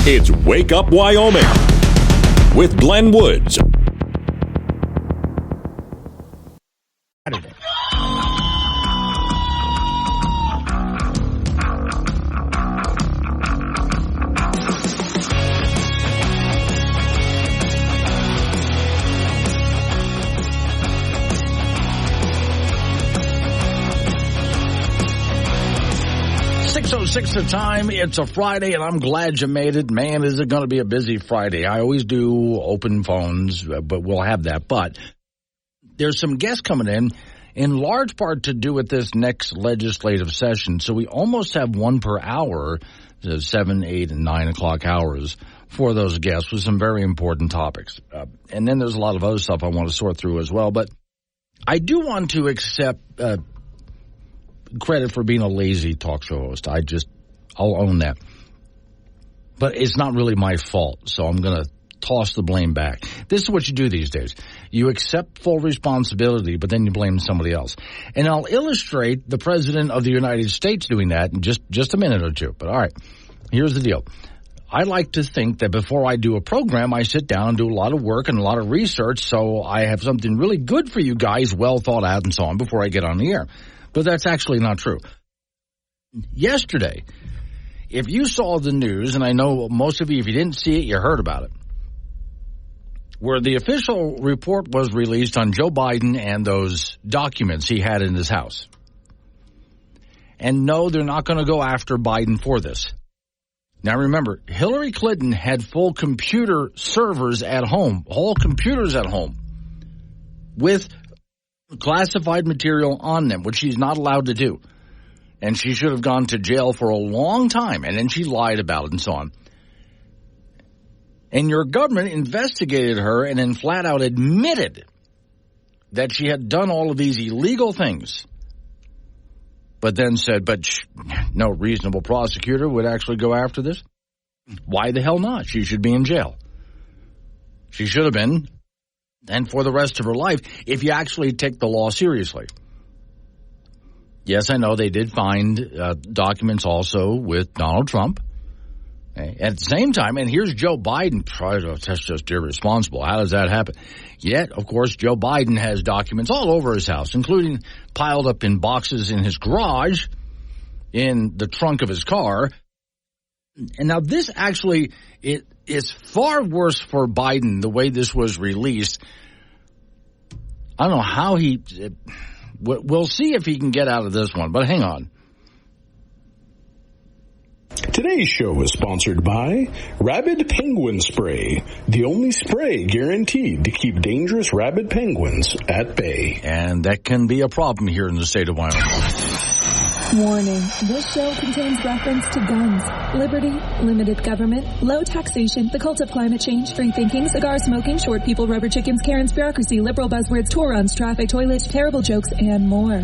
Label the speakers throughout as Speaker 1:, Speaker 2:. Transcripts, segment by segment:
Speaker 1: It's Wake Up Wyoming with Glenn Woods.
Speaker 2: Saturday. .06 the time. It's a Friday, and I'm glad you made it. Man, is it going to be a busy Friday. I always do open phones, but we'll have that. But there's some guests coming in large part to do with this next legislative session. So we almost have one per hour, 7, 8, and 9 o'clock hours for those guests with some very important topics. And then there's a lot of other stuff I want to sort through as well. But I do want to accept credit for being a lazy talk show host. I'll own that. But it's not really my fault, so I'm going to toss the blame back. This is what you do these days. You accept full responsibility, but then you blame somebody else. And I'll illustrate the President of the United States doing that in just a minute or two. But all right, here's the deal. I like to think that before I do a program, I sit down and do a lot of work and a lot of research, so I have something really good for you guys, well thought out and so on, before I get on the air. But that's actually not true. Yesterday, if you saw the news, and I know most of you, if you didn't see it, you heard about it, where the official report was released on Joe Biden and those documents he had in his house. And no, they're not going to go after Biden for this. Now remember, Hillary Clinton had full computer servers at home, whole computers at home, with classified material on them, which she's not allowed to do. And she should have gone to jail for a long time, and then she lied about it and so on. And your government investigated her and then flat out admitted that she had done all of these illegal things, but then said, but no reasonable prosecutor would actually go after this. Why the hell not? She should be in jail. She should have been, and for the rest of her life, if you actually take the law seriously. Yes, I know they did find documents also with Donald Trump. At the same time, and here's Joe Biden. That's just irresponsible. How does that happen? Yet, of course, Joe Biden has documents all over his house, including piled up in boxes in his garage, in the trunk of his car. And now this actually, it is far worse for Biden, the way this was released. I don't know how we'll see if he can get out of this one, but hang on.
Speaker 3: Today's show is sponsored by Rabid Penguin Spray, the only spray guaranteed to keep dangerous rabid penguins at bay.
Speaker 2: And that can be a problem here in the state of Wyoming.
Speaker 4: Warning, this show contains reference to guns, liberty, limited government, low taxation, the cult of climate change, free thinking, cigar smoking, short people, rubber chickens, Karen's bureaucracy, liberal buzzwords, tour runs, traffic, toilets, terrible jokes, and more.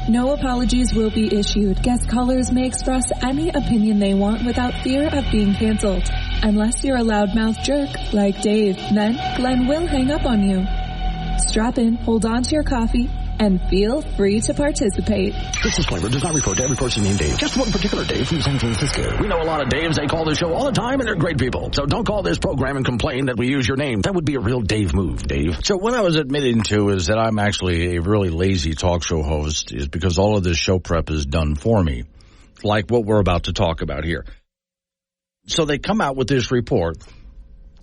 Speaker 4: No apologies will be issued. Guest callers may express any opinion they want without fear of being canceled. Unless you're a loudmouth jerk like Dave, then Glenn will hang up on you. Strap in, hold on to your coffee, and feel free to participate.
Speaker 5: This disclaimer does not refer to every person named Dave, just one particular Dave from San Francisco. We know a lot of Daves. They call this show all the time, and they're great people. So don't call this program and complain that we use your name. That would be a real Dave move, Dave.
Speaker 2: So what I was admitting to is that I'm actually a really lazy talk show host is because all of this show prep is done for me, like what we're about to talk about here. So they come out with this report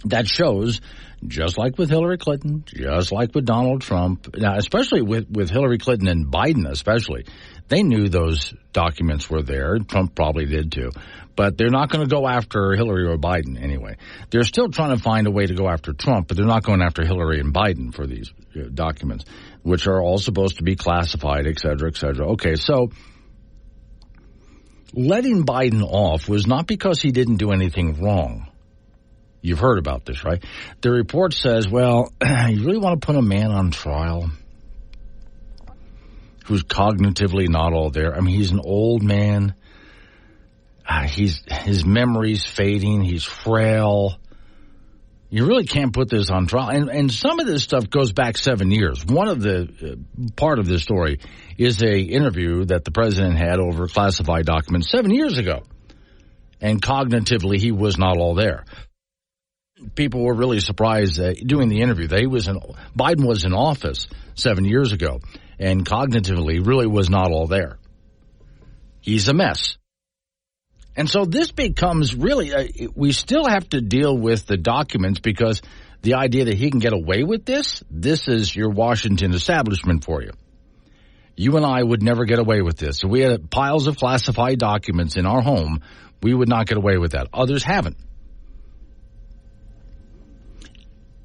Speaker 2: that shows, just like with Hillary Clinton, just like with Donald Trump, now especially with Hillary Clinton and Biden especially, they knew those documents were there. Trump probably did too. But they're not going to go after Hillary or Biden anyway. They're still trying to find a way to go after Trump, but they're not going after Hillary and Biden for these documents, which are all supposed to be classified, et cetera, et cetera. Okay, so letting Biden off was not because he didn't do anything wrong. You've heard about this, right? The report says, well, you really want to put a man on trial who's cognitively not all there? I mean, he's an old man. His memory's fading. He's frail. You really can't put this on trial. And some of this stuff goes back 7 years. One of the part of this story is a interview that the president had over classified documents 7 years ago. And cognitively, he was not all there. People were really surprised doing the interview. Biden was in office 7 years ago, and cognitively really was not all there. He's a mess. And so this becomes really, we still have to deal with the documents because the idea that he can get away with this is your Washington establishment for you. You and I would never get away with this. If we had piles of classified documents in our home, we would not get away with that. Others haven't.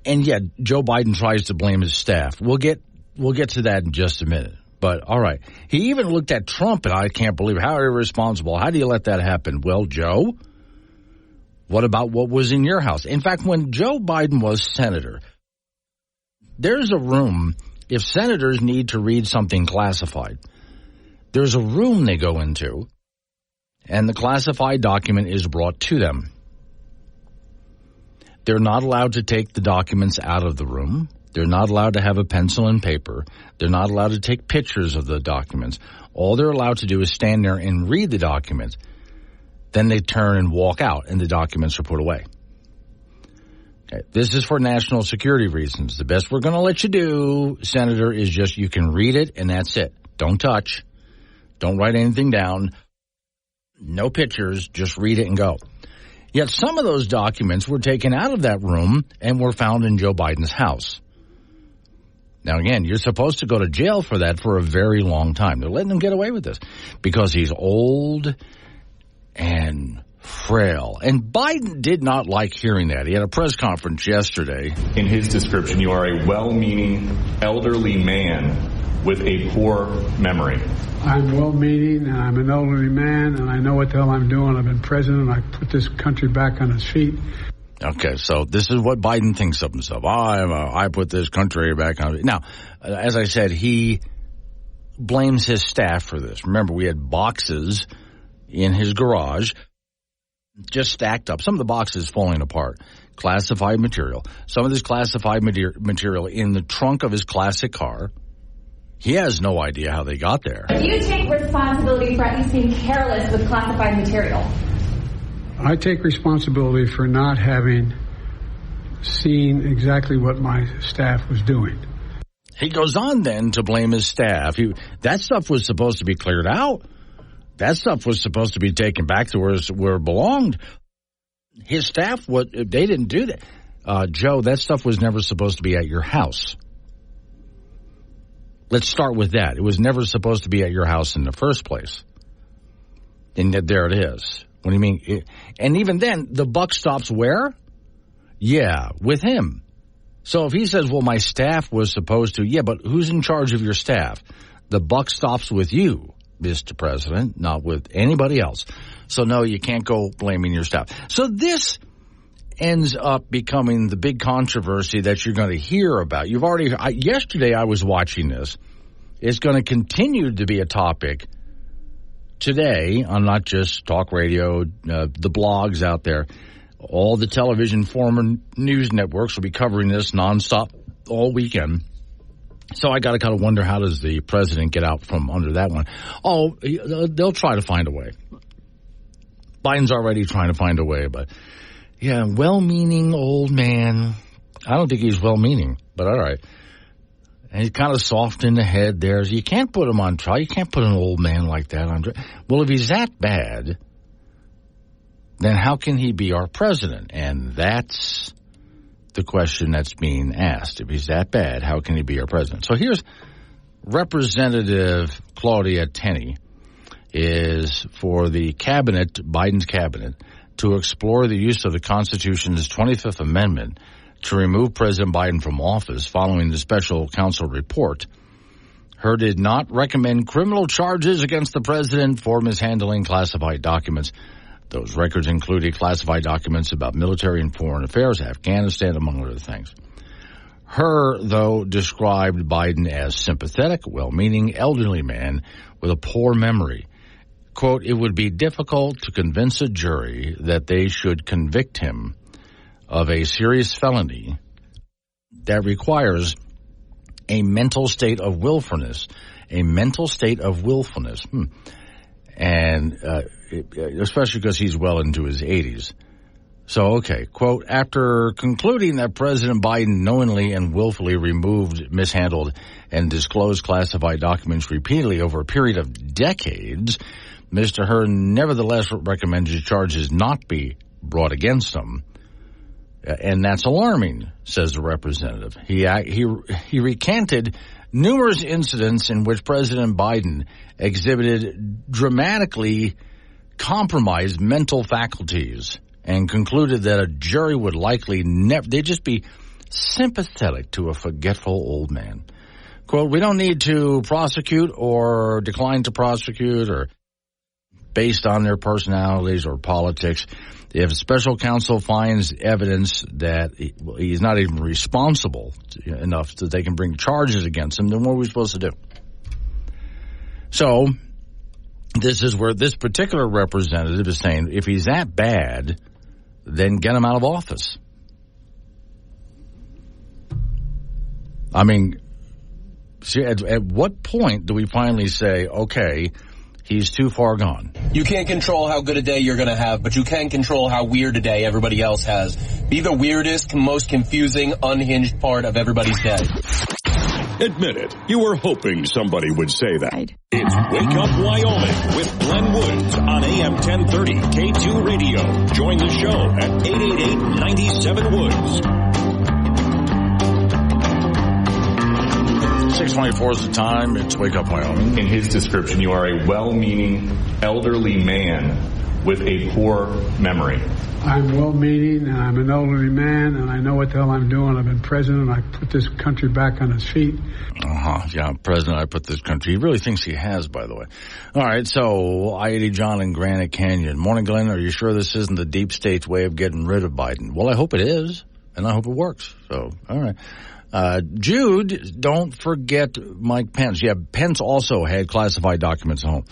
Speaker 2: And yet, Joe Biden tries to blame his staff. We'll get to that in just a minute. But, all right. He even looked at Trump, and I can't believe how irresponsible. How do you let that happen? Well, Joe, what about what was in your house? In fact, when Joe Biden was senator, there's a room, if senators need to read something classified, there's a room they go into, and the classified document is brought to them. They're not allowed to take the documents out of the room. They're not allowed to have a pencil and paper. They're not allowed to take pictures of the documents. All they're allowed to do is stand there and read the documents. Then they turn and walk out, and the documents are put away. Okay. This is for national security reasons. The best we're going to let you do, Senator, is just you can read it, and that's it. Don't touch. Don't write anything down. No pictures. Just read it and go. Yet some of those documents were taken out of that room and were found in Joe Biden's house. Now, again, you're supposed to go to jail for that for a very long time. They're letting him get away with this because he's old and frail. And Biden did not like hearing that. He had a press conference yesterday.
Speaker 6: In his description, you are a well-meaning elderly man with a poor memory.
Speaker 7: I'm well-meaning, and I'm an elderly man, and I know what the hell I'm doing. I've been president. I put this country back on its feet.
Speaker 2: Okay, so this is what Biden thinks of himself. I put this country back on it. Now, as I said, he blames his staff for this. Remember, we had boxes in his garage just stacked up. Some of the boxes falling apart. Classified material. Some of this classified material in the trunk of his classic car. He has no idea how they got there.
Speaker 8: Do you take responsibility for at least being careless with classified material?
Speaker 7: I take responsibility for not having seen exactly what my staff was doing.
Speaker 2: He goes on then to blame his staff. That stuff was supposed to be cleared out. That stuff was supposed to be taken back to where it belonged. His staff, they didn't do that. Joe, that stuff was never supposed to be at your house. Let's start with that. It was never supposed to be at your house in the first place. And there it is. What do you mean? And even then, the buck stops where? Yeah, with him. So if he says, well, my staff was supposed to, yeah, but who's in charge of your staff? The buck stops with you, Mr. President, not with anybody else. So no, you can't go blaming your staff. So this ends up becoming the big controversy that you're going to hear about. Yesterday I was watching this. It's going to continue to be a topic today on not just talk radio, the blogs out there. All the television former news networks will be covering this nonstop all weekend. So I got to kind of wonder, how does the president get out from under that one? Oh, they'll try to find a way. Biden's already trying to find a way, but yeah, well-meaning old man. I don't think he's well-meaning, but all right. And he's kind of soft in the head there. You can't put him on trial. You can't put an old man like that on trial. Well, if he's that bad, then how can he be our president? And that's the question that's being asked. If he's that bad, how can he be our president? So here's Representative Claudia Tenney is for the cabinet, Biden's cabinet, to explore the use of the Constitution's 25th Amendment to remove President Biden from office following the special counsel report. Her did not recommend criminal charges against the president for mishandling classified documents. Those records included classified documents about military and foreign affairs, Afghanistan, among other things. Her, though, described Biden as sympathetic, well-meaning, elderly man with a poor memory. Quote, it would be difficult to convince a jury that they should convict him of a serious felony that requires a mental state of willfulness. A mental state of willfulness. and especially because he's well into his 80s. So, okay, quote, after concluding that President Biden knowingly and willfully removed, mishandled, and disclosed classified documents repeatedly over a period of decades, Mr. Hearn nevertheless recommended charges not be brought against him. And that's alarming, says the representative. He recanted numerous incidents in which President Biden exhibited dramatically compromised mental faculties and concluded that a jury would likely they'd just be sympathetic to a forgetful old man. Quote, we don't need to prosecute or decline to prosecute or based on their personalities or politics. If special counsel finds evidence that he's not even responsible enough that they can bring charges against him, then what are we supposed to do? So this is where this particular representative is saying if he's that bad, then get him out of office. I mean, see, at what point do we finally say, okay, he's too far gone?
Speaker 9: You can't control how good a day you're going to have, but you can control how weird a day everybody else has. Be the weirdest, most confusing, unhinged part of everybody's day.
Speaker 1: Admit it, you were hoping somebody would say that. It's Wake Up Wyoming with Glenn Woods on AM 1030 K2 Radio. Join the show at 888-97-WOODS.
Speaker 2: 6:24 is the time. It's Wake Up Wyoming.
Speaker 6: In his description, you are a well-meaning elderly man with a poor memory.
Speaker 7: I'm well-meaning, and I'm an elderly man, and I know what the hell I'm doing. I've been president. I put this country back on its feet.
Speaker 2: Yeah, president, I put this country. He really thinks he has, by the way. All right, so I-80 John in Granite Canyon. Morning, Glenn. Are you sure this isn't the deep state's way of getting rid of Biden? Well, I hope it is, and I hope it works. So, all right. Jude, don't forget Mike Pence. Yeah, Pence also had classified documents at home.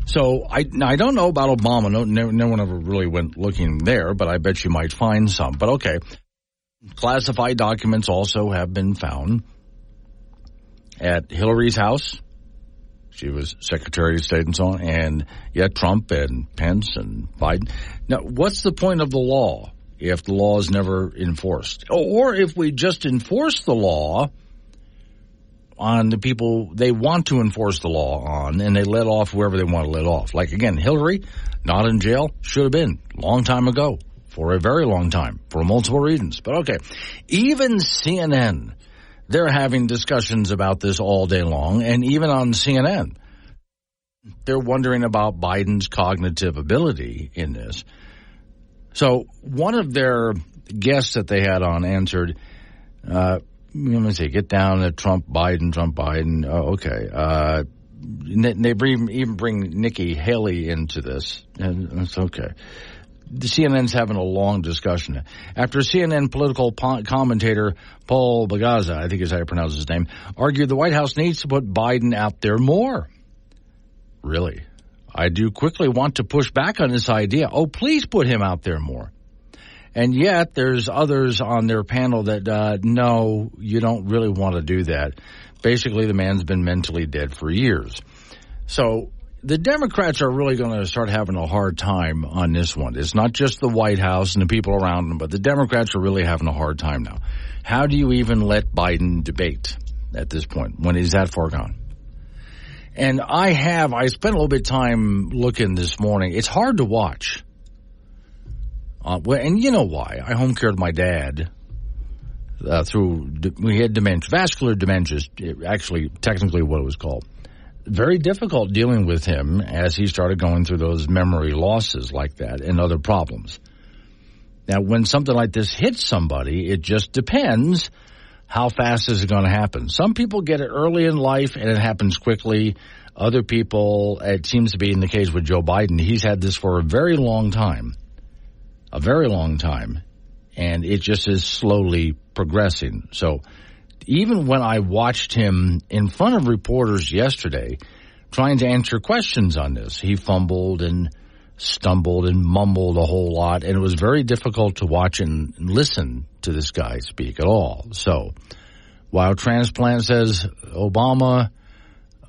Speaker 2: So I don't know about Obama. No one ever really went looking there, but I bet you might find some. But okay, classified documents also have been found at Hillary's house. She was Secretary of State and so on, and yet Trump and Pence and Biden. Now, what's the point of the law if the law is never enforced? Or if we just enforce the law on the people they want to enforce the law on, and they let off whoever they want to let off. Like, again, Hillary, not in jail, should have been long time ago, for a very long time, for multiple reasons. But okay, even CNN, they're having discussions about this all day long, and even on CNN, they're wondering about Biden's cognitive ability in this. So one of their guests that they had on answered, let me see, get down to Trump, Biden. Oh, okay. They even bring Nikki Haley into this, and that's okay. The CNN's having a long discussion. After CNN political commentator Paul Bagaza, I think is how you pronounce his name, argued the White House needs to put Biden out there more. Really? I do quickly want to push back on this idea. Oh, please put him out there more. And yet there's others on their panel that, no, you don't really want to do that. Basically, the man's been mentally dead for years. So the Democrats are really going to start having a hard time on this one. It's not just the White House and the people around them, but the Democrats are really having a hard time now. How do you even let Biden debate at this point when he's that far gone? And I spent a little bit of time looking this morning. It's hard to watch. And you know why. I home cared my dad we had dementia, vascular dementia, actually technically what it was called. Very difficult dealing with him as he started going through those memory losses like that and other problems. Now, when something like this hits somebody, it just depends how fast is it going to happen. Some people get it early in life and it happens quickly. Other people, it seems to be in the case with Joe Biden, he's had this for a very long time. And it just is slowly progressing. So even when I watched him in front of reporters yesterday trying to answer questions on this, he fumbled and stumbled and mumbled a whole lot, and it was very difficult to watch and listen to this guy speak at all. So while Transplant says Obama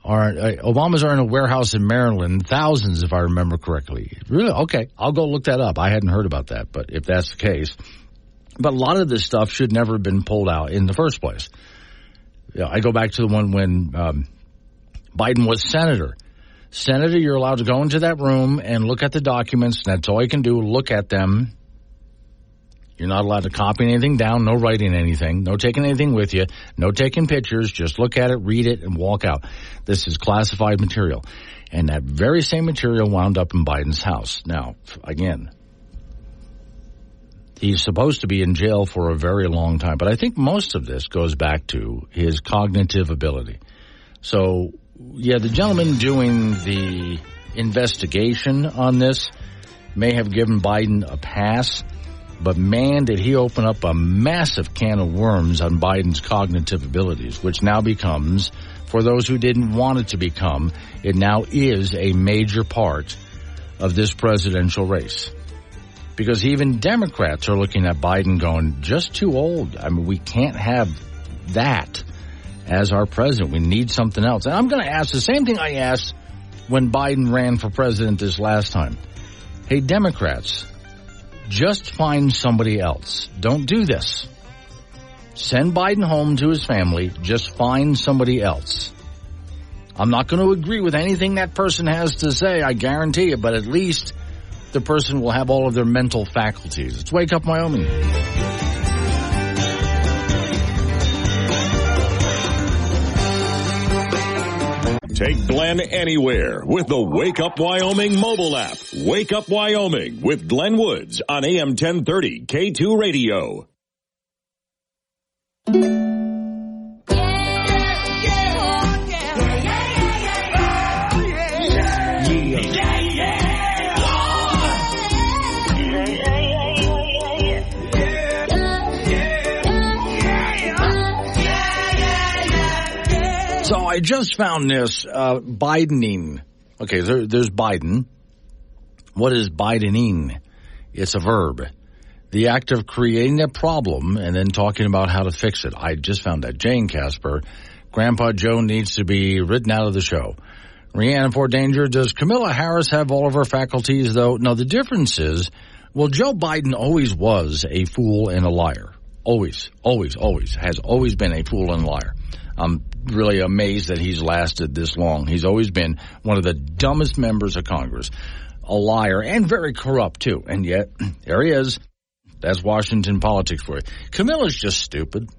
Speaker 2: Obamas are in a warehouse in Maryland, thousands if I remember correctly. Really? Okay, I'll go look that up. I hadn't heard about that, but if that's the case. But a lot of this stuff should never have been pulled out in the first place. I go back to the one when Biden was senator. Senator, you're allowed to go into that room and look at the documents, and that's all you can do, look at them. You're not allowed to copy anything down, no writing anything, no taking anything with you, no taking pictures, just look at it, read it, and walk out. This is classified material. And that very same material wound up in Biden's house. Now, again, he's supposed to be in jail for a very long time, but I think most of this goes back to his cognitive ability. So, yeah, the gentleman doing the investigation on this may have given Biden a pass, but man, did he open up a massive can of worms on Biden's cognitive abilities, which now becomes, for those who didn't want it to become, it now is a major part of this presidential race. Because even Democrats are looking at Biden going, just too old. I mean, we can't have that as our president. We need something else. And I'm going to ask the same thing I asked when Biden ran for president this last time. Hey, Democrats, just find somebody else. Don't do this. Send Biden home to his family. Just find somebody else. I'm not going to agree with anything that person has to say, I guarantee you, but at least the person will have all of their mental faculties. It's Wake Up Wyoming.
Speaker 1: Take Glenn anywhere with the Wake Up Wyoming mobile app. Wake Up Wyoming with Glenn Woods on AM 1030 K2 Radio.
Speaker 2: So I just found this, Bidening. Okay, there's Biden. What is Bidening? It's a verb. The act of creating a problem and then talking about how to fix it. I just found that. Jane Casper, Grandpa Joe needs to be written out of the show. Rhiannon Fort Danger, does Kamala Harris have all of her faculties, though? No, the difference is, well, Joe Biden always was a fool and a liar. Always, always, always. Has always been a fool and a liar. I'm really amazed that he's lasted this long. He's always been one of the dumbest members of Congress, a liar, and very corrupt, too. And yet, there he is. That's Washington politics for you. Camilla's just stupid.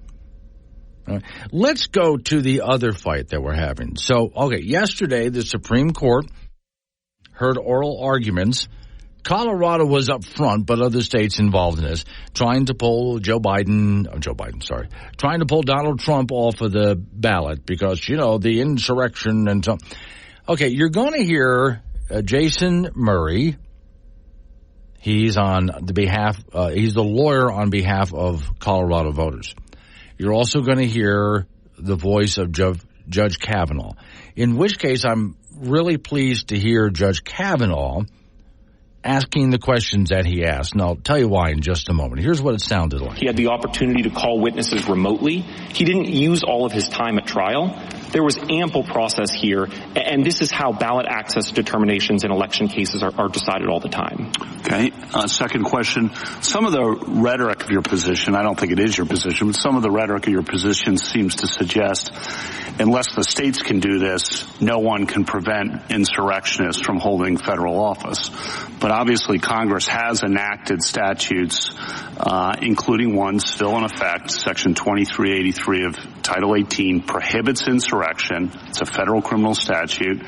Speaker 2: All right. Let's go to the other fight that we're having. So, okay, yesterday the Supreme Court heard oral arguments. Colorado was up front, but other states involved in this, trying to pull trying to pull Donald Trump off of the ballot because, you know, the insurrection and so. Okay, you're going to hear Jason Murray. He's on the behalf, he's the lawyer on behalf of Colorado voters. You're also going to hear the voice of Judge Kavanaugh, in which case I'm really pleased to hear Judge Kavanaugh asking the questions that he asked. And I'll tell you why in just a moment. Here's what it sounded like.
Speaker 10: He had the opportunity to call witnesses remotely. He didn't use all of his time at trial. There was ample process here, and this is how ballot access determinations in election cases are decided all the time.
Speaker 11: Okay. Second question. Some of the rhetoric of your position, I don't think it is your position, but some of the rhetoric of your position seems to suggest unless the states can do this, no one can prevent insurrectionists from holding federal office. But obviously Congress has enacted statutes, including one still in effect, Section 2383 of Title 18 prohibits insurrection. It's a federal criminal statute.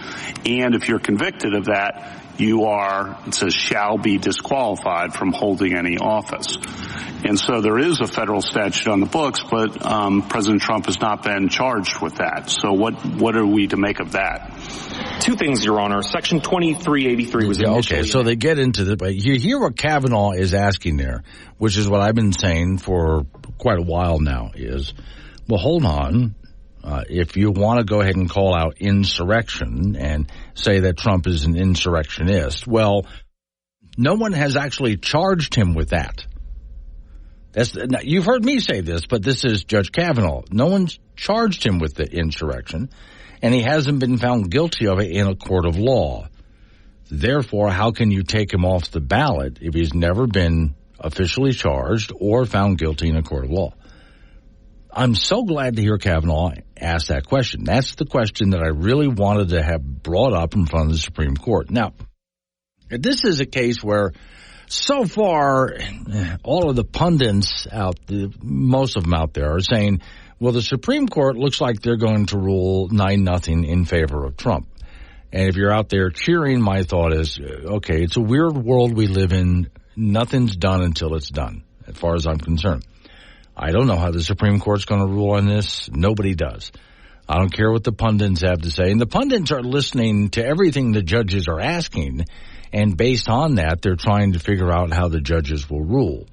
Speaker 11: And if you're convicted of that, it says shall be disqualified from holding any office. And so there is a federal statute on the books, but President Trump has not been charged with that. So what are we to make of that?
Speaker 10: Two things, Your Honor. Section 2383 was initially...
Speaker 2: Okay, so they get into the... But you hear what Kavanaugh is asking there, which is what I've been saying for quite a while now, is, well, hold on. If you want to go ahead and call out insurrection and say that Trump is an insurrectionist, well, no one has actually charged him with that. You've heard me say this, but this is Judge Kavanaugh. No one's charged him with the insurrection. and he hasn't been found guilty of it in a court of law. Therefore, how can you take him off the ballot if he's never been officially charged or found guilty in a court of law? I'm so glad to hear Kavanaugh ask that question. That's the question that I really wanted to have brought up in front of the Supreme Court. Now, this is a case where so far all of the pundits most of them out there are saying, well, the Supreme Court looks like they're going to rule 9-0 in favor of Trump. And if you're out there cheering, my thought is, okay, it's a weird world we live in. Nothing's done until it's done, as far as I'm concerned. I don't know how the Supreme Court's going to rule on this. Nobody does. I don't care what the pundits have to say. And the pundits are listening to everything the judges are asking, and based on that, they're trying to figure out how the judges will rule.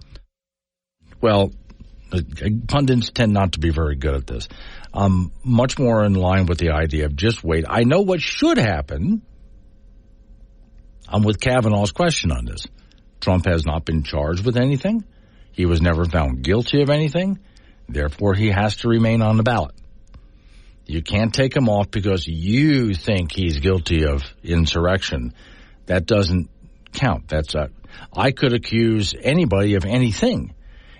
Speaker 2: Well, pundits tend not to be very good at this. Much more in line with the idea of just wait. I know what should happen. I'm with Kavanaugh's question on this. Trump has not been charged with anything. He was never found guilty of anything. Therefore, he has to remain on the ballot. You can't take him off because you think he's guilty of insurrection. That doesn't count. I could accuse anybody of anything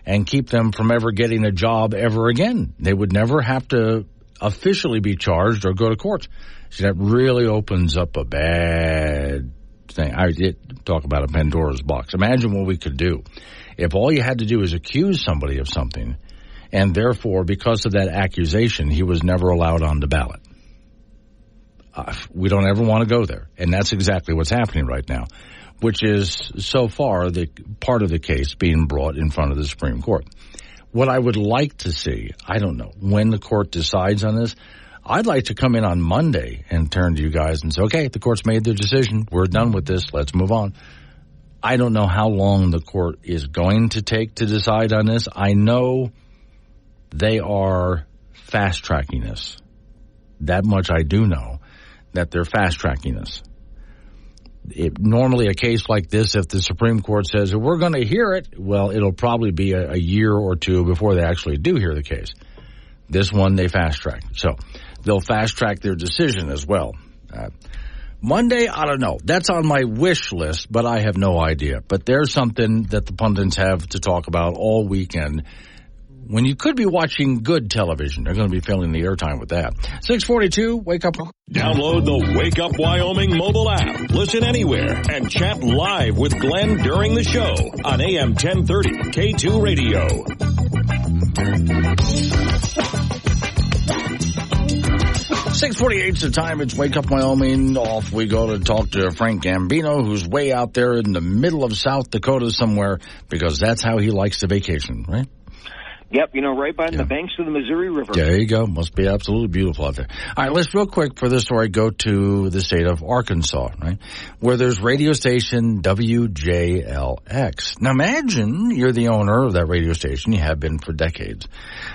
Speaker 2: and keep them from ever getting a job ever again. They would never have to officially be charged or go to court. So that really opens up a bad thing. I did talk about a Pandora's box. Imagine what we could do if all you had to do is accuse somebody of something, and therefore, because of that accusation, he was never allowed on the ballot. We don't ever want to go there, and that's exactly what's happening right now, which is, so far, the part of the case being brought in front of the Supreme Court. What I would like to see, I don't know, when the court decides on this, I'd like to come in on Monday and turn to you guys and say, okay, the court's made their decision. We're done with this. Let's move on. I don't know how long the court is going to take to decide on this. I know they are fast-tracking this. That much I do know, that they're fast-tracking this. Normally a case like this, if the Supreme Court says, we're going to hear it, well, it'll probably be a year or two before they actually do hear the case. This one, they fast-track. So they'll fast-track their decision as well. Monday, I don't know. That's on my wish list, but I have no idea. But there's something that the pundits have to talk about all weekend. When you could be watching good television, they're going to be filling the airtime with that. 642, Wake Up.
Speaker 1: Download the Wake Up Wyoming mobile app. Listen anywhere and chat live with Glenn during the show on AM 1030 K2 Radio.
Speaker 2: 6:48 is the time. It's Wake Up Wyoming. Off we go to talk to Frank Gambino, who's way out there in the middle of South Dakota somewhere, because that's how he likes to vacation, right?
Speaker 12: Yep, right by the banks of the Missouri River.
Speaker 2: There you go. Must be absolutely beautiful out there. All right, let's real quick for this story go to the state of Arkansas, right, where there's radio station WJLX. Now imagine you're the owner of that radio station. You have been for decades.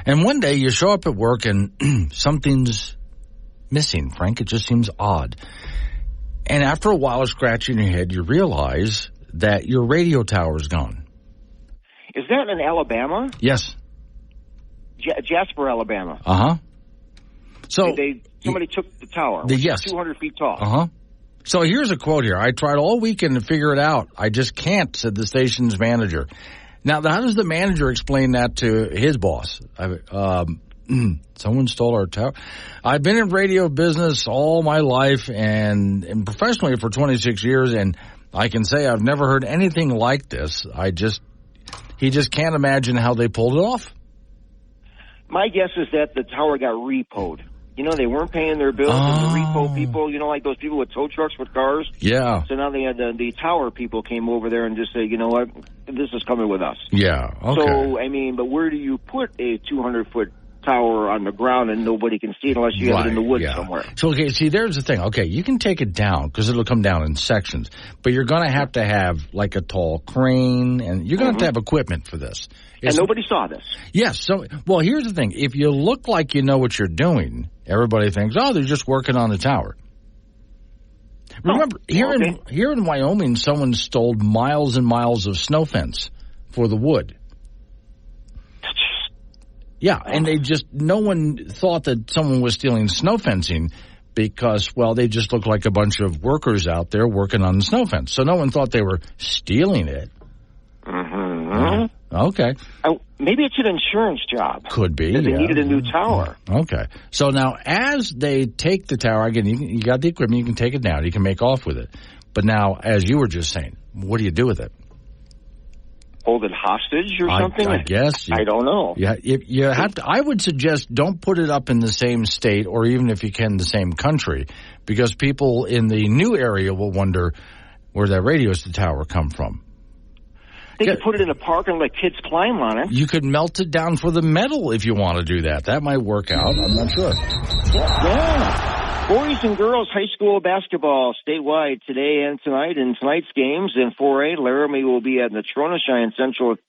Speaker 2: And one day you show up at work and something's missing, Frank. It just seems odd. And after a while of scratching your head, you realize that your radio tower's gone.
Speaker 12: Is that in Alabama?
Speaker 2: Yes.
Speaker 12: Jasper, Alabama.
Speaker 2: Uh-huh. So
Speaker 12: somebody took the tower, which is 200 feet tall.
Speaker 2: Uh-huh. So here's a quote here. I tried all weekend to figure it out. I just can't, said the station's manager. Now, how does the manager explain that to his boss? Someone stole our tower. I've been in radio business all my life and professionally for 26 years, and I can say I've never heard anything like this. He just can't imagine how they pulled it off.
Speaker 12: My guess is that the tower got repoed. They weren't paying their bills, and the repo people, like those people with tow trucks with cars.
Speaker 2: Yeah.
Speaker 12: So now they had the tower people came over there and just said, you know what, this is coming with us.
Speaker 2: Yeah, okay.
Speaker 12: So, but where do you put a 200-foot tower on the ground and nobody can see it unless you have it in the woods somewhere?
Speaker 2: So, there's the thing. Okay, you can take it down because it'll come down in sections, but you're going to have like a tall crane, and you're going to have equipment for this.
Speaker 12: And nobody saw this.
Speaker 2: Yes. So, well, here's the thing. If you look like you know what you're doing, everybody thinks, they're just working on the tower. Remember, here in Wyoming, someone stole miles and miles of snow fence for the wood. Yeah, and no one thought that someone was stealing snow fencing, because, well, they just look like a bunch of workers out there working on the snow fence. So no one thought they were stealing it. Okay.
Speaker 12: Maybe it's an insurance job.
Speaker 2: Could be.
Speaker 12: Because they needed a new tower.
Speaker 2: Okay. So now, as they take the tower, again, you got the equipment, you can take it down, you can make off with it. But now, as you were just saying, what do you do with it?
Speaker 12: Hold it hostage or something?
Speaker 2: I guess.
Speaker 12: I don't know.
Speaker 2: Yeah, you have to. I would suggest don't put it up in the same state, or even if you can, the same country, because people in the new area will wonder where that radio tower come from.
Speaker 12: They could put it in a park and let kids climb on it.
Speaker 2: You could melt it down for the metal if you want to do that. That might work out. I'm not sure.
Speaker 12: Yeah. Boys and girls high school basketball statewide today and tonight. In tonight's games in 4A, Laramie will be at Natrona. Cheyenne Central at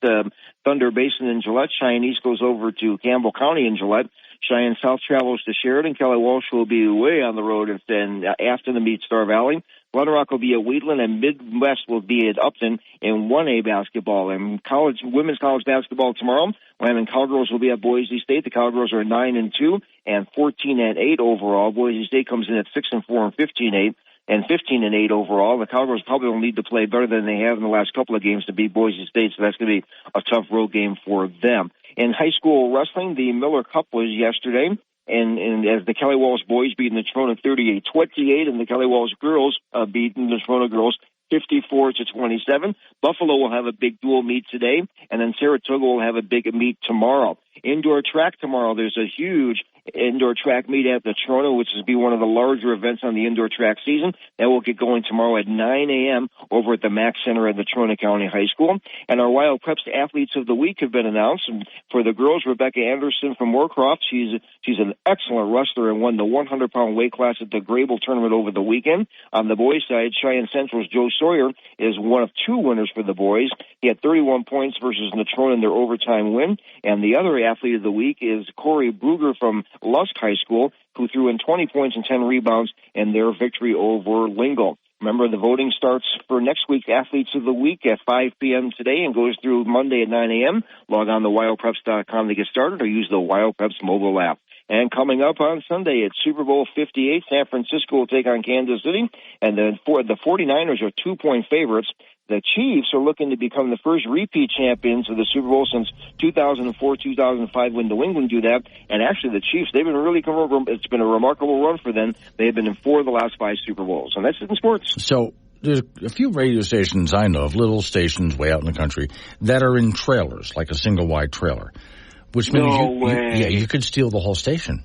Speaker 12: Thunder Basin in Gillette. Cheyenne East goes over to Campbell County in Gillette. Cheyenne South travels to Sheridan. Kelly Walsh will be way on the road after the meet Star Valley. Blood Rock will be at Wheatland, and Midwest will be at Upton in 1A basketball. And women's college basketball tomorrow, Wyoming Cowgirls will be at Boise State. The Cowgirls are 9-2 and 14-8 overall. Boise State comes in at 6-4 and 15-8 and 15-8 overall. The Cowgirls probably will need to play better than they have in the last couple of games to beat Boise State, so that's going to be a tough road game for them. In high school wrestling, the Miller Cup was yesterday. And as the Kelly Walsh boys beat the Natrona 38-28, and the Kelly Walsh girls beat the Natrona girls 54-27. Buffalo will have a big dual meet today, and then Saratoga will have a big meet tomorrow. Indoor track tomorrow, there's a huge indoor track meet at Natrona, which will be one of the larger events on the indoor track season. That will get going tomorrow at 9 a.m. over at the Mack Center at Natrona County High School. And our Wild Preps Athletes of the Week have been announced. And for the girls, Rebecca Anderson from Moorcroft. She's an excellent wrestler and won the 100-pound weight class at the Grable tournament over the weekend. On the boys' side, Cheyenne Central's Joe Sawyer is one of two winners for the boys. He had 31 points versus Natrona in their overtime win. And the other athlete of the week is Corey Bruger from Lusk High School, who threw in 20 points and 10 rebounds in their victory over Lingle. Remember, the voting starts for next week's Athletes of the Week at 5 p.m. today and goes through Monday at 9 a.m. Log on to wildpreps.com to get started or use the Wild Preps mobile app. And coming up on Sunday, it's Super Bowl 58. San Francisco will take on Kansas City, and the 49ers are 2-point favorites. The Chiefs are looking to become the first repeat champions of the Super Bowl since 2004-2005 when New England do that. And actually, the Chiefs, they've been really it's been a remarkable run for them. They've been in 4 of the last 5 Super Bowls, and that's it in sports.
Speaker 2: So there's a few radio stations I know of, little stations way out in the country, that are in trailers, like a single-wide trailer, which means you could steal the whole station.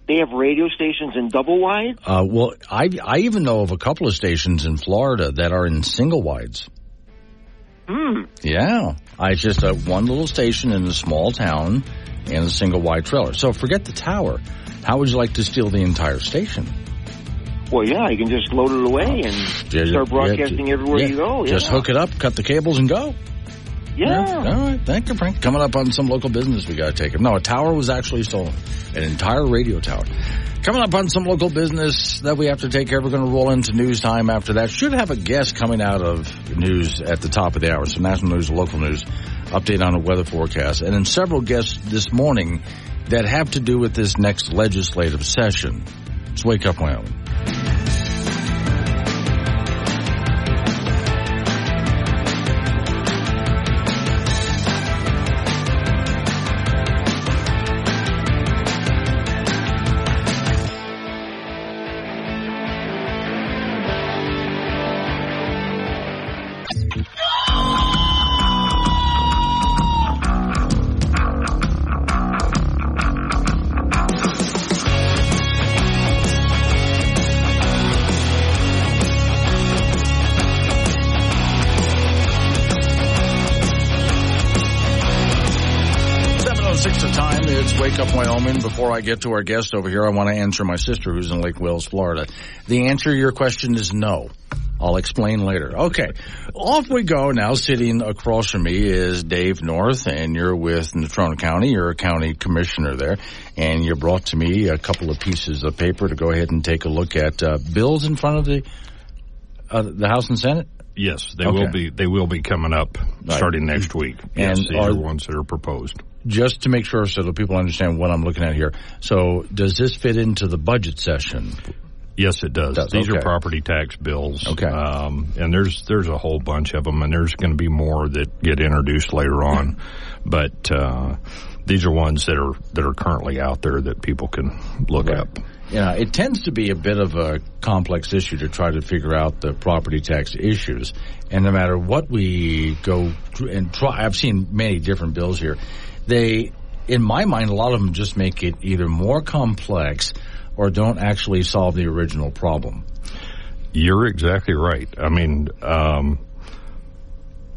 Speaker 12: They have radio stations in double wide?
Speaker 2: Well, I even know of a couple of stations in Florida that are in single wides. Yeah. It's just one little station in a small town and a single wide trailer. So forget the tower. How would you like to steal the entire station?
Speaker 12: Well, yeah, you can just load it away and start broadcasting everywhere you go.
Speaker 2: Just hook it up, cut the cables, and go.
Speaker 12: Yeah.
Speaker 2: All right. Thank you, Frank. Coming up on some local business we got to take it. No, a tower was actually stolen. An entire radio tower. Coming up on some local business that we have to take care of. We're going to roll into news time after that. Should have a guest coming out of news at the top of the hour. So national news, local news, update on a weather forecast. And then several guests this morning that have to do with this next legislative session. It's Wake Up Wyoming. 6 the time. It's Wake Up Wyoming. Before I get to our guest over here, I want to answer my sister who's in Lake Wales, Florida. The answer to your question is no. I'll explain later. Okay, off we go now. Sitting across from me is Dave North, and you're with Natrona County. You're a county commissioner there, and you brought to me a couple of pieces of paper to go ahead and take a look at bills in front of the House and Senate.
Speaker 13: Yes, they will be. They will be coming up starting next week. Yes, these are ones that are proposed.
Speaker 2: Just to make sure so that people understand what I'm looking at here. So does this fit into the budget session?
Speaker 13: Yes, it does. These are property tax bills.
Speaker 2: Okay.
Speaker 13: And there's a whole bunch of them, and there's going to be more that get introduced later on. But these are ones that are currently out there that people can look up.
Speaker 2: Yeah, it tends to be a bit of a complex issue to try to figure out the property tax issues. And no matter what we go through and try, I've seen many different bills here. They, in my mind, a lot of them just make it either more complex or don't actually solve the original problem.
Speaker 13: You're exactly right. I mean, I'm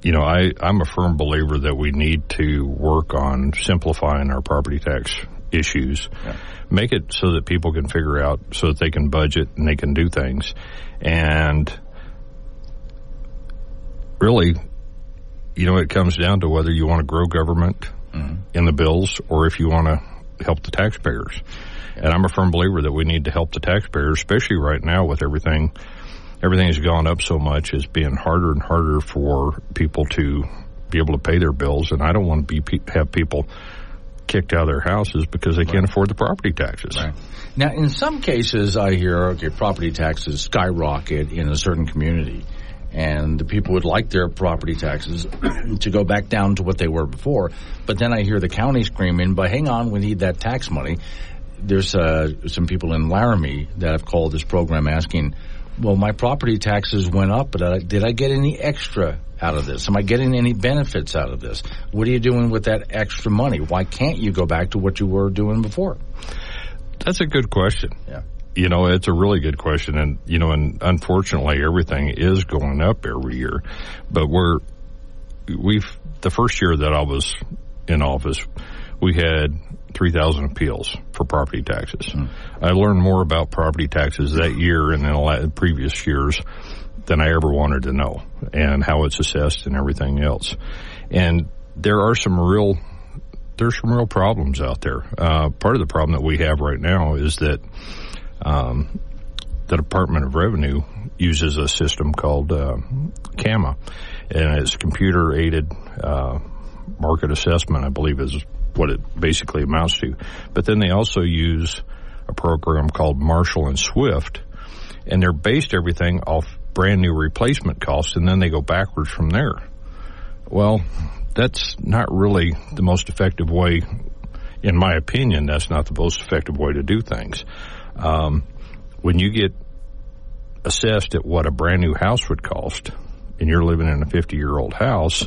Speaker 13: a firm believer that we need to work on simplifying our property tax issues, make it so that people can figure out, so that they can budget and they can do things. And really, it comes down to whether you want to grow government in the bills or if you want to help the taxpayers. And I'm a firm believer that we need to help the taxpayers, especially right now with everything has gone up so much. It's being harder and harder for people to be able to pay their bills. And I don't want to have people kicked out of their houses because they can't afford the property taxes.
Speaker 2: Right. Now, in some cases, I hear, property taxes skyrocket in a certain community. And the people would like their property taxes to go back down to what they were before. But then I hear the county screaming, but hang on, we need that tax money. There's some people in Laramie that have called this program asking, well, my property taxes went up, but did I get any extra out of this? Am I getting any benefits out of this? What are you doing with that extra money? Why can't you go back to what you were doing before?
Speaker 13: That's a good question.
Speaker 2: Yeah.
Speaker 13: It's a really good question. And, and unfortunately, everything is going up every year. But the first year that I was in office, we had 3,000 appeals for property taxes. I learned more about property taxes that year and in the previous years than I ever wanted to know, and how it's assessed and everything else. And there are some real problems out there. Part of the problem that we have right now is that the Department of Revenue uses a system called CAMA, and it's computer-aided market assessment, I believe is what it basically amounts to. But then they also use a program called Marshall and Swift, and they're based everything off brand new replacement costs, and then they go backwards from there. Well, that's not really the most effective way. In my opinion, that's not the most effective way to do things. When you get assessed at what a brand new house would cost, and you're living in a 50-year-old house,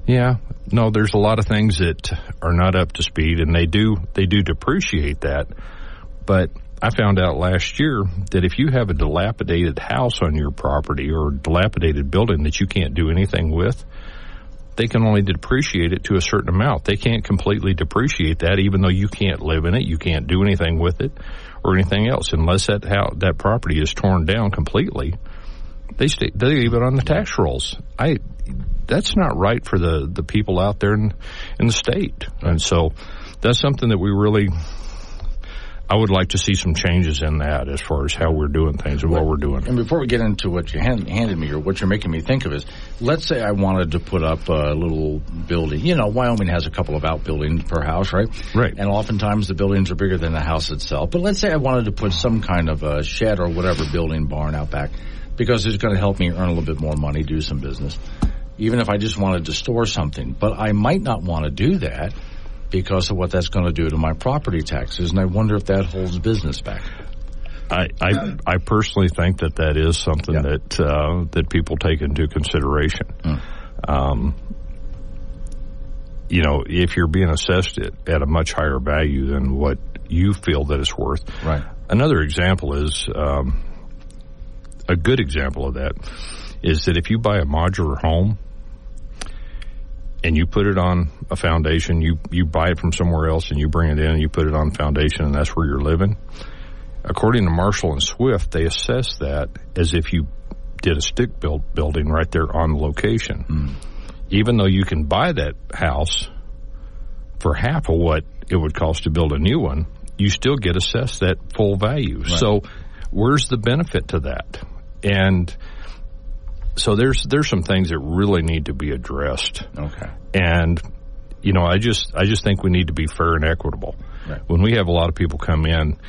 Speaker 13: there's a lot of things that are not up to speed, and they do depreciate that. But I found out last year that if you have a dilapidated house on your property or a dilapidated building that you can't do anything with, they can only depreciate it to a certain amount. They can't completely depreciate that, even though you can't live in it, you can't do anything with it or anything else, unless that property is torn down completely. They leave it on the tax rolls. That's not right for the people out there in the state. And so that's something that I would like to see some changes in that as far as how we're doing things and what we're doing.
Speaker 2: And before we get into what you handed me or what you're making me think of is, let's say I wanted to put up a little building. Wyoming has a couple of outbuildings per house, right?
Speaker 13: Right.
Speaker 2: And oftentimes the buildings are bigger than the house itself. But let's say I wanted to put some kind of a shed or whatever building barn out back because it's going to help me earn a little bit more money, do some business, even if I just wanted to store something. But I might not want to do that because of what that's going to do to my property taxes, and I wonder if that holds business back.
Speaker 13: I personally think that is something that people take into consideration. If you're being assessed at a much higher value than what you feel that it's worth.
Speaker 2: Right.
Speaker 13: Another example is a good example of that is that if you buy a modular home and you put it on a foundation, you buy it from somewhere else and you bring it in and you put it on foundation and that's where you're living. According to Marshall and Swift, they assess that as if you did a stick-built building right there on the location. Even though you can buy that house for half of what it would cost to build a new one, you still get assessed that full value. Right. So where's the benefit to that? And So there's some things that really need to be addressed.
Speaker 2: Okay.
Speaker 13: And, I just think we need to be fair and equitable.
Speaker 2: Right.
Speaker 13: When we have a lot of people come in,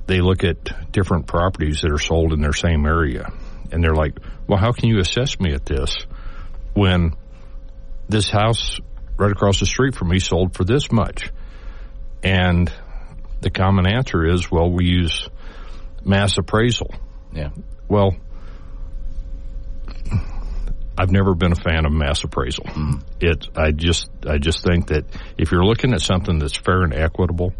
Speaker 13: they look at different properties that are sold in their same area, and they're like, well, how can you assess me at this when this house right across the street from me sold for this much? And the common answer is, well, we use mass appraisal.
Speaker 2: Yeah.
Speaker 13: Well, I've never been a fan of mass appraisal. I just think that if you're looking at something that's fair and equitable,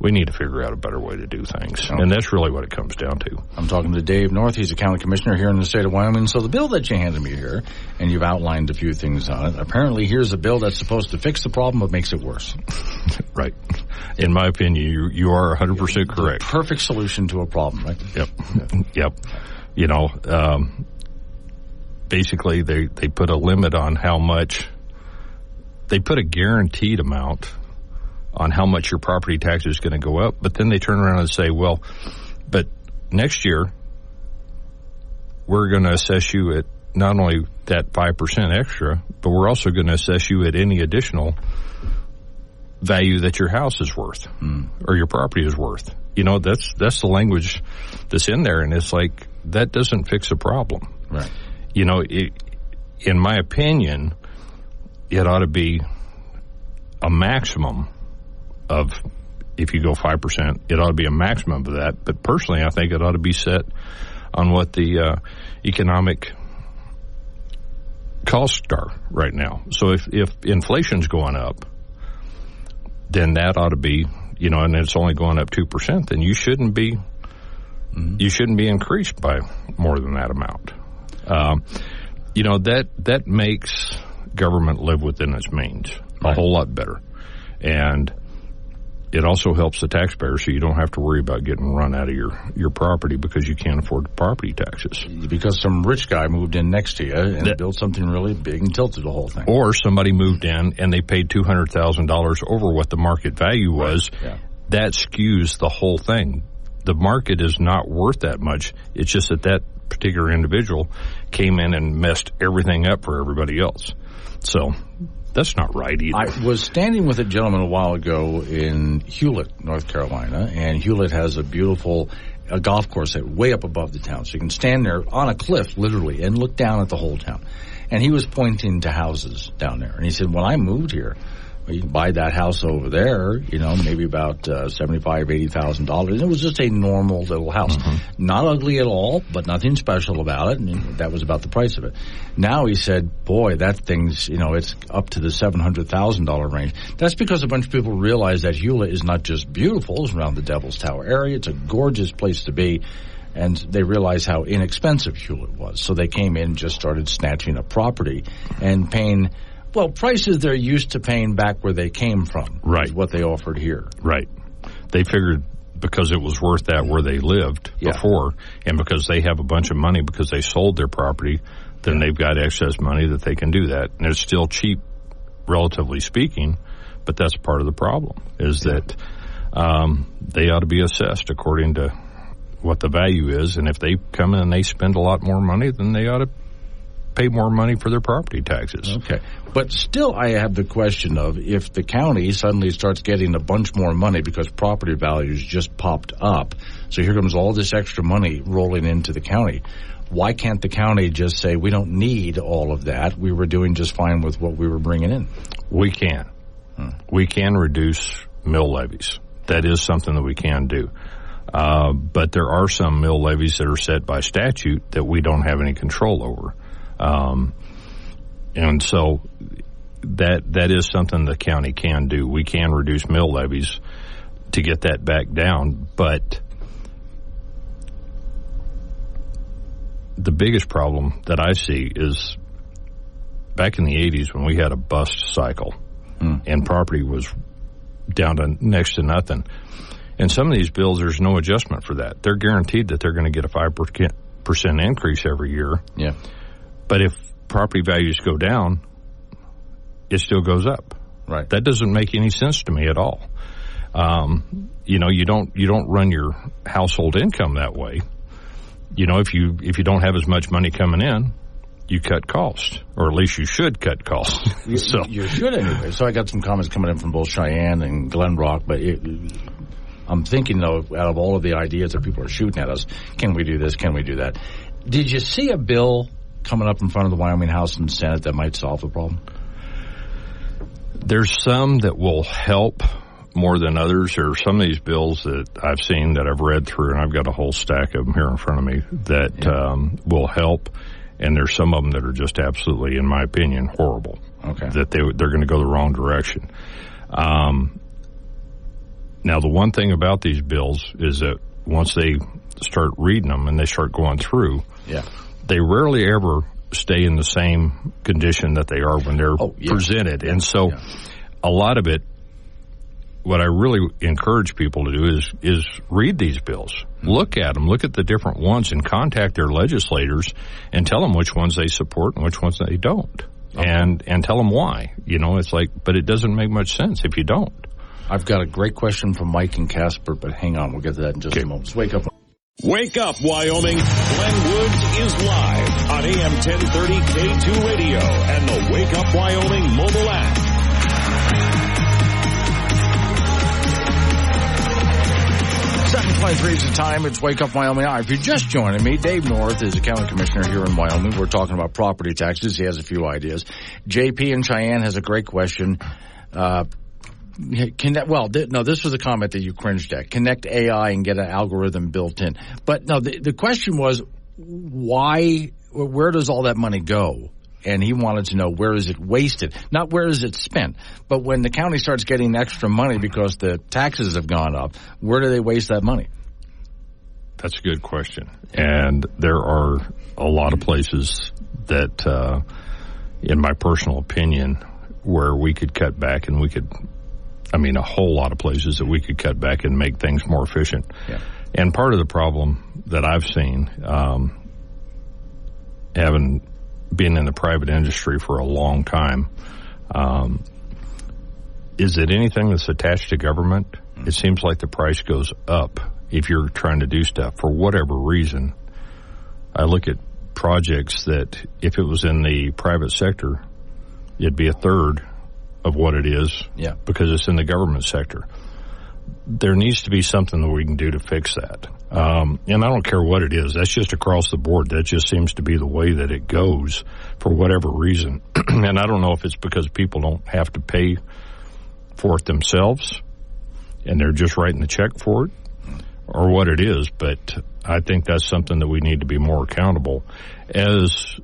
Speaker 13: we need to figure out a better way to do things. Okay. And that's really what it comes down to.
Speaker 2: I'm talking to Dave North. He's a county commissioner here in the state of Wyoming. So the bill that you handed me here, and you've outlined a few things on it, apparently here's a bill that's supposed to fix the problem but makes it worse.
Speaker 13: Right. In my opinion, you are 100% correct.
Speaker 2: The perfect solution to a problem, right?
Speaker 13: Yep. Basically, they put a limit on how much, they put a guaranteed amount on how much your property tax is going to go up, but then they turn around and say, well, but next year, we're going to assess you at not only that 5% extra, but we're also going to assess you at any additional value that your house is worth or your property is worth. That's the language that's in there, and it's like, that doesn't fix a problem.
Speaker 2: Right.
Speaker 13: In my opinion, it ought to be a maximum of, if you go 5%, it ought to be a maximum of that. But personally, I think it ought to be set on what the economic costs are right now. So if inflation's going up, then that ought to be, and it's only going up 2%, then you shouldn't be increased by more than that amount. That makes government live within its means a whole lot better. And it also helps the taxpayer, so you don't have to worry about getting run out of your property because you can't afford the property taxes.
Speaker 2: Because some rich guy moved in next to you and built something really big and tilted the whole thing.
Speaker 13: Or somebody moved in and they paid $200,000 over what the market value was.
Speaker 2: Right. Yeah.
Speaker 13: That skews the whole thing. The market is not worth that much. It's just that particular individual came in and messed everything up for everybody else. So that's not right either.
Speaker 2: I was standing with a gentleman a while ago in Hewlett, North Carolina, and Hewlett has a beautiful golf course way up above the town. So you can stand there on a cliff, literally, and look down at the whole town. And he was pointing to houses down there. And he said, when I moved here, you can buy that house over there, maybe about $75,000, $80,000. And it was just a normal little house. Mm-hmm. Not ugly at all, but nothing special about it. And that was about the price of it. Now he said, boy, that thing's, it's up to the $700,000 range. That's because a bunch of people realize that Hewlett is not just beautiful. It's around the Devil's Tower area. It's a gorgeous place to be. And they realized how inexpensive Hewlett was. So they came in, just started snatching up property and paying prices they're used to paying back where they came from.
Speaker 13: Right.
Speaker 2: Is what they offered here.
Speaker 13: Right. They figured because it was worth that where they lived before, and because they have a bunch of money because they sold their property, then they've got excess money that they can do that. And it's still cheap, relatively speaking, but that's part of the problem, is that they ought to be assessed according to what the value is. And if they come in and they spend a lot more money, then they ought to pay more money for their property taxes.
Speaker 2: Okay. But still, I have the question of, if the county suddenly starts getting a bunch more money because property values just popped up, so here comes all this extra money rolling into the county, why can't the county just say, we don't need all of that, we were doing just fine with what we were bringing in?
Speaker 13: We can. We can reduce mill levies. That is something that we can do. But there are some mill levies that are set by statute that we don't have any control over. And so that is something the county can do. We can reduce mill levies to get that back down, but the biggest problem that I see is back in the 80s when we had a bust cycle and property was down to next to nothing. And some of these bills, there's no adjustment for that. They're guaranteed that they're going to get a 5% increase every year.
Speaker 2: Yeah.
Speaker 13: But if property values go down, it still goes up.
Speaker 2: Right.
Speaker 13: That doesn't make any sense to me at all. You don't run your household income that way. If you don't have as much money coming in, you cut costs, or at least you should cut costs.
Speaker 2: You should anyway. So I got some comments coming in from both Cheyenne and Glen Rock, but I'm thinking, though, out of all of the ideas that people are shooting at us, can we do this, can we do that? Did you see a bill coming up in front of the Wyoming House and Senate that might solve the problem?
Speaker 13: There's some that will help more than others. There are some of these bills that I've seen that I've read through, and I've got a whole stack of them here in front of me that will help. And there's some of them that are just absolutely, in my opinion, horrible.
Speaker 2: Okay.
Speaker 13: That they're going to go the wrong direction. Now, the one thing about these bills is that once they start reading them and they start going through, they rarely ever stay in the same condition that they are when they're presented. And so a lot of it, what I really encourage people to do is read these bills. Look at them. Look at the different ones and contact their legislators and tell them which ones they support and which ones they don't. And tell them why. You know, it's like, but it doesn't make much sense if you don't.
Speaker 2: I've got a great question from Mike and Casper, but hang on. We'll get to that in just a moment. So wake up.
Speaker 1: Wake up, Wyoming. Glenn Woods is live on AM 1030 K2 Radio and the Wake Up Wyoming mobile app.
Speaker 2: 7:23 is the time. It's Wake Up Wyoming. If you're just joining me, Dave North is a county commissioner here in Wyoming. We're talking about property taxes. He has a few ideas. JP in Cheyenne has a great question. This was a comment that you cringed at. Connect AI and get an algorithm built in. But no, the question was, where does all that money go? And he wanted to know, where is it wasted? Not where is it spent, but when the county starts getting extra money because the taxes have gone up, where do they waste that money?
Speaker 13: That's a good question. And there are a lot of places that, in my personal opinion, where we could cut back and a whole lot of places that we could cut back and make things more efficient.
Speaker 2: Yeah.
Speaker 13: And part of the problem that I've seen, having been in the private industry for a long time, is that anything that's attached to government, it seems like the price goes up if you're trying to do stuff for whatever reason. I look at projects that if it was in the private sector, it'd be a third of what it is because it's in the government sector. There needs to be something that we can do to fix that. And I don't care what it is. That's just across the board. That just seems to be the way that it goes for whatever reason. And I don't know if it's because people don't have to pay for it themselves and they're just writing the check for it or what it is. But I think that's something that we need to be more accountable as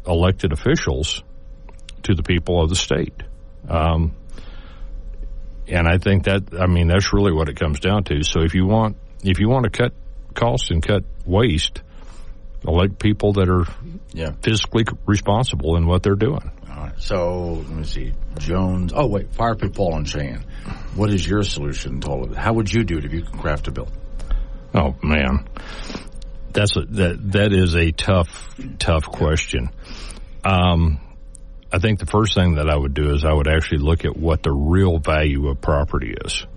Speaker 13: elected officials to the people of the state. And I think that's really what it comes down to. So if you want to cut costs and cut waste, elect people that are fiscally responsible in what they're doing.
Speaker 2: All right. So let me see. Jones. Oh wait, Fire Pit Paul and Cheyenne. What is your solution to all of it? How would you do it if you could craft a bill?
Speaker 13: Oh man, that is a tough question. I think the first thing that I would do is I would actually look at what the real value of property is,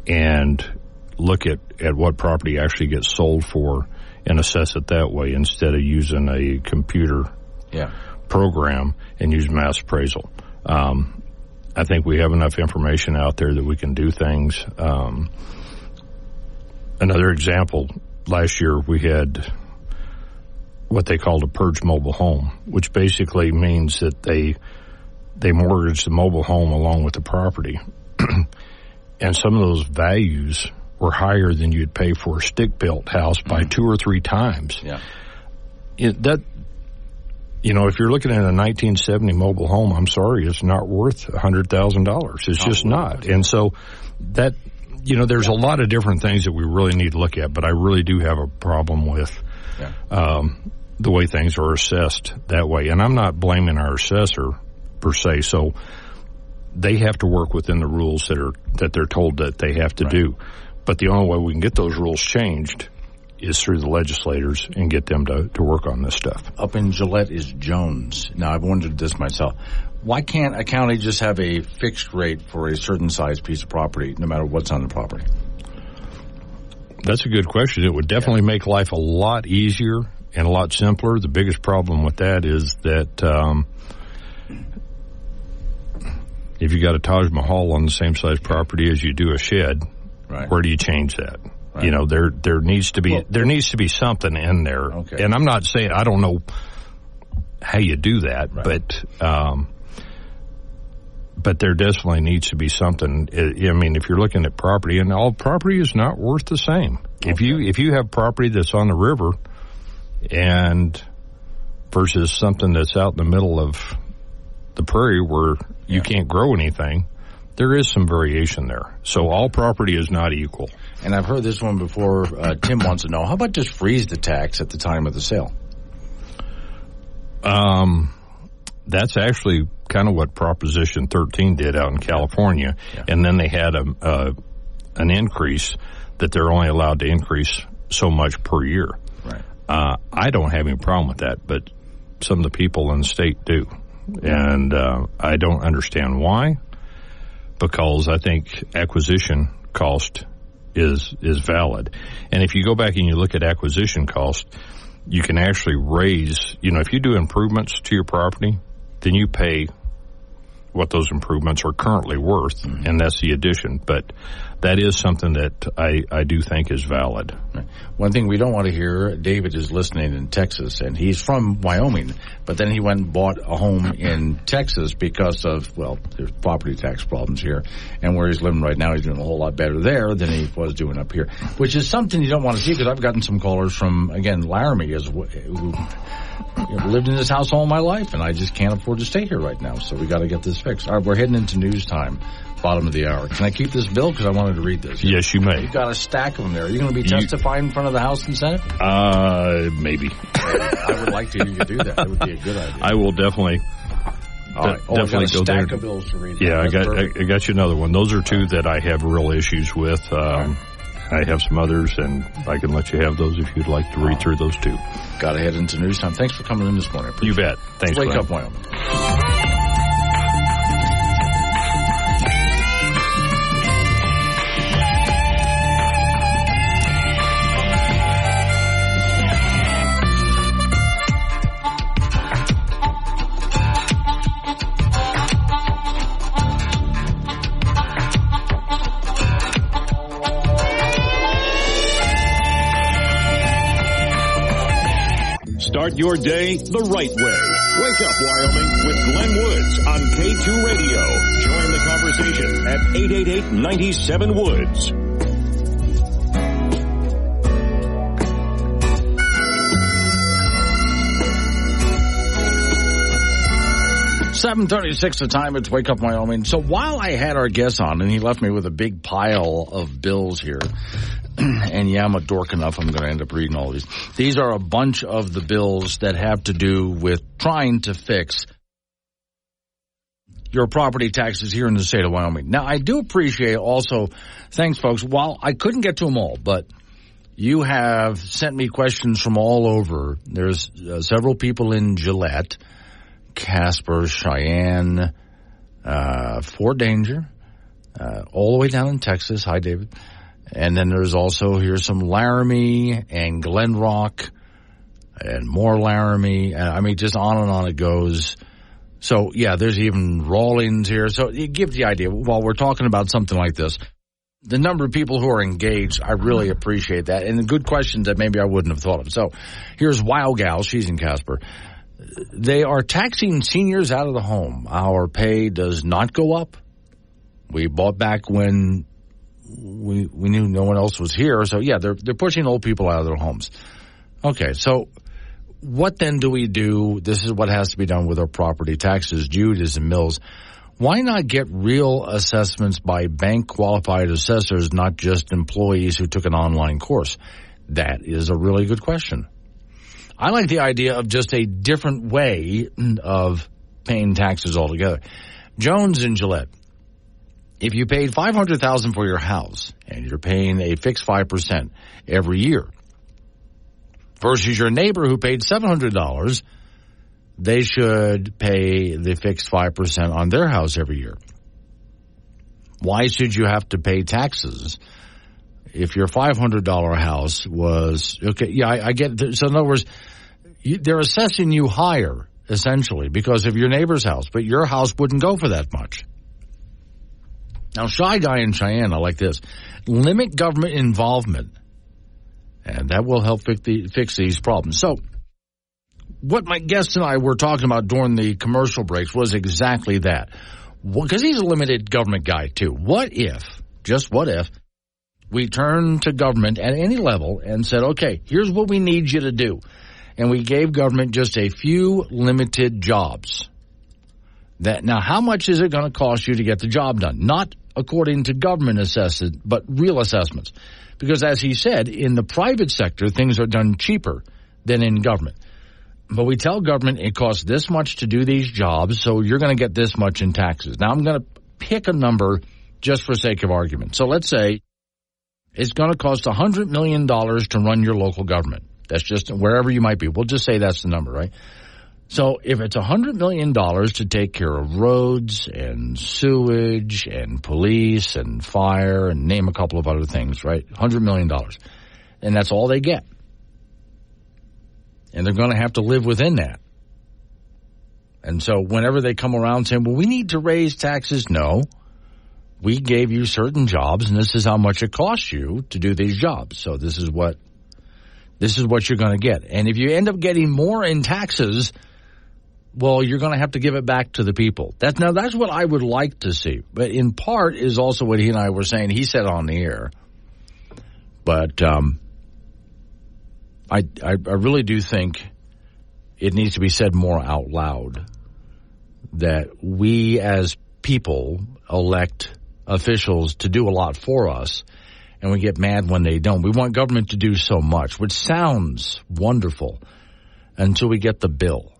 Speaker 13: and look at what property actually gets sold for and assess it that way instead of using a computer program and use mass appraisal. I think we have enough information out there that we can do things. Another example, last year we had what they called a purge mobile home, which basically means that they mortgaged the mobile home along with the property. And some of those values were higher than you'd pay for a stick-built house by 2 or 3 times.
Speaker 2: Yeah.
Speaker 13: If you're looking at a 1970 mobile home, I'm sorry, it's not worth $100,000. It's just not. And so that, there's a lot of different things that we really need to look at, but I really do have a problem with the way things are assessed that way. And I'm not blaming our assessor per se. So they have to work within the rules that they're told that they have to do. But the only way we can get those rules changed is through the legislators and get them to work on this stuff.
Speaker 2: Up in Gillette is Jones. Now, I've wondered this myself. Why can't a county just have a fixed rate for a certain size piece of property, no matter what's on the property?
Speaker 13: That's a good question. It would definitely make life a lot easier and a lot simpler. The biggest problem with that is that if you got a Taj Mahal on the same size property as you do a shed,
Speaker 2: right.
Speaker 13: Where do you change that? Right. There needs to be something in there.
Speaker 2: Okay.
Speaker 13: And I'm not saying I don't know how you do that, right. But there definitely needs to be something. I mean, if you're looking at property, and all property is not worth the same. Okay. If you have property that's on the river, and versus something that's out in the middle of the prairie where you can't grow anything, there is some variation there. So all property is not equal.
Speaker 2: And I've heard this one before. Tim wants to know, how about just freeze the tax at the time of the sale?
Speaker 13: That's actually kind of what Proposition 13 did out in California. Yeah. And then they had an increase that they're only allowed to increase so much per year.
Speaker 2: Right.
Speaker 13: I don't have any problem with that, but some of the people in the state do. And I don't understand why, because I think acquisition cost is valid. And if you go back and you look at acquisition cost, you can actually raise, if you do improvements to your property, then you pay what those improvements are currently worth, and that's the addition. But that is something that I do think is valid.
Speaker 2: One thing we don't want to hear, David is listening in Texas, and he's from Wyoming, but then he went and bought a home in Texas because of, there's property tax problems here, and where he's living right now, he's doing a whole lot better there than he was doing up here, which is something you don't want to see, because I've gotten some callers from, again, Laramie, who lived in this house all my life, and I just can't afford to stay here right now, so we got to get this fixed. All right, we're heading into news time, bottom of the hour. Can I keep this bill? Because I wanted to read this.
Speaker 13: Yes, you may.
Speaker 2: You've got a stack of them there. Are you going to be testifying in front of the House and Senate?
Speaker 13: Maybe.
Speaker 2: I would like to hear you do that. That would be a good idea.
Speaker 13: I will definitely.
Speaker 2: All right.
Speaker 13: Definitely
Speaker 2: I've got a
Speaker 13: go
Speaker 2: stack
Speaker 13: there.
Speaker 2: of bills to read.
Speaker 13: Yeah, I got you another one. Those are two that I have real issues with. I have some others, and I can let you have those if you'd like to read through those too.
Speaker 2: Got to head into news time. Thanks for coming in this morning.
Speaker 13: You bet. Thanks.
Speaker 2: Wake up, Wyoming.
Speaker 1: 'Start your day the right way. Wake up, Wyoming, with Glenn Woods on K2 Radio. Join the conversation at 888-97-WOODS.
Speaker 2: $7:36 the time. It's Wake Up Wyoming. So while I had our guest on, and he left me with a big pile of bills here, and yeah, I'm a dork enough, I'm going to end up reading all these. These are a bunch of the bills that have to do with trying to fix your property taxes here in the state of Wyoming. Now, I do appreciate also, thanks folks, while I couldn't get to them all, but you have sent me questions from all over. There's several people in Gillette, Casper, Cheyenne, Fort Danger, all the way down in Texas. Hi, David. And then there's also here some Laramie and Glen Rock and more Laramie. I mean, just on it goes. So, yeah, there's even Rawlins here. So you give the idea, while we're talking about something like this, the number of people who are engaged, I really appreciate that. And the good questions that maybe I wouldn't have thought of. So here's Wow Gal. She's in Casper. They are taxing seniors out of the home. Our pay does not go up. We bought back when we knew no one else was here. So, yeah, they're pushing old people out of their homes. Okay, so what then do we do? This is what has to be done with our property taxes. Jude is in Mills. Why not get real assessments by bank-qualified assessors, not just employees who took an online course? That is a really good question. I like the idea of just a different way of paying taxes altogether. Jones in Gillette. If you paid $500,000 for your house and you're paying a fixed 5% every year versus your neighbor who paid $700, they should pay the fixed 5% on their house every year. Why should you have to pay taxes if your $500 house was okay? Yeah, I get it. So in other words, they're assessing you higher, essentially, because of your neighbor's house, but your house wouldn't go for that much. Now, Shy Guy in Cheyenne, I like this. Limit government involvement, and that will help fix these problems. So, what my guest and I were talking about during the commercial breaks was exactly that. Because he's a limited government guy, too. What if, just what if, we turned to government at any level and said, okay, here's what we need you to do. And we gave government just a few limited jobs. Now, how much is it going to cost you to get the job done? Not according to government assessment, but real assessments. Because as he said, in the private sector, things are done cheaper than in government. But we tell government it costs this much to do these jobs, so you're going to get this much in taxes. Now, I'm going to pick a number just for sake of argument. So let's say it's going to cost $100 million to run your local government. That's just wherever you might be. We'll just say that's the number, right? So if it's $100 million to take care of roads and sewage and police and fire and name a couple of other things, right? $100 million. And that's all they get. And they're going to have to live within that. And so whenever they come around saying, well, we need to raise taxes, no. We gave you certain jobs, and this is how much it costs you to do these jobs. So this is what you're going to get. And if you end up getting more in taxes, well, you're going to have to give it back to the people. That's what I would like to see. But in part is also what he and I were saying. He said on the air. But I really do think it needs to be said more out loud that we as people elect officials to do a lot for us, and we get mad when they don't. We want government to do so much, which sounds wonderful until we get the bill.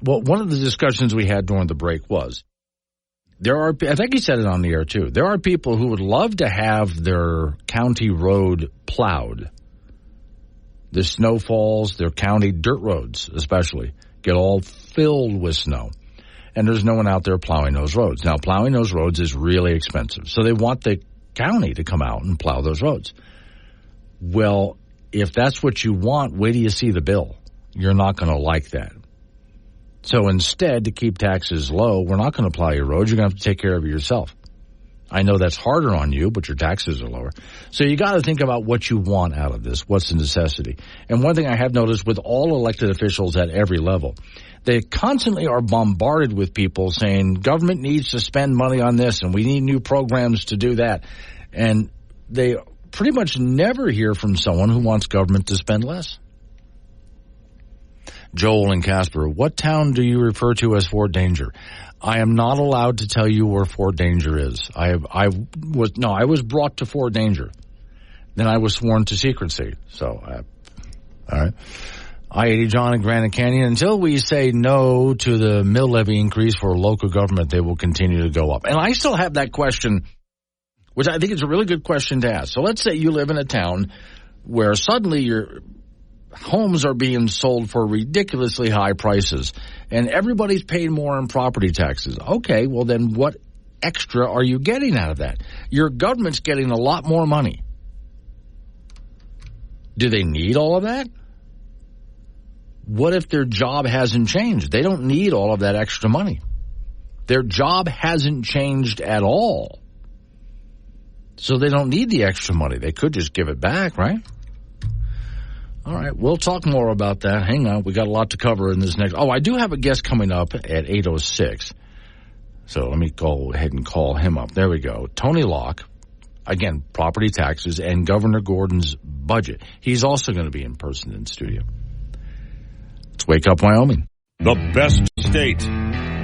Speaker 2: Well, one of the discussions we had during the break was I think he said it on the air too, there are people who would love to have their county road plowed. The snowfalls, their county dirt roads especially, get all filled with snow. And there's no one out there plowing those roads. Now, plowing those roads is really expensive. So they want the county to come out and plow those roads. Well, if that's what you want, wait till you see the bill. You're not going to like that. So instead, to keep taxes low, we're not going to plow your roads. You're going to have to take care of it yourself. I know that's harder on you, but your taxes are lower. So you got to think about what you want out of this, what's the necessity. And one thing I have noticed with all elected officials at every level, they constantly are bombarded with people saying government needs to spend money on this and we need new programs to do that. And they pretty much never hear from someone who wants government to spend less. Joel and Casper, what town do you refer to as Fort Danger? I am not allowed to tell you where Fort Danger is. I was brought to Fort Danger. Then I was sworn to secrecy. So, all right. I-80 John and Granite Canyon. Until we say no to the mill levy increase for local government, they will continue to go up. And I still have that question, which I think is a really good question to ask. So let's say you live in a town where suddenly your homes are being sold for ridiculously high prices, and everybody's paying more in property taxes. Okay, well then what extra are you getting out of that? Your government's getting a lot more money. Do they need all of that? What if their job hasn't changed? They don't need all of that extra money. Their job hasn't changed at all. So they don't need the extra money. They could just give it back, right? All right, we'll talk more about that. Hang on, we got a lot to cover in this next. Oh, I do have a guest coming up at 8:06. So let me go ahead and call him up. There we go. Tony Locke, again, property taxes and Governor Gordon's budget. He's also going to be in person in studio. Let's Wake Up Wyoming.
Speaker 1: The best state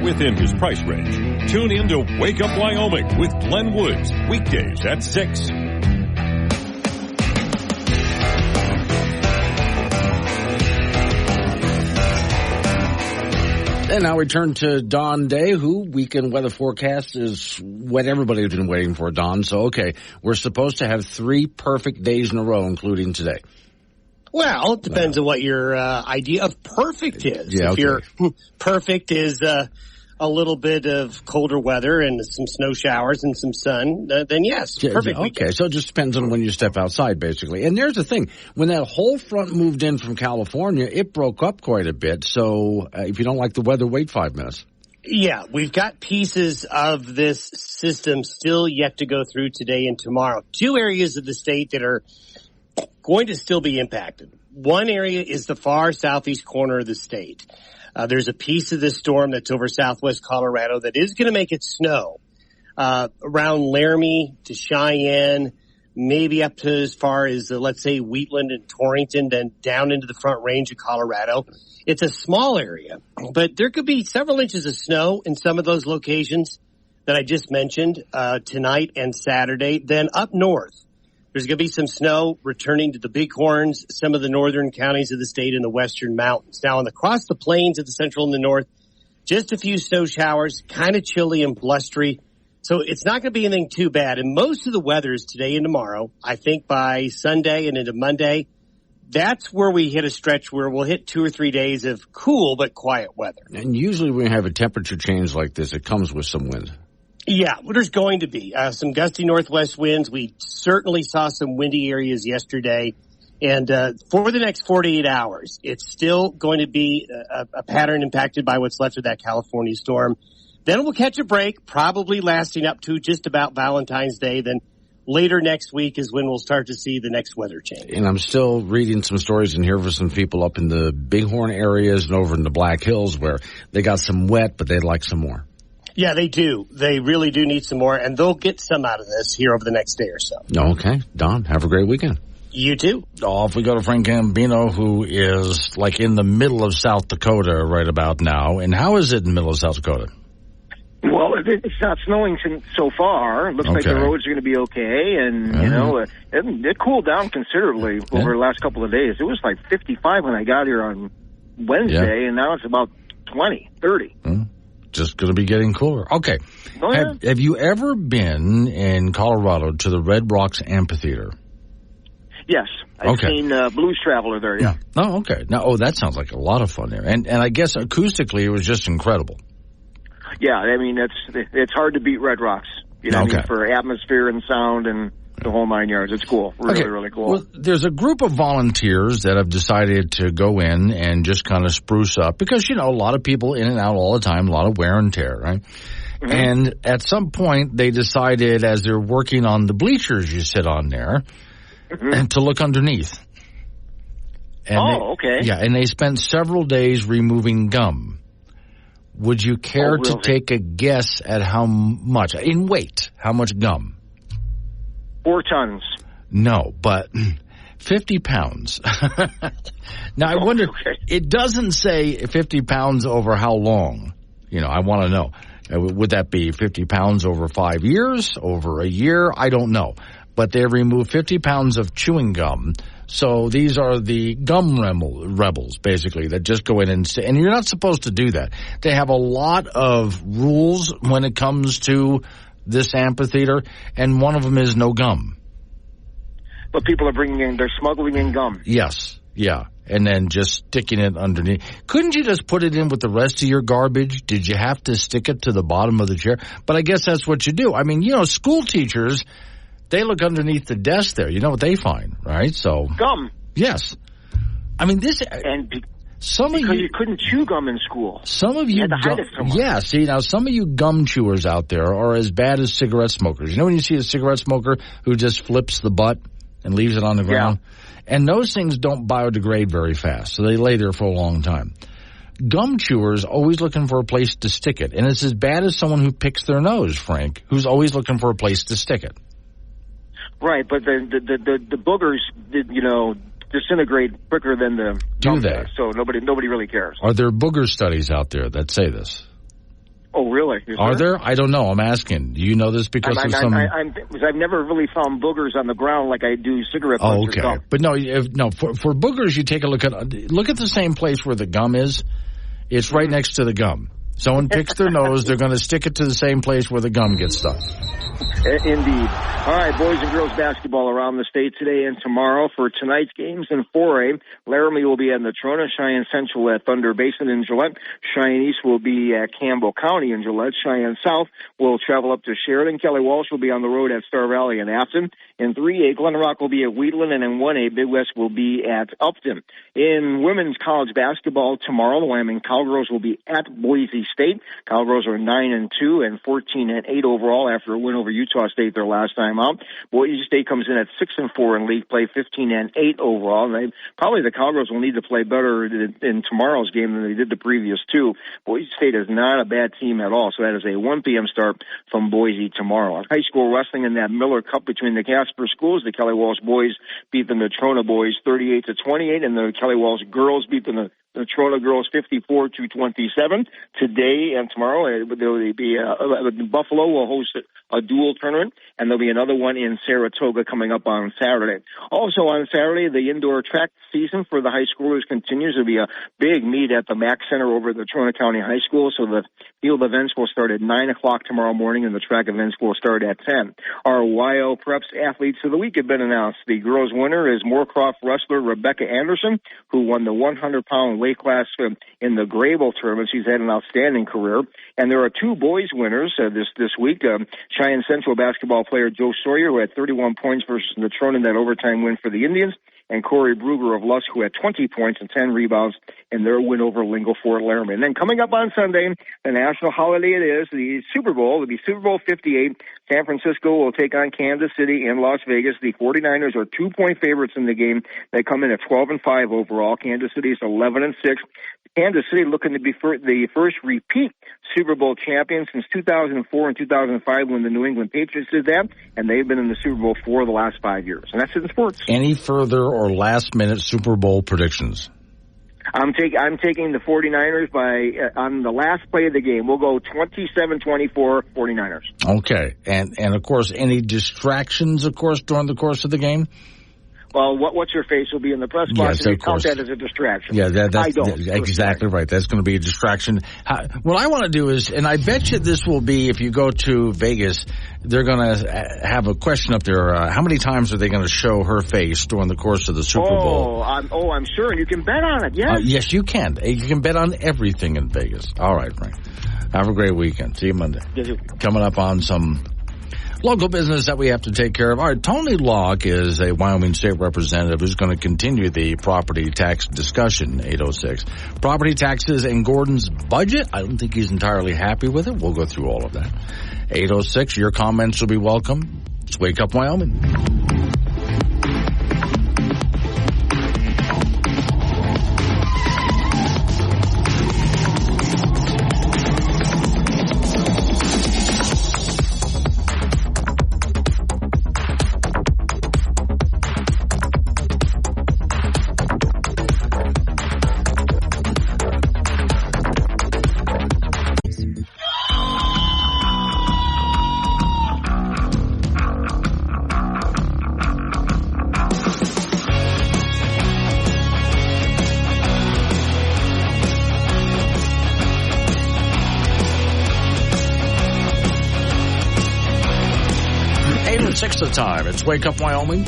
Speaker 1: within his price range. Tune in to Wake Up Wyoming with Glenn Woods, weekdays at 6.
Speaker 2: And now we turn to Don Day, who weekend weather forecast is what everybody's been waiting for, Don. So, okay, we're supposed to have 3 perfect days in a row, including today.
Speaker 14: Well, it depends on what your idea of perfect is.
Speaker 2: Yeah,
Speaker 14: if your perfect is
Speaker 15: a little bit of colder weather and some snow showers and some sun, then yes, perfect weekend.
Speaker 2: Okay, so it just depends on when you step outside, basically. And there's the thing. When that whole front moved in from California, it broke up quite a bit. So if you don't like the weather, wait 5 minutes.
Speaker 15: Yeah, we've got pieces of this system still yet to go through today and tomorrow. 2 areas of the state that are going to still be impacted. One area is the far southeast corner of the state. There's a piece of this storm that's over southwest Colorado that is going to make it snow around Laramie to Cheyenne, maybe up to as far as, let's say, Wheatland and Torrington, then down into the Front Range of Colorado. It's a small area, but there could be several inches of snow in some of those locations that I just mentioned tonight and Saturday. Then up north, there's going to be some snow returning to the Bighorns, some of the northern counties of the state and the western mountains. Now, across the plains of the central and the north, just a few snow showers, kind of chilly and blustery. So it's not going to be anything too bad. And most of the weather is today and tomorrow. I think by Sunday and into Monday, that's where we hit a stretch where we'll hit 2 or 3 days of cool but quiet weather.
Speaker 2: And usually when we have a temperature change like this, it comes with some wind.
Speaker 15: Yeah, well, there's going to be some gusty northwest winds. We certainly saw some windy areas yesterday. And for the next 48 hours, it's still going to be a pattern impacted by what's left of that California storm. Then we'll catch a break, probably lasting up to just about Valentine's Day. Then later next week is when we'll start to see the next weather change.
Speaker 2: And I'm still reading some stories in here for some people up in the Bighorn areas and over in the Black Hills where they got some wet, but they'd like some more.
Speaker 15: Yeah, they do. They really do need some more, and they'll get some out of this here over the next day or so.
Speaker 2: Okay. Don, have a great weekend.
Speaker 15: You too.
Speaker 2: If we go to Frank Gambino, who is like in the middle of South Dakota right about now. And how is it in the middle of South Dakota?
Speaker 12: Well, it's not snowing so far. It looks like the roads are going to be okay, and you know, it cooled down considerably over the last couple of days. It was like 55 when I got here on Wednesday, and now it's about 20, 30.
Speaker 2: Just going to be getting cooler. Okay.
Speaker 12: Oh, yeah.
Speaker 2: Have you ever been in Colorado to the Red Rocks Amphitheater?
Speaker 12: Yes. I've seen Blues Traveler there, yeah.
Speaker 2: Oh, okay. Now, that sounds like a lot of fun there. And I guess acoustically it was just incredible.
Speaker 12: Yeah, I mean, it's hard to beat Red Rocks. You know what I mean, for atmosphere and sound and the whole 9 yards. It's cool. Really cool.
Speaker 2: Well, there's a group of volunteers that have decided to go in and just kind of spruce up because, you know, a lot of people in and out all the time, a lot of wear and tear, right? Mm-hmm. And at some point they decided as they're working on the bleachers you sit on there and to look underneath. And
Speaker 12: okay.
Speaker 2: Yeah, and they spent several days removing gum. Would you care to take a guess at how much, in weight, how much gum?
Speaker 12: 4 tons.
Speaker 2: No, but 50 pounds. Now, I wonder, it doesn't say 50 pounds over how long. You know, I want to know. Would that be 50 pounds over 5 years, over a year? I don't know. But they removed 50 pounds of chewing gum. So these are the gum rebels, basically, that just go in and you're not supposed to do that. They have a lot of rules when it comes to this amphitheater, and one of them is no gum.
Speaker 12: But people are they're smuggling in gum.
Speaker 2: Yes, yeah, and then just sticking it underneath. Couldn't you just put it in with the rest of your garbage? Did you have to stick it to the bottom of the chair? But I guess that's what you do. I mean, you know, school teachers, they look underneath the desk there. You know what they find, right? So
Speaker 12: gum.
Speaker 2: Yes. I mean, this...
Speaker 12: Because you couldn't chew gum in school.
Speaker 2: Some of you,
Speaker 12: had to hide it somewhere.
Speaker 2: Yeah. See, now some of you gum chewers out there are as bad as cigarette smokers. You know when you see a cigarette smoker who just flips the butt and leaves it on the ground, and those things don't biodegrade very fast, so they lay there for a long time. Gum chewers always looking for a place to stick it, and it's as bad as someone who picks their nose, Frank, who's always looking for a place to stick it.
Speaker 12: Right, but the boogers, you know, disintegrate quicker than the gum does, so nobody really cares.
Speaker 2: Are there booger studies out there that say this?
Speaker 12: Oh, really?
Speaker 2: Are there? I don't know. I'm asking. Do you know this because of some...
Speaker 12: I've never really found boogers on the ground like I do cigarette butts or gum.
Speaker 2: But for boogers, you take a look at the same place where the gum is. It's right next to the gum. Someone picks their nose, they're going to stick it to the same place where the gum gets stuck.
Speaker 12: Indeed. All right, boys and girls basketball around the state today and tomorrow. For tonight's games in 4A, Laramie will be at Natrona, Cheyenne Central at Thunder Basin in Gillette. Cheyenne East will be at Campbell County in Gillette. Cheyenne South will travel up to Sheridan. Kelly Walsh will be on the road at Star Valley and Afton. In 3A, Glen Rock will be at Wheatland, and in 1A, Big West will be at Upton. In women's college basketball tomorrow, the Wyoming Cowgirls will be at Boise State. Cowgirls are 9-2 and 14-8 overall after a win over Utah State their last time out. Boise State comes in at 6-4 in league play, 15-8 overall. And probably the Cowgirls will need to play better in tomorrow's game than they did the previous two. Boise State is not a bad team at all, so that is a 1 p.m. start from Boise tomorrow. High school wrestling in that Miller Cup between the Casper schools. The Kelly Walsh boys beat the Natrona boys 38-28, and the Kelly Walsh girls beat the Natrona girls 54-27. Today and tomorrow, there'll be Buffalo will host a dual tournament, and there'll be another one in Saratoga coming up on Saturday. Also on Saturday, the indoor track season for the high schoolers continues. There'll be a big meet at the Mack Center over at the Natrona County High School, so the field events will start at 9 o'clock tomorrow morning, and the track events will start at 10. Our YO Preps Athletes of the Week have been announced. The girls' winner is Moorcroft wrestler Rebecca Anderson, who won the 100-pound weight class in the Grable tournament. She's had an outstanding career. And there are two boys' winners this week. Cheyenne Central basketball player Joe Sawyer, who had 31 points versus Natrona in that overtime win for the Indians, and Corey Bruger of Lusk, who had 20 points and 10 rebounds in their win over Lingo Fort Laramie. And then coming up on Sunday, the national holiday it is, the Super Bowl. It'll be Super Bowl 58. San Francisco will take on Kansas City in Las Vegas. The 49ers are 2-point favorites in the game. They come in at 12-5 overall. Kansas City is 11-6. Kansas City looking to be the first repeat Super Bowl champion since 2004 and 2005 when the New England Patriots did that, and they've been in the Super Bowl for the last 5 years. And that's it in sports.
Speaker 2: Any further or last-minute Super Bowl predictions?
Speaker 12: I'm taking the 49ers on the last play of the game. We'll go 27-24 49ers.
Speaker 2: Okay. And of course, any distractions, of course, during the course of the game?
Speaker 12: Well, what's your face will be in the press box,
Speaker 2: yes,
Speaker 12: and you count that as a distraction.
Speaker 2: Yeah,
Speaker 12: I don't.
Speaker 2: Exactly right. That's going to be a distraction. What I want to do is, and I bet you this will be, if you go to Vegas, they're going to have a question up there. How many times are they going to show her face during the course of the Super Bowl?
Speaker 12: I'm sure. You can bet on it, yes.
Speaker 2: Yes, you can. You can bet on everything in Vegas. All right, Frank. Have a great weekend. See you Monday.
Speaker 12: Yes,
Speaker 2: coming up on some local business that we have to take care of. All right, Tony Locke is a Wyoming State Representative who's going to continue the property tax discussion, 806. Property taxes and Gordon's budget. I don't think he's entirely happy with it. We'll go through all of that. 806, your comments will be welcome. It's Wake Up Wyoming. The time. It's Wake Up Wyoming.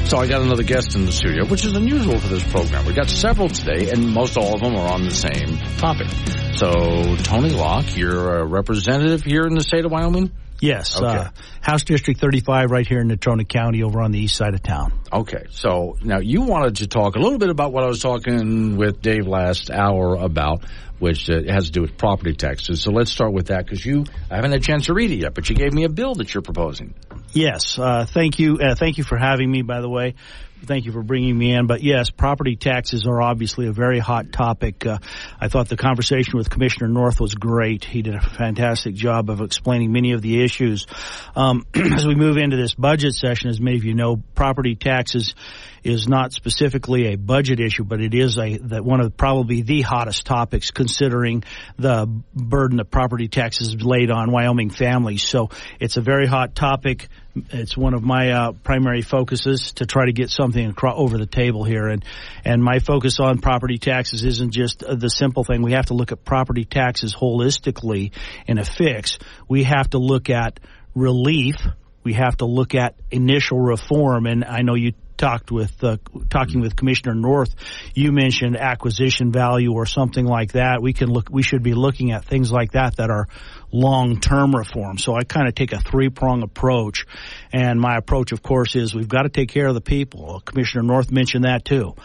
Speaker 2: So I got another guest in the studio, which is unusual for this program. We got several today, and most all of them are on the same topic. So, Tony Locke, you're a representative here in the state of Wyoming?
Speaker 16: Yes.
Speaker 2: Okay.
Speaker 16: House District 35 right here in Natrona County over on the east side of town.
Speaker 2: Okay. So, now you wanted to talk a little bit about what I was talking with Dave last hour about, which has to do with property taxes. So let's start with that, because I haven't had a chance to read it yet, but you gave me a bill that you're proposing.
Speaker 16: Yes. Thank you. Thank you for having me, by the way. Thank you for bringing me in. But yes, property taxes are obviously a very hot topic. I thought the conversation with Commissioner North was great. He did a fantastic job of explaining many of the issues. As we move into this budget session, as many of you know, property taxes is not specifically a budget issue, but it is one of probably the hottest topics, considering the burden that property taxes laid on Wyoming families. So it's a very hot topic. It's one of my primary focuses to try to get something over the table here. And my focus on property taxes isn't just the simple thing. We have to look at property taxes holistically in a fix. We have to look at relief. We have to look at initial reform, and I know you talking with Commissioner North, you mentioned acquisition value or something like that. We should be looking at things like that are long-term reform. So I kind of take a three-prong approach, and my approach, of course, is we've got to take care of the people. Commissioner North mentioned that too.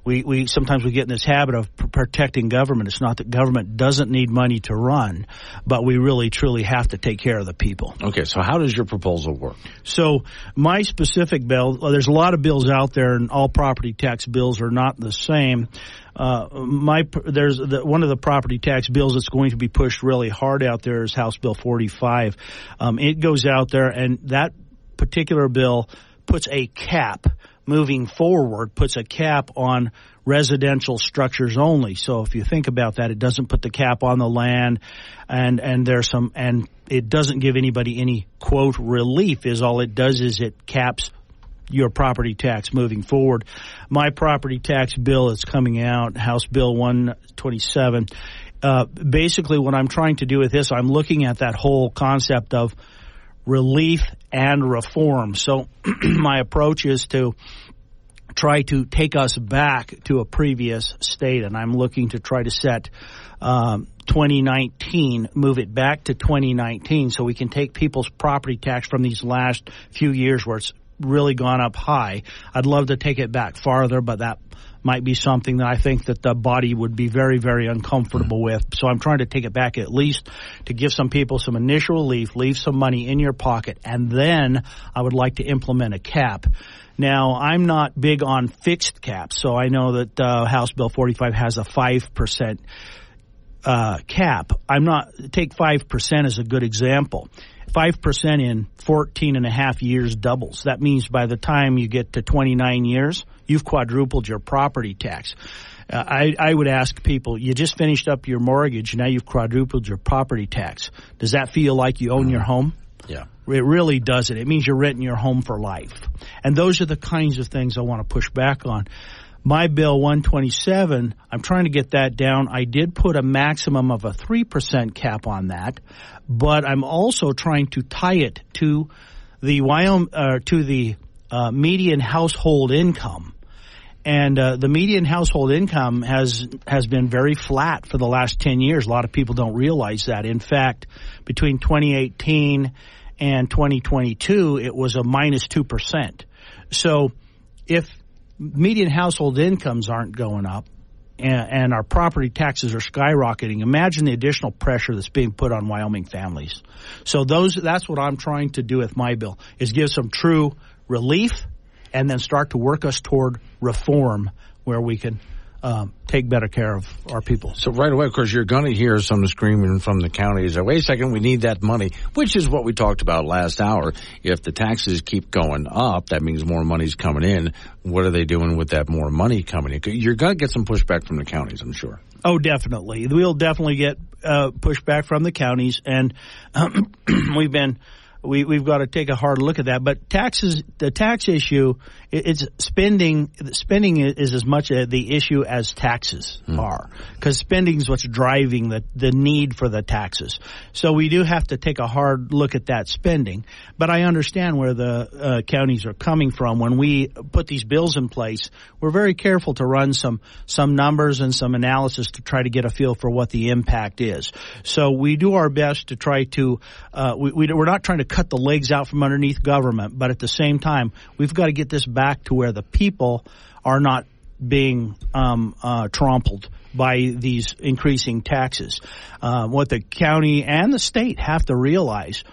Speaker 16: We sometimes we get in this habit of protecting government. It's not that government doesn't need money to run, but we really truly have to take care of the people.
Speaker 2: Okay, so how does your proposal work?
Speaker 16: So my specific bill, there's a lot of bills out there, and all property tax bills are not the same. There's one of the property tax bills that's going to be pushed really hard out there is House Bill 45. It goes out there, and that particular bill puts a cap. Moving forward, puts a cap on residential structures only. So if you think about that, it doesn't put the cap on the land, and it doesn't give anybody any quote relief. Is all it does is it caps your property tax moving forward. My property tax bill is coming out, House Bill 127. Basically, what I'm trying to do with this, I'm looking at that whole concept of relief and reform. So my approach is to try to take us back to a previous state, and I'm looking to try to set 2019, move it back to 2019 so we can take people's property tax from these last few years where it's really gone up high. I'd love to take it back farther, but that might be something that I think that the body would be very, very uncomfortable with. So I'm trying to take it back at least to give some people some initial relief, leave some money in your pocket, and then I would like to implement a cap. Now, I'm not big on fixed caps, so I know that House Bill 45 has a 5% cap. Take 5% as a good example. 5% in 14 and a half years doubles. That means by the time you get to 29 years, you've quadrupled your property tax. I would ask people, you just finished up your mortgage, now you've quadrupled your property tax. Does that feel like you own your home?
Speaker 2: Yeah.
Speaker 16: It really doesn't. It means you're renting your home for life. And those are the kinds of things I want to push back on. My bill 127, I'm trying to get that down. I did put a maximum of a 3% cap on that, but I'm also trying to tie it to the median household income. And the median household income has been very flat for the last 10 years. A lot of people don't realize that. In fact, between 2018 and 2022, it was a minus 2%. So if median household incomes aren't going up and our property taxes are skyrocketing, imagine the additional pressure that's being put on Wyoming families. So that's what I'm trying to do with my bill, is give some true relief and then start to work us toward reform where we can take better care of our people.
Speaker 2: So right away, of course, you're going to hear some screaming from the counties, wait a second, we need that money, which is what we talked about last hour. If the taxes keep going up, that means more money's coming in. What are they doing with that more money coming in? You're going to get some pushback from the counties, I'm sure.
Speaker 16: Oh, definitely. We'll definitely get pushback from the counties, and we've got to take a hard look at that. But taxes, the tax issue, it's spending. Spending is as much the issue as taxes are, because spending is what's driving the need for the taxes. So we do have to take a hard look at that spending. But I understand where the counties are coming from. When we put these bills in place, we're very careful to run some numbers and some analysis to try to get a feel for what the impact is. So we do our best to try to. We're not trying to cut the legs out from underneath government, but at the same time, we've got to get this back to where the people are not being trampled by these increasing taxes. What the county and the state have to realize,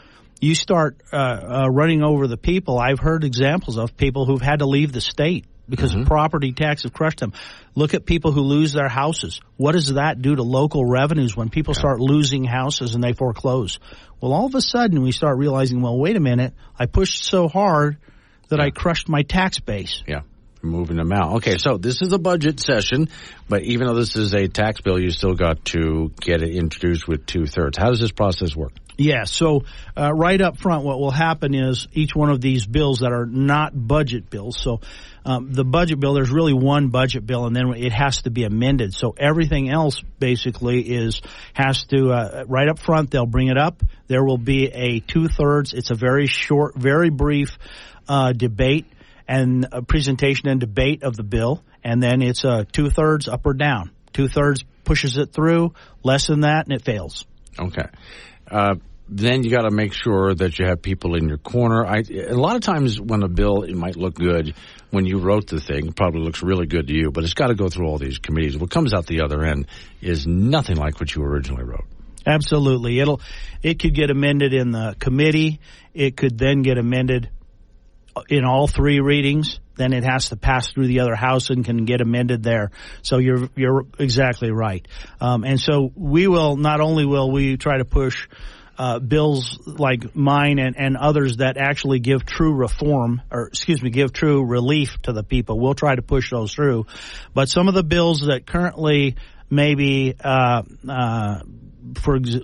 Speaker 16: you start running over the people. I've heard examples of people who've had to leave the state because property tax have crushed them. Look at people who lose their houses. What does that do to local revenues when people start losing houses and they foreclose? Well, all of a sudden we start realizing, well, wait a minute, I pushed so hard that I crushed my tax base.
Speaker 2: Yeah, moving them out. Okay, so this is a budget session, but even though this is a tax bill, you still got to get it introduced with 2/3. How does this process work?
Speaker 16: Yeah, so right up front, what will happen is each one of these bills that are not budget bills, so the budget bill, there's really one budget bill, and then it has to be amended. So everything else basically has to, right up front, they'll bring it up. There will be a 2/3. It's a very short, very brief debate and a presentation and debate of the bill, and then it's a 2/3 up or down. 2/3 pushes it through, less than that, and it fails.
Speaker 2: Okay. Then you got to make sure that you have people in your corner. A lot of times when a bill, it might look good when you wrote the thing, it probably looks really good to you, but it's got to go through all these committees. What comes out the other end is nothing like what you originally wrote.
Speaker 16: Absolutely. It could get amended in the committee. It could then get amended in all three readings. Then it has to pass through the other house and can get amended there. So you're exactly right. And so not only will we try to push bills like mine and others that actually give true give true relief to the people. We'll try to push those through. But some of the bills that currently maybe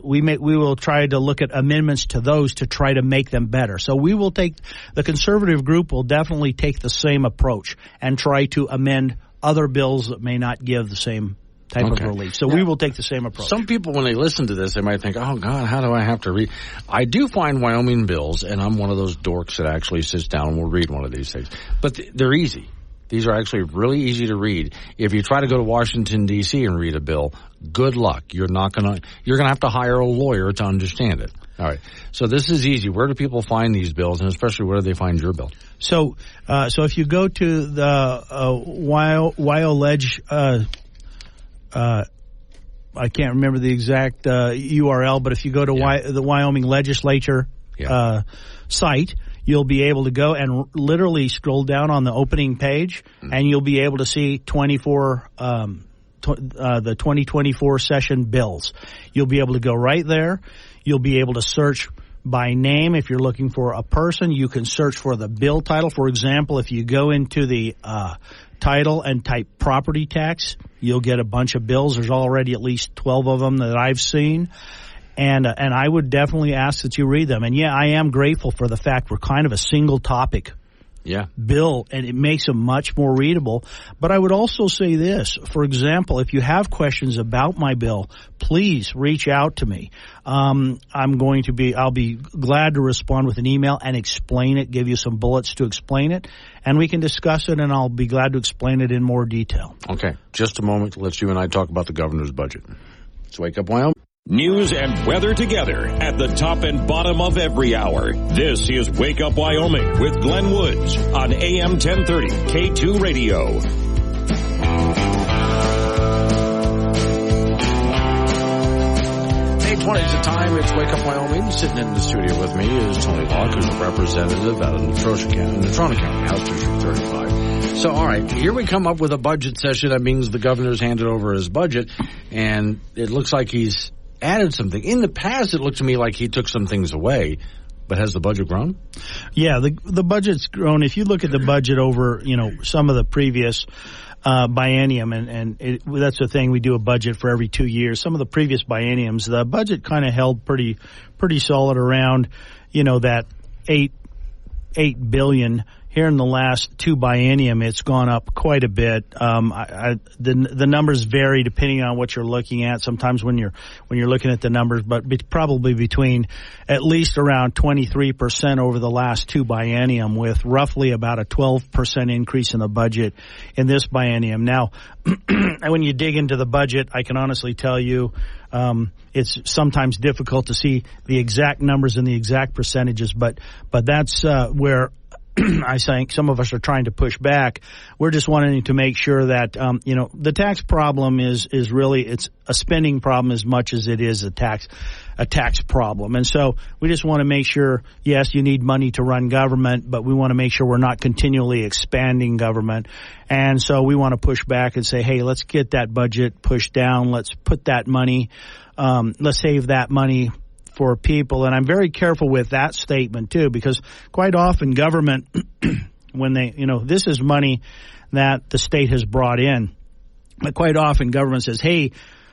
Speaker 16: we will try to look at amendments to those to try to make them better. So the conservative group will definitely take the same approach and try to amend other bills that may not give the same type of relief. So we will take the same approach.
Speaker 2: Some people, when they listen to this, they might think, oh, God, how do I have to read? I do find Wyoming bills, and I'm one of those dorks that actually sits down and will read one of these things. But they're easy. These are actually really easy to read. If you try to go to Washington, D.C. and read a bill, good luck. You're going to have to hire a lawyer to understand it. All right. So this is easy. Where do people find these bills, and especially where do they find your bill?
Speaker 16: So if you go to the WyoLeg, I can't remember the exact URL, but if you go to the Wyoming Legislature site, you'll be able to go and literally scroll down on the opening page, and you'll be able to see the 2024 session bills. You'll be able to go right there. You'll be able to search by name. If you're looking for a person, you can search for the bill title. For example, if you go into the title and type property tax, you'll get a bunch of bills. There's already at least 12 of them that I've seen. And I would definitely ask that you read them. And I am grateful for the fact we're kind of a single topic bill, and it makes them much more readable. But I would also say this. For example, if you have questions about my bill, please reach out to me. I'll be glad to respond with an email and explain it, give you some bullets to explain it, and we can discuss it, and I'll be glad to explain it in more detail.
Speaker 2: Okay. Just a moment. Let's you and I talk about the governor's budget. Let's Wake Up Wyoming.
Speaker 1: News and weather together at the top and bottom of every hour. This is Wake Up Wyoming with Glenn Woods on AM 1030 K2 Radio.
Speaker 2: 8:20 is the time. It's Wake Up Wyoming. Sitting in the studio with me is Tony Locke, who's a representative out of Natrona County, House District 35. So, all right, here we come up with a budget session. That means the governor's handed over his budget, and it looks like he's added something. In the past, it looked to me like he took some things away, but has the budget grown?
Speaker 16: Yeah, the budget's grown. If you look at the budget over, some of the previous biennium, and that's the thing, we do a budget for every 2 years. Some of the previous bienniums, the budget kind of held pretty solid around, that $8 billion. Here in the last two biennium, it's gone up quite a bit. The numbers vary depending on what you're looking at. Sometimes when you're looking at the numbers, but probably between at least around 23% over the last two biennium, with roughly about a 12% increase in the budget in this biennium. Now, when you dig into the budget, I can honestly tell you, it's sometimes difficult to see the exact numbers and the exact percentages, but that's where I think some of us are trying to push back. We're just wanting to make sure that, the tax problem is really, it's a spending problem as much as it is a tax problem. And so we just want to make sure, yes, you need money to run government, but we want to make sure we're not continually expanding government. And so we want to push back and say, hey, let's get that budget pushed down. Let's put that money, let's save that money for people. And I'm very careful with that statement too, because quite often government, when they, this is money that the state has brought in, but quite often government says, hey,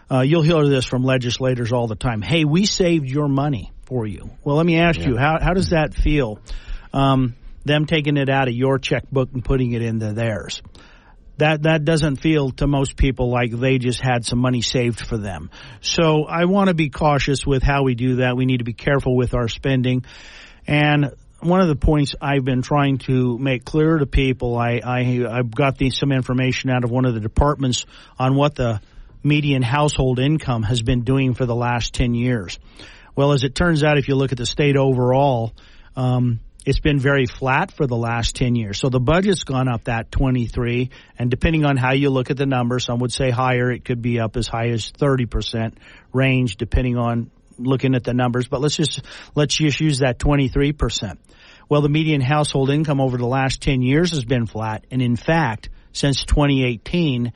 Speaker 16: you'll hear this from legislators all the time. Hey, we saved your money. for you. Well, let me ask you, how does that feel? Them taking it out of your checkbook and putting it into theirs. That doesn't feel to most people like they just had some money saved for them. So I want to be cautious with how we do that. We need to be careful with our spending. And one of the points I've been trying to make clear to people, I've got some information out of one of the departments on what the median household income has been doing for the last 10 years. Well, as it turns out, if you look at the state overall, it's been very flat for the last 10 years. So the budget's gone up that 23, and depending on how you look at the numbers, some would say higher. It could be up as high as 30% range, depending on looking at the numbers. But let's just use that 23%. Well, the median household income over the last 10 years has been flat, and in fact, since 2018,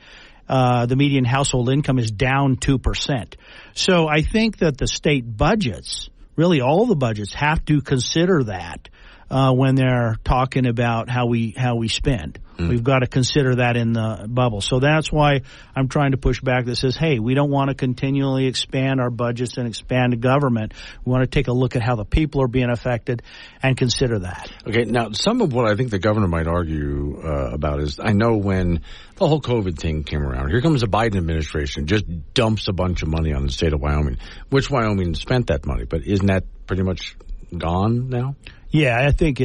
Speaker 16: the median household income is down 2%. So I think that the state budgets, really all the budgets, have to consider that when they're talking about how we spend. We've got to consider that in the bubble. So that's why I'm trying to push back that says, hey, we don't want to continually expand our budgets and expand the government. We want to take a look at how the people are being affected and consider that.
Speaker 2: Okay, now some of what I think the governor might argue about is, I know when the whole COVID thing came around, here comes the Biden administration, just dumps a bunch of money on the state of Wyoming, which Wyoming spent that money, but isn't that pretty much gone now?
Speaker 16: Yeah, I think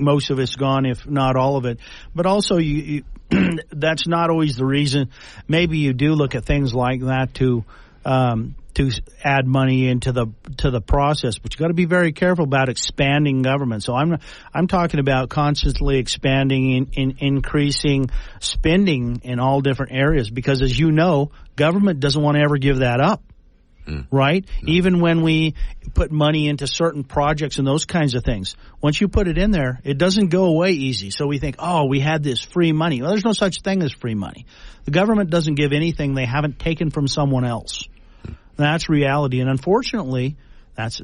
Speaker 16: most of it's gone, if not all of it. But also, you that's not always the reason. Maybe you do look at things like that to add money into the process, but you got to be very careful about expanding government. So I'm talking about constantly expanding and increasing spending in all different areas, because as you know, government doesn't want to ever give that up. Right? Even when we put money into certain projects and those kinds of things, once you put it in there, it doesn't go away easy. So we think, oh, we had this free money. Well, there's no such thing as free money. The government doesn't give anything they haven't taken from someone else. That's reality. And unfortunately, that's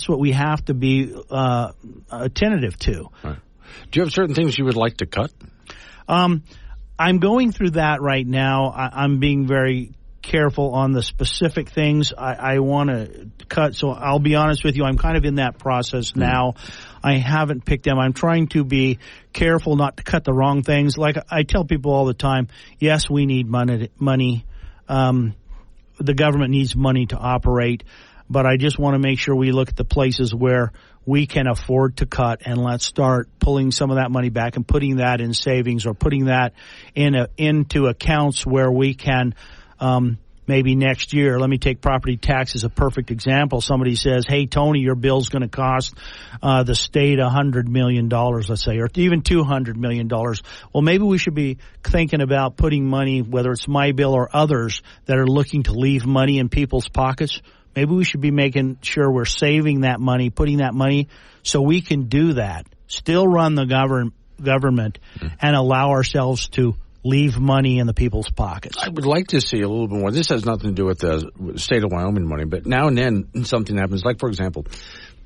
Speaker 16: what we have to be attentive to.
Speaker 2: Right. Do you have certain things you would like to cut?
Speaker 16: I'm going through that right now. I'm being very careful on the specific things I want to cut. So I'll be honest with you, I'm kind of in that process now. I haven't picked them. I'm trying to be careful not to cut the wrong things. Like I tell people all the time, yes, we need money. The government needs money to operate, but I just want to make sure we look at the places where we can afford to cut, and let's start pulling some of that money back and putting that in savings, or putting that into accounts where we can maybe next year. Let me take property tax as a perfect example. Somebody says, hey, Tony, your bill's going to cost the state $100 million, let's say, or even $200 million. Well, maybe we should be thinking about putting money, whether it's my bill or others that are looking to leave money in people's pockets. Maybe we should be making sure we're saving that money, putting that money so we can do that, still run the government, and allow ourselves to leave money in the people's pockets.
Speaker 2: I would like to see a little bit more. This has nothing to do with the state of Wyoming money, but now and then something happens. Like, for example,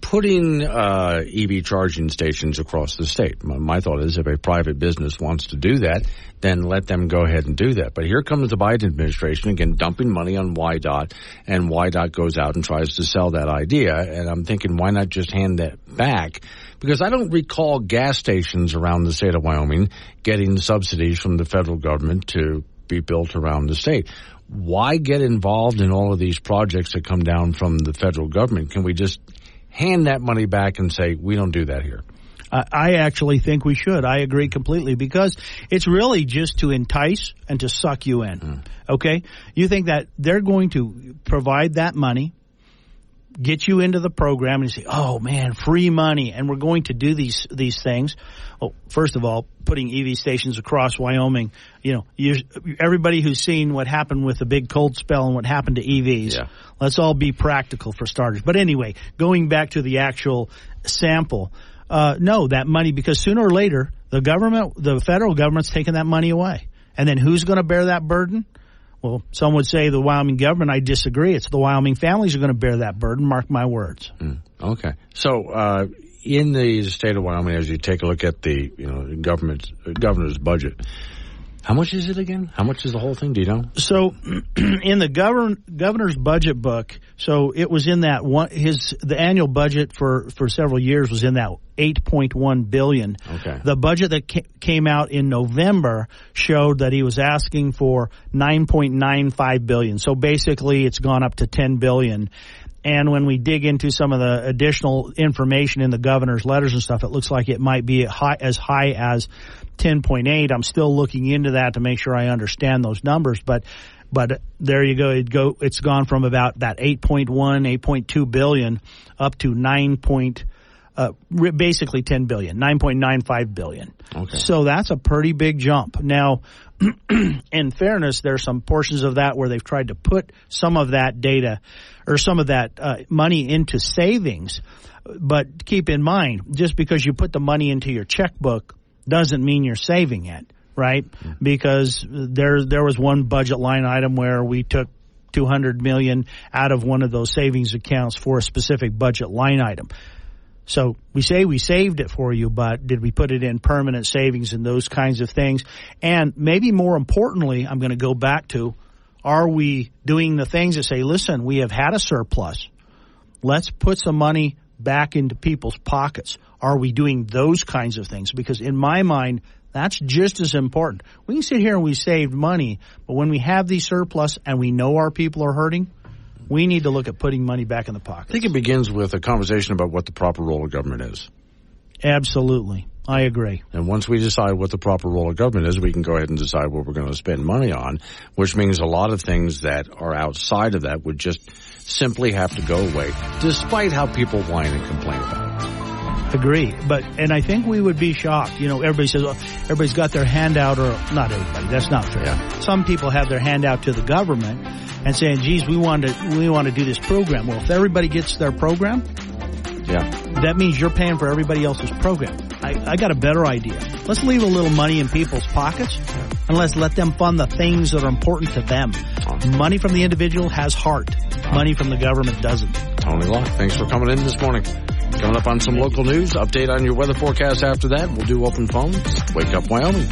Speaker 2: putting EV charging stations across the state. My thought is, if a private business wants to do that, then let them go ahead and do that. But here comes the Biden administration, again, dumping money on YDOT, and YDOT goes out and tries to sell that idea. And I'm thinking, why not just hand that back? Because I don't recall gas stations around the state of Wyoming getting subsidies from the federal government to be built around the state. Why get involved in all of these projects that come down from the federal government? Can we just hand that money back and say, we don't do that here?
Speaker 16: I actually think we should. I agree completely, because it's really just to entice and to suck you in. Okay? You think that they're going to provide that money, get you into the program, and you say, oh, man, free money, and we're going to do these things. Well, first of all, putting EV stations across Wyoming, everybody who's seen what happened with the big cold spell and what happened to EVs, let's all be practical for starters. But anyway, going back to the actual sample, no, that money, because sooner or later, the federal government's taking that money away. And then who's going to bear that burden? Well, some would say the Wyoming government. I disagree. It's the Wyoming families who are going to bear that burden. Mark my words.
Speaker 2: Okay. So in the state of Wyoming, as you take a look at the governor's budget, How much is it again? How much is the whole thing? Do you know?
Speaker 16: So, in the governor's budget book, so it was in that one. The annual budget for several years was in that $8.1 billion.
Speaker 2: Okay.
Speaker 16: The budget that came out in November showed that he was asking for $9.95 billion. So basically, it's gone up to $10 billion. And when we dig into some of the additional information in the governor's letters and stuff, it looks like it might be as high as 10.8. I'm still looking into that to make sure I understand those numbers, but there you go. It's gone from about that 8.2 billion up to basically 10 billion, 9.95 billion.
Speaker 2: Okay.
Speaker 16: So that's a pretty big jump. Now, in fairness, there are some portions of that where they've tried to put some of that data or some of that money into savings. But keep in mind, just because you put the money into your checkbook doesn't mean you're saving it, right? Because there was one budget line item where we took $200 million out of one of those savings accounts for a specific budget line item. So we say we saved it for you, but did we put it in permanent savings and those kinds of things? And maybe more importantly, I'm going to go back to, are we doing the things that say, listen, we have had a surplus. Let's put some money back into people's pockets. Are we doing those kinds of things? Because in my mind, that's just as important. We can sit here and we saved money, but when we have these surplus and we know our people are hurting, we need to look at putting money back in the pocket.
Speaker 2: I think it begins with a conversation about what the proper role of government is.
Speaker 16: Absolutely. I agree.
Speaker 2: And once we decide what the proper role of government is, we can go ahead and decide what we're going to spend money on, which means a lot of things that are outside of that would just simply have to go away, despite how people whine and complain about it.
Speaker 16: Agree. And I think we would be shocked. You know, everybody says, well, everybody's got their hand out, or not everybody. That's not fair.
Speaker 2: Yeah.
Speaker 16: Some people have their hand out to the government and saying, geez, we want to do this program. Well, if everybody gets their program, that means you're paying for everybody else's program. I got a better idea. Let's leave a little money in people's pockets and let's let them fund the things that are important to them. Money from the individual has heart. Money from the government doesn't.
Speaker 2: Tony Locke, thanks for coming in this morning. Coming up on some local news, update on your weather forecast after that. We'll do open phones. Wake Up Wyoming.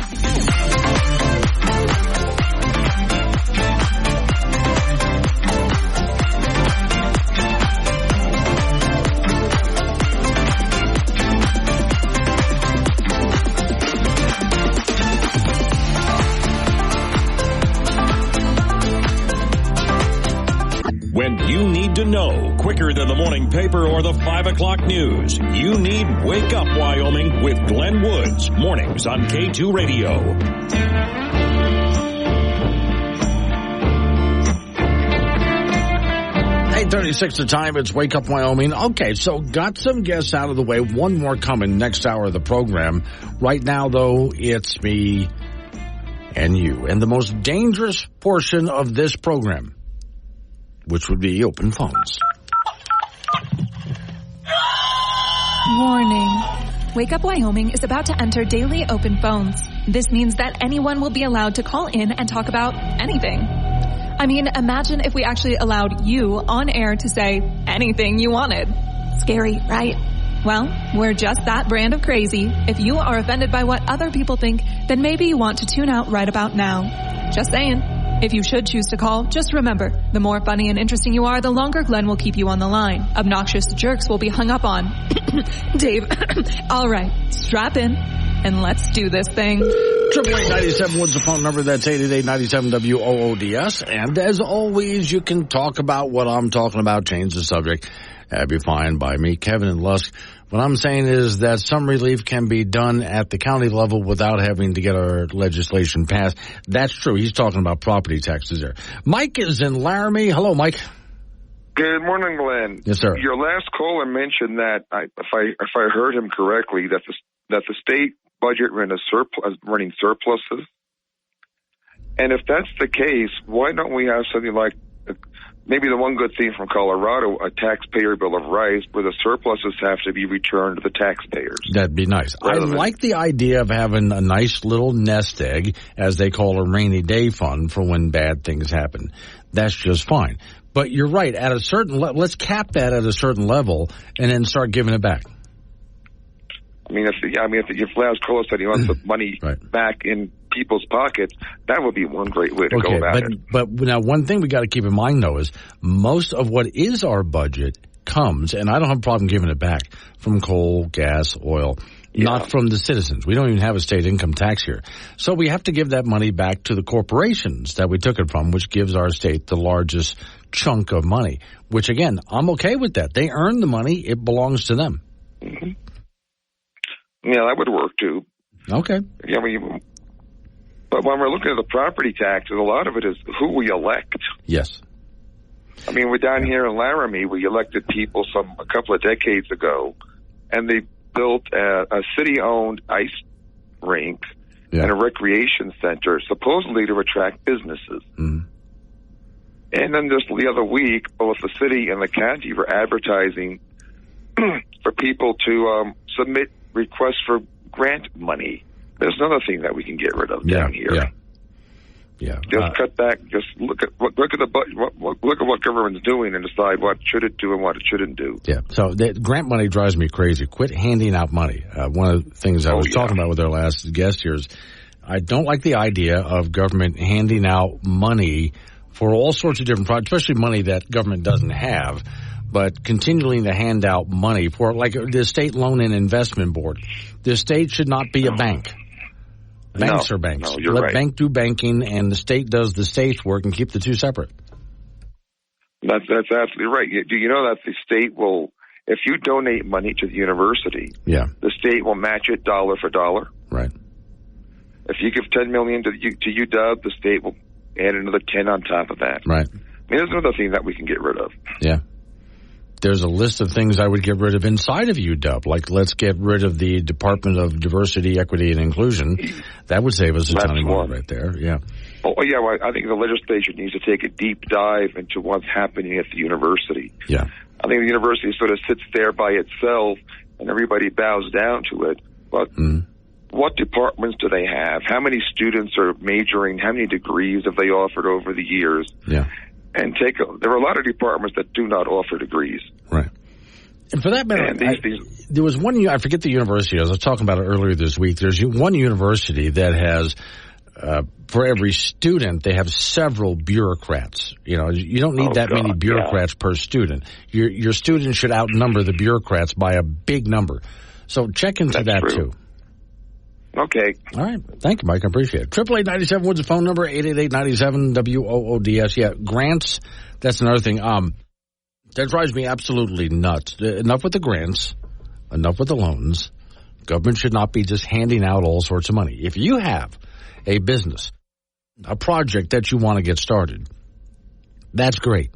Speaker 1: When you need to know quicker than the morning paper or the 5 o'clock news, you need Wake Up Wyoming with Glenn Woods. Mornings on K2 Radio.
Speaker 2: 8:36 the time. It's Wake Up Wyoming. Okay, so got some guests out of the way. One more coming next hour of the program. Right now, though, it's me and you. And the most dangerous portion of this program, which would be open phones.
Speaker 4: Warning. Wake Up Wyoming is about to enter daily open phones. This means that anyone will be allowed to call in and talk about anything. I mean, imagine if we actually allowed you on air to say anything you wanted. Scary, right? Well, we're just that brand of crazy. If you are offended by what other people think, then maybe you want to tune out right about now. Just saying. If you should choose to call, just remember, the more funny and interesting you are, the longer Glenn will keep you on the line. Obnoxious jerks will be hung up on. Dave, all right, strap in, and let's do this thing.
Speaker 2: 888-97 Woods, the phone number. That's 888-97-WOODS. And as always, you can talk about what I'm talking about, change the subject. That'd be fine by me, Kevin and Lusk. What I'm saying is that some relief can be done at the county level without having to get our legislation passed. That's true. He's talking about property taxes there. Mike is in Laramie. Hello, Mike.
Speaker 17: Good morning, Glenn.
Speaker 2: Yes, sir.
Speaker 17: Your last caller mentioned that, if I heard him correctly, that the state budget running surpluses. And if that's the case, why don't we have something like maybe the one good thing from Colorado, a taxpayer bill of rights where the surpluses have to be returned to the taxpayers?
Speaker 2: That'd be nice. I like the idea of having a nice little nest egg, as they call a rainy day fund, for when bad things happen. That's just fine. But you're right. At a certain let's cap that at a certain level and then start giving it back.
Speaker 17: I mean, if last caller said he wants the money back in people's pockets, that would be one great way to go about it.
Speaker 2: But now one thing we got to keep in mind, though, is most of what is our budget comes, and I don't have a problem giving it back, from coal, gas, oil, not from the citizens. We don't even have a state income tax here. So we have to give that money back to the corporations that we took it from, which gives our state the largest chunk of money, which, again, I'm okay with that. They earn the money. It belongs to them.
Speaker 17: Mm-hmm. Yeah, that would work, too.
Speaker 2: Okay.
Speaker 17: Yeah, but when we're looking at the property taxes, a lot of it is who we elect.
Speaker 2: Yes.
Speaker 17: I mean, we're down here in Laramie. We elected people a couple of decades ago, and they built a city-owned ice rink and a recreation center, supposedly to attract businesses.
Speaker 2: Mm.
Speaker 17: And then just the other week, both the city and the county were advertising for people to submit requests for grant money. There's another thing that we can get rid of down here.
Speaker 2: Yeah.
Speaker 17: Just cut back. Just look at the budget. Look at what government's doing and decide what should it do and what it shouldn't do.
Speaker 2: Yeah. So that grant money drives me crazy. Quit handing out money. One of the things I was talking about with our last guest here is I don't like the idea of government handing out money for all sorts of different projects, especially money that government doesn't have, but continuing to hand out money for, like, the State Loan and Investment Board. The state should not be a bank. Banks are banks.
Speaker 17: No, you're
Speaker 2: Let
Speaker 17: right.
Speaker 2: bank do banking, and the state does the state's work, and keep the two separate.
Speaker 17: That's absolutely right. Do you know that the state will, if you donate money to the university, the state will match it dollar for dollar?
Speaker 2: Right.
Speaker 17: If you give $10 million to UW, the state will add another 10 on top of that.
Speaker 2: Right.
Speaker 17: I mean, there's another thing that we can get rid of.
Speaker 2: Yeah. There's a list of things I would get rid of inside of UW, like let's get rid of the Department of Diversity, Equity, and Inclusion. That would save us a ton of money right there. Yeah.
Speaker 17: Oh, yeah, well, I think the legislature needs to take a deep dive into what's happening at the university.
Speaker 2: Yeah.
Speaker 17: I think the university sort of sits there by itself, and everybody bows down to it. But what departments do they have? How many students are majoring? How many degrees have they offered over the years?
Speaker 2: Yeah.
Speaker 17: And there are a lot of departments that do not offer degrees.
Speaker 2: Right. And for that matter, there was one, I forget the university, I was talking about it earlier this week. There's one university that has, for every student, they have several bureaucrats. You know, you don't need many bureaucrats per student. Your students should outnumber the bureaucrats by a big number. So check into that too.
Speaker 17: Okay.
Speaker 2: All right. Thank you, Mike. I appreciate it. 888-97 Woods, the phone number, 888-97-WOODS. Yeah, grants, that's another thing. That drives me absolutely nuts. Enough with the grants. Enough with the loans. Government should not be just handing out all sorts of money. If you have a business, a project that you want to get started, that's great.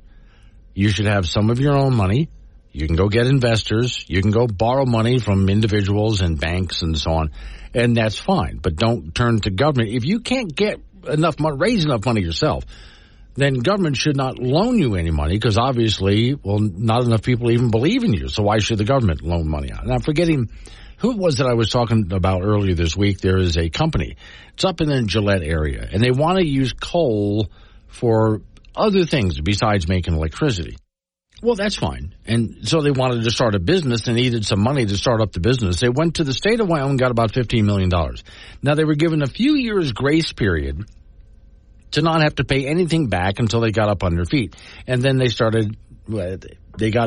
Speaker 2: You should have some of your own money. You can go get investors. You can go borrow money from individuals and banks and so on. And that's fine, but don't turn to government. If you can't get enough money, raise enough money yourself, then government should not loan you any money because obviously, not enough people even believe in you. So why should the government loan money out? And I'm forgetting who it was that I was talking about earlier this week. There is a company. It's up in the Gillette area, and they want to use coal for other things besides making electricity. Well, that's fine. And so they wanted to start a business and needed some money to start up the business. They went to the state of Wyoming, got about $15 million. Now, they were given a few years grace period to not have to pay anything back until they got up on their feet. And then they got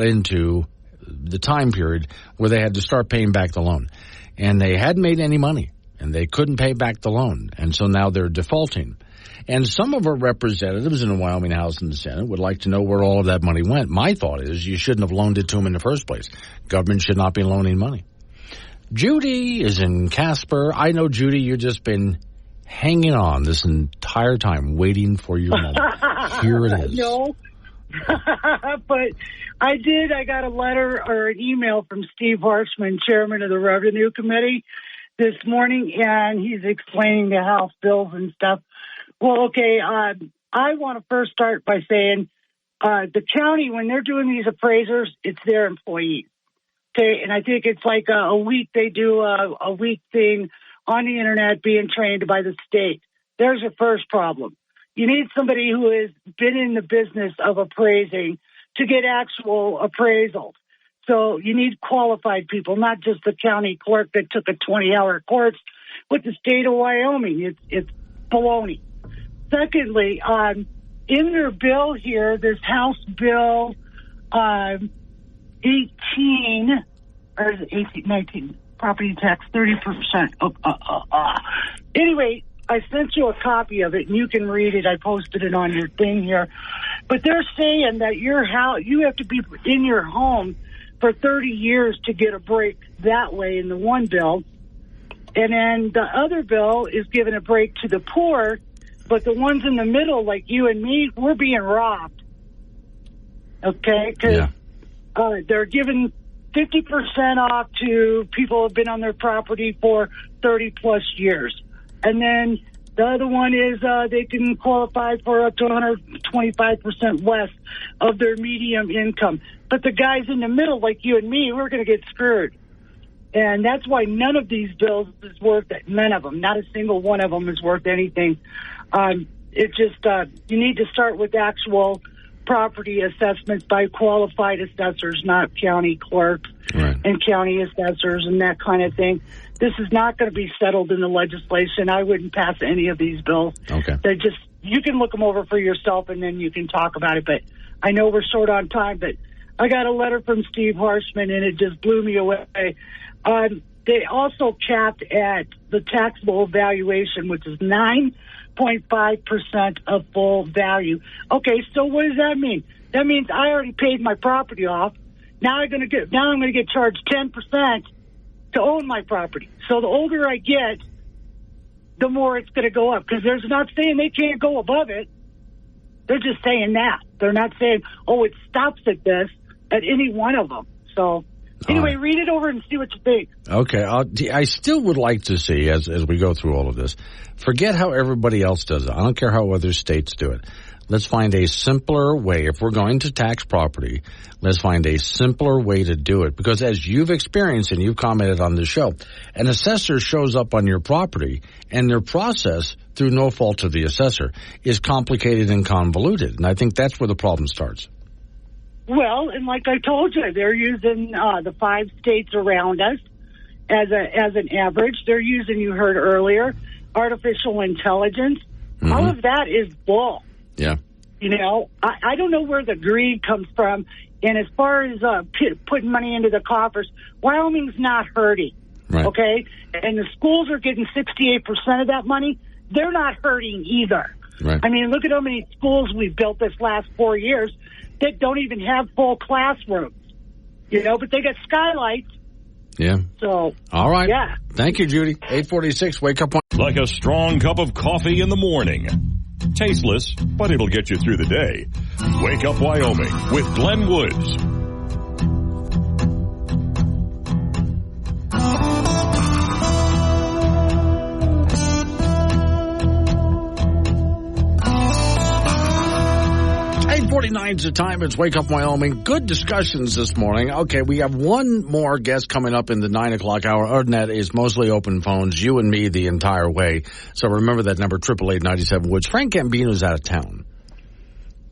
Speaker 2: into the time period where they had to start paying back the loan. And they hadn't made any money, and they couldn't pay back the loan. And so now they're defaulting. And some of our representatives in the Wyoming House and the Senate would like to know where all of that money went. My thought is you shouldn't have loaned it to them in the first place. Government should not be loaning money. Judy is in Casper. I know, Judy, you've just been hanging on this entire time, waiting for your moment. Here it is.
Speaker 18: No, but I did. I got a letter or an email from Steve Harshman, chairman of the Revenue Committee, this morning, and he's explaining the House bills and stuff. Well, okay, I want to first start by saying the county, when they're doing these appraisers, it's their employees. Okay, and I think it's like a week they do a week thing on the Internet being trained by the state. There's your first problem. You need somebody who has been in the business of appraising to get actual appraisals. So you need qualified people, not just the county clerk that took a 20-hour course with the state of Wyoming. It's baloney. Secondly, in their bill here, this House Bill 18, or is it 18, 19, property tax 30%. Anyway, I sent you a copy of it, and you can read it. I posted it on your thing here. But they're saying that your house, you have to be in your home for 30 years to get a break that way in the one bill. And then the other bill is giving a break to the poor, but the ones in the middle, like you and me, we're being robbed. Okay? Because they're giving 50% off to people who have been on their property for 30-plus years. And then the other one is they can qualify for up to 125% less of their median income. But the guys in the middle, like you and me, we're going to get screwed. And that's why none of these bills is worth it. None of them. Not a single one of them is worth anything. It just, you need to start with actual property assessments by qualified assessors, not county clerks and county assessors and that kind of thing. This is not going to be settled in the legislation. I wouldn't pass any of these bills.
Speaker 2: Okay.
Speaker 18: They're just, you can look them over for yourself and then you can talk about it. But I know we're short on time, but I got a letter from Steve Harshman and it just blew me away. They also capped at the taxable valuation, which is 9.5% of full value. Okay, so what does that mean? That means I already paid my property off. Now I'm going to get charged 10% to own my property. So the older I get, the more it's going to go up, because they're not saying they can't go above it. They're just saying that. They're not saying, oh, it stops at this, at any one of them. So anyway, read it over and see what you think.
Speaker 2: Okay. I still would like to see, as we go through all of this, forget how everybody else does it. I don't care how other states do it. Let's find a simpler way. If we're going to tax property, let's find a simpler way to do it. Because as you've experienced and you've commented on the show, an assessor shows up on your property and their process, through no fault of the assessor, is complicated and convoluted. And I think that's where the problem starts.
Speaker 18: Well, and like I told you, they're using the 5 states around us as an average. They're using, you heard earlier, artificial intelligence. Mm-hmm. All of that is bull.
Speaker 2: Yeah.
Speaker 18: You know, I don't know where the greed comes from. And as far as putting money into the coffers, Wyoming's not hurting.
Speaker 2: Right.
Speaker 18: Okay? And the schools are getting 68% of that money. They're not hurting either.
Speaker 2: Right.
Speaker 18: I mean, look at how many schools we've built this last 4 years that don't even have full classrooms. You know, but they got skylights.
Speaker 2: Yeah.
Speaker 18: So.
Speaker 2: All right.
Speaker 18: Yeah.
Speaker 2: Thank you, Judy. 846, wake up.
Speaker 1: Like a strong cup of coffee in the morning. Tasteless, but it'll get you through the day. Wake Up Wyoming with Glenn Woods.
Speaker 2: Is the time. It's Wake Up Wyoming. Good discussions this morning. Okay, we have one more guest coming up in the 9 o'clock hour. Other than that, is mostly open phones, you and me the entire way. So remember that number, 888-97 Woods. Frank Gambino's out of town.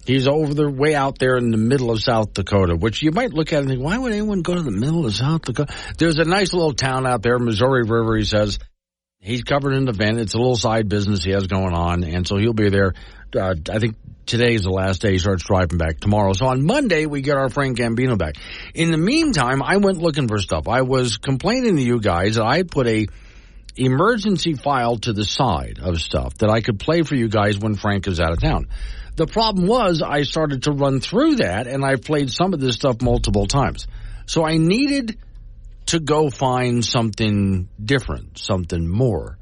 Speaker 2: He's over the way out there in the middle of South Dakota, which you might look at and think, why would anyone go to the middle of South Dakota? There's a nice little town out there, Missouri River, he says. He's covered an event. It's a little side business he has going on, and so he'll be there. I think today's the last day. He starts driving back tomorrow. So on Monday, we get our Frank Gambino back. In the meantime, I went looking for stuff. I was complaining to you guys that I put a emergency file to the side of stuff that I could play for you guys when Frank is out of town. The problem was I started to run through that, and I've played some of this stuff multiple times. So I needed to go find something different, something more.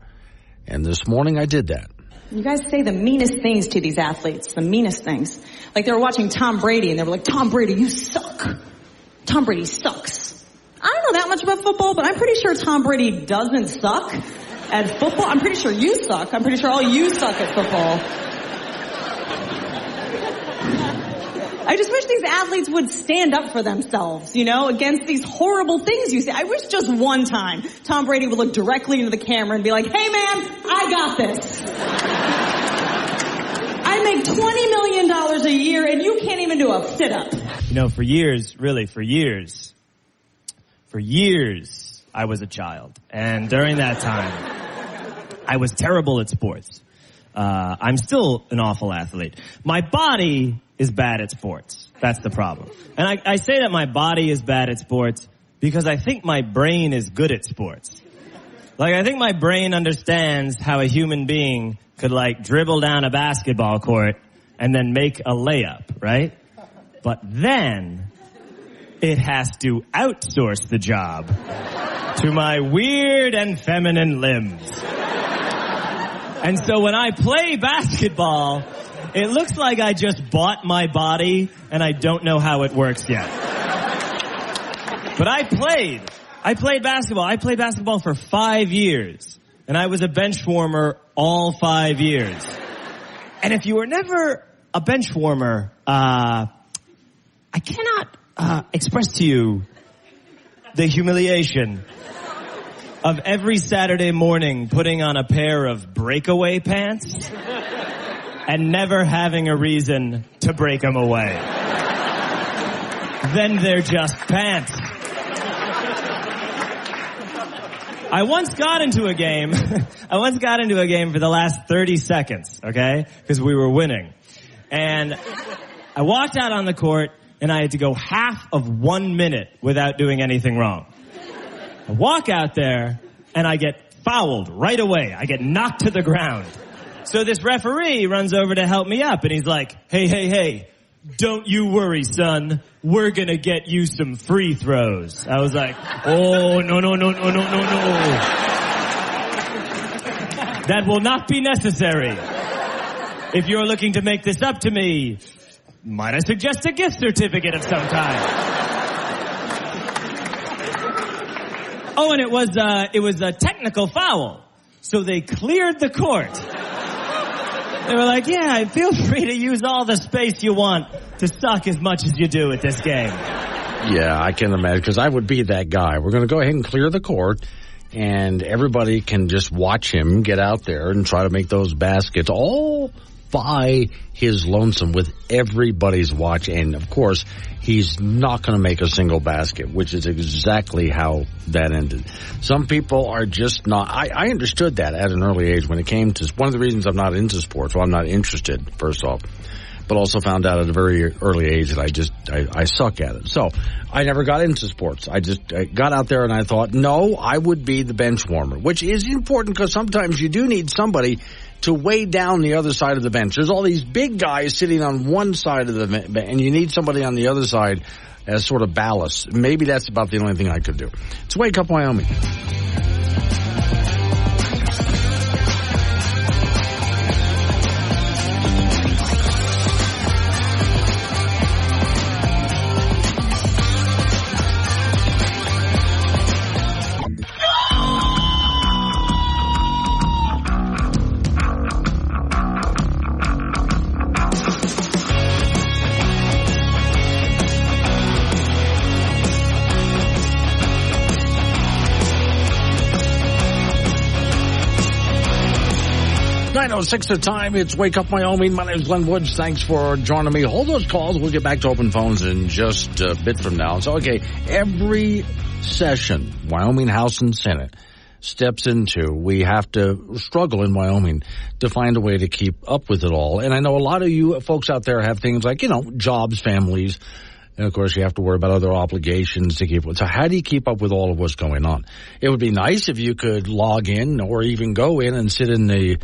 Speaker 2: And this morning I did that.
Speaker 19: You guys say the meanest things to these athletes, the meanest things. Like they were watching Tom Brady and they were like, Tom Brady, you suck. Tom Brady sucks. I don't know that much about football, but I'm pretty sure Tom Brady doesn't suck at football. I'm pretty sure you suck. I'm pretty sure all you suck at football. I just wish these athletes would stand up for themselves, you know, against these horrible things you say. I wish just one time Tom Brady would look directly into the camera and be like, hey, man, I got this. I make $20 million a year, and you can't even do a sit-up.
Speaker 20: You know, for years, I was a child. And during that time, I was terrible at sports. I'm still an awful athlete. My body is bad at sports. That's the problem. And I say that my body is bad at sports because I think my brain is good at sports. Like, I think my brain understands how a human being could, like, dribble down a basketball court and then make a layup, right? But then it has to outsource the job to my weird and feminine limbs. And so when I play basketball, it looks like I just bought my body and I don't know how it works yet. But I played basketball. I played basketball for 5 years. And I was a bench warmer all 5 years. And if you were never a bench warmer, I cannot express to you the humiliation of every Saturday morning putting on a pair of breakaway pants and never having a reason to break them away. Then they're just pants. I once got into a game for the last 30 seconds, okay? Because we were winning. And I walked out on the court and I had to go half of 1 minute without doing anything wrong. I walk out there and I get fouled right away. I get knocked to the ground. So this referee runs over to help me up and he's like, hey, don't you worry, son. We're gonna get you some free throws. I was like, oh, no. That will not be necessary. If you're looking to make this up to me, might I suggest a gift certificate of some kind? Oh, and it was a technical foul. So they cleared the court. They were like, yeah, feel free to use all the space you want to suck as much as you do at this game.
Speaker 2: Yeah, I can imagine, because I would be that guy. We're going to go ahead and clear the court, and everybody can just watch him get out there and try to make those baskets all by his lonesome with everybody's watch. And, of course, he's not going to make a single basket, which is exactly how that ended. Some people are just not. I understood that at an early age when it came to one of the reasons I'm not into sports. Well, I'm not interested, first off, but also found out at a very early age that I suck at it. So I never got into sports. I got out there and I thought, no, I would be the bench warmer, which is important because sometimes you do need somebody to weigh down the other side of the bench. There's all these big guys sitting on one side of the bench, and you need somebody on the other side as sort of ballast. Maybe that's about the only thing I could do. It's Wake Up Wyoming. 9:06 the time. It's Wake Up Wyoming. My name is Glenn Woods. Thanks for joining me. Hold those calls. We'll get back to open phones in just a bit from now. So, okay, every session, Wyoming House and Senate steps into, we have to struggle in Wyoming to find a way to keep up with it all. And I know a lot of you folks out there have things like, jobs, families, and of course you have to worry about other obligations to keep with. So how do you keep up with all of what's going on? It would be nice if you could log in or even go in and sit in the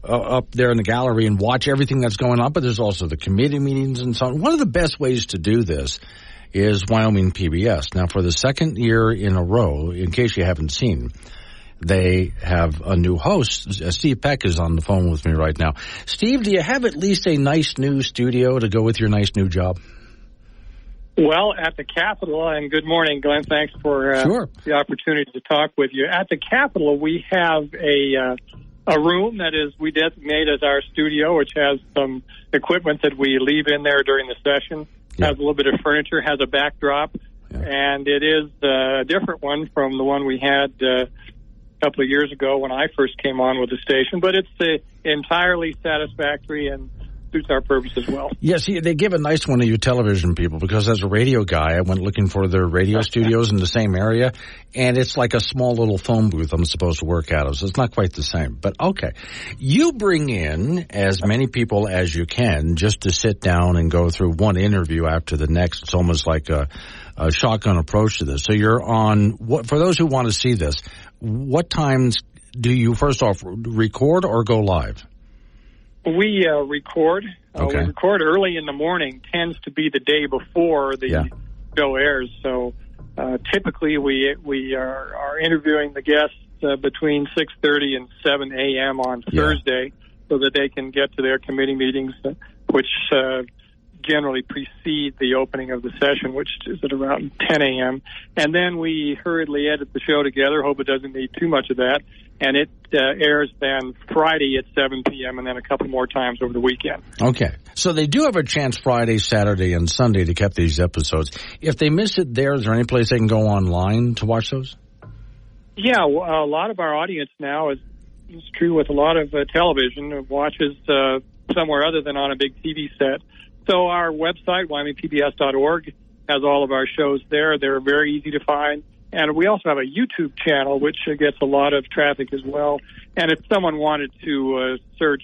Speaker 2: up there in the gallery and watch everything that's going on, but there's also the committee meetings and so on. One of the best ways to do this is Wyoming PBS. Now, for the second year in a row, in case you haven't seen, they have a new host. Steve Peck is on the phone with me right now. Steve, do you have at least a nice new studio to go with your nice new job?
Speaker 21: Well, at the Capitol, and good morning, Glenn. Thanks for the opportunity to talk with you. At the Capitol, we have a room that we designate as our studio, which has some equipment that we leave in there during the session. Has a little bit of furniture, has a backdrop, and it is a different one from the one we had a couple of years ago when I first came on with the station. But it's entirely satisfactory and suits our purpose as well.
Speaker 2: Yeah, see, they give a nice one to you television people, because as a radio guy, I went looking for their radio studios in the same area, and it's like a small little phone booth I'm supposed to work out of, so it's not quite the same. But okay, you bring in as many people as you can just to sit down and go through one interview after the next. It's almost like a shotgun approach to this. So you're on, for those who want to see this, what times do you first off record or go live?
Speaker 21: We record.
Speaker 2: Okay.
Speaker 21: We record early in the morning. Tends to be the day before the show airs. So typically we are interviewing the guests between 6:30 and 7 a.m. on Thursday, so that they can get to their committee meetings, which generally precede the opening of the session, which is at around 10 a.m. And then we hurriedly edit the show together, hope it doesn't need too much of that. And it airs then Friday at 7 p.m. and then a couple more times over the weekend.
Speaker 2: Okay. So they do have a chance Friday, Saturday, and Sunday to catch these episodes. If they miss it there, is there any place they can go online to watch those?
Speaker 21: Yeah, a lot of our audience now is true with a lot of television, watches somewhere other than on a big TV set. So our website, WyomingPBS.org, has all of our shows there. They're very easy to find. And we also have a YouTube channel, which gets a lot of traffic as well. And if someone wanted to search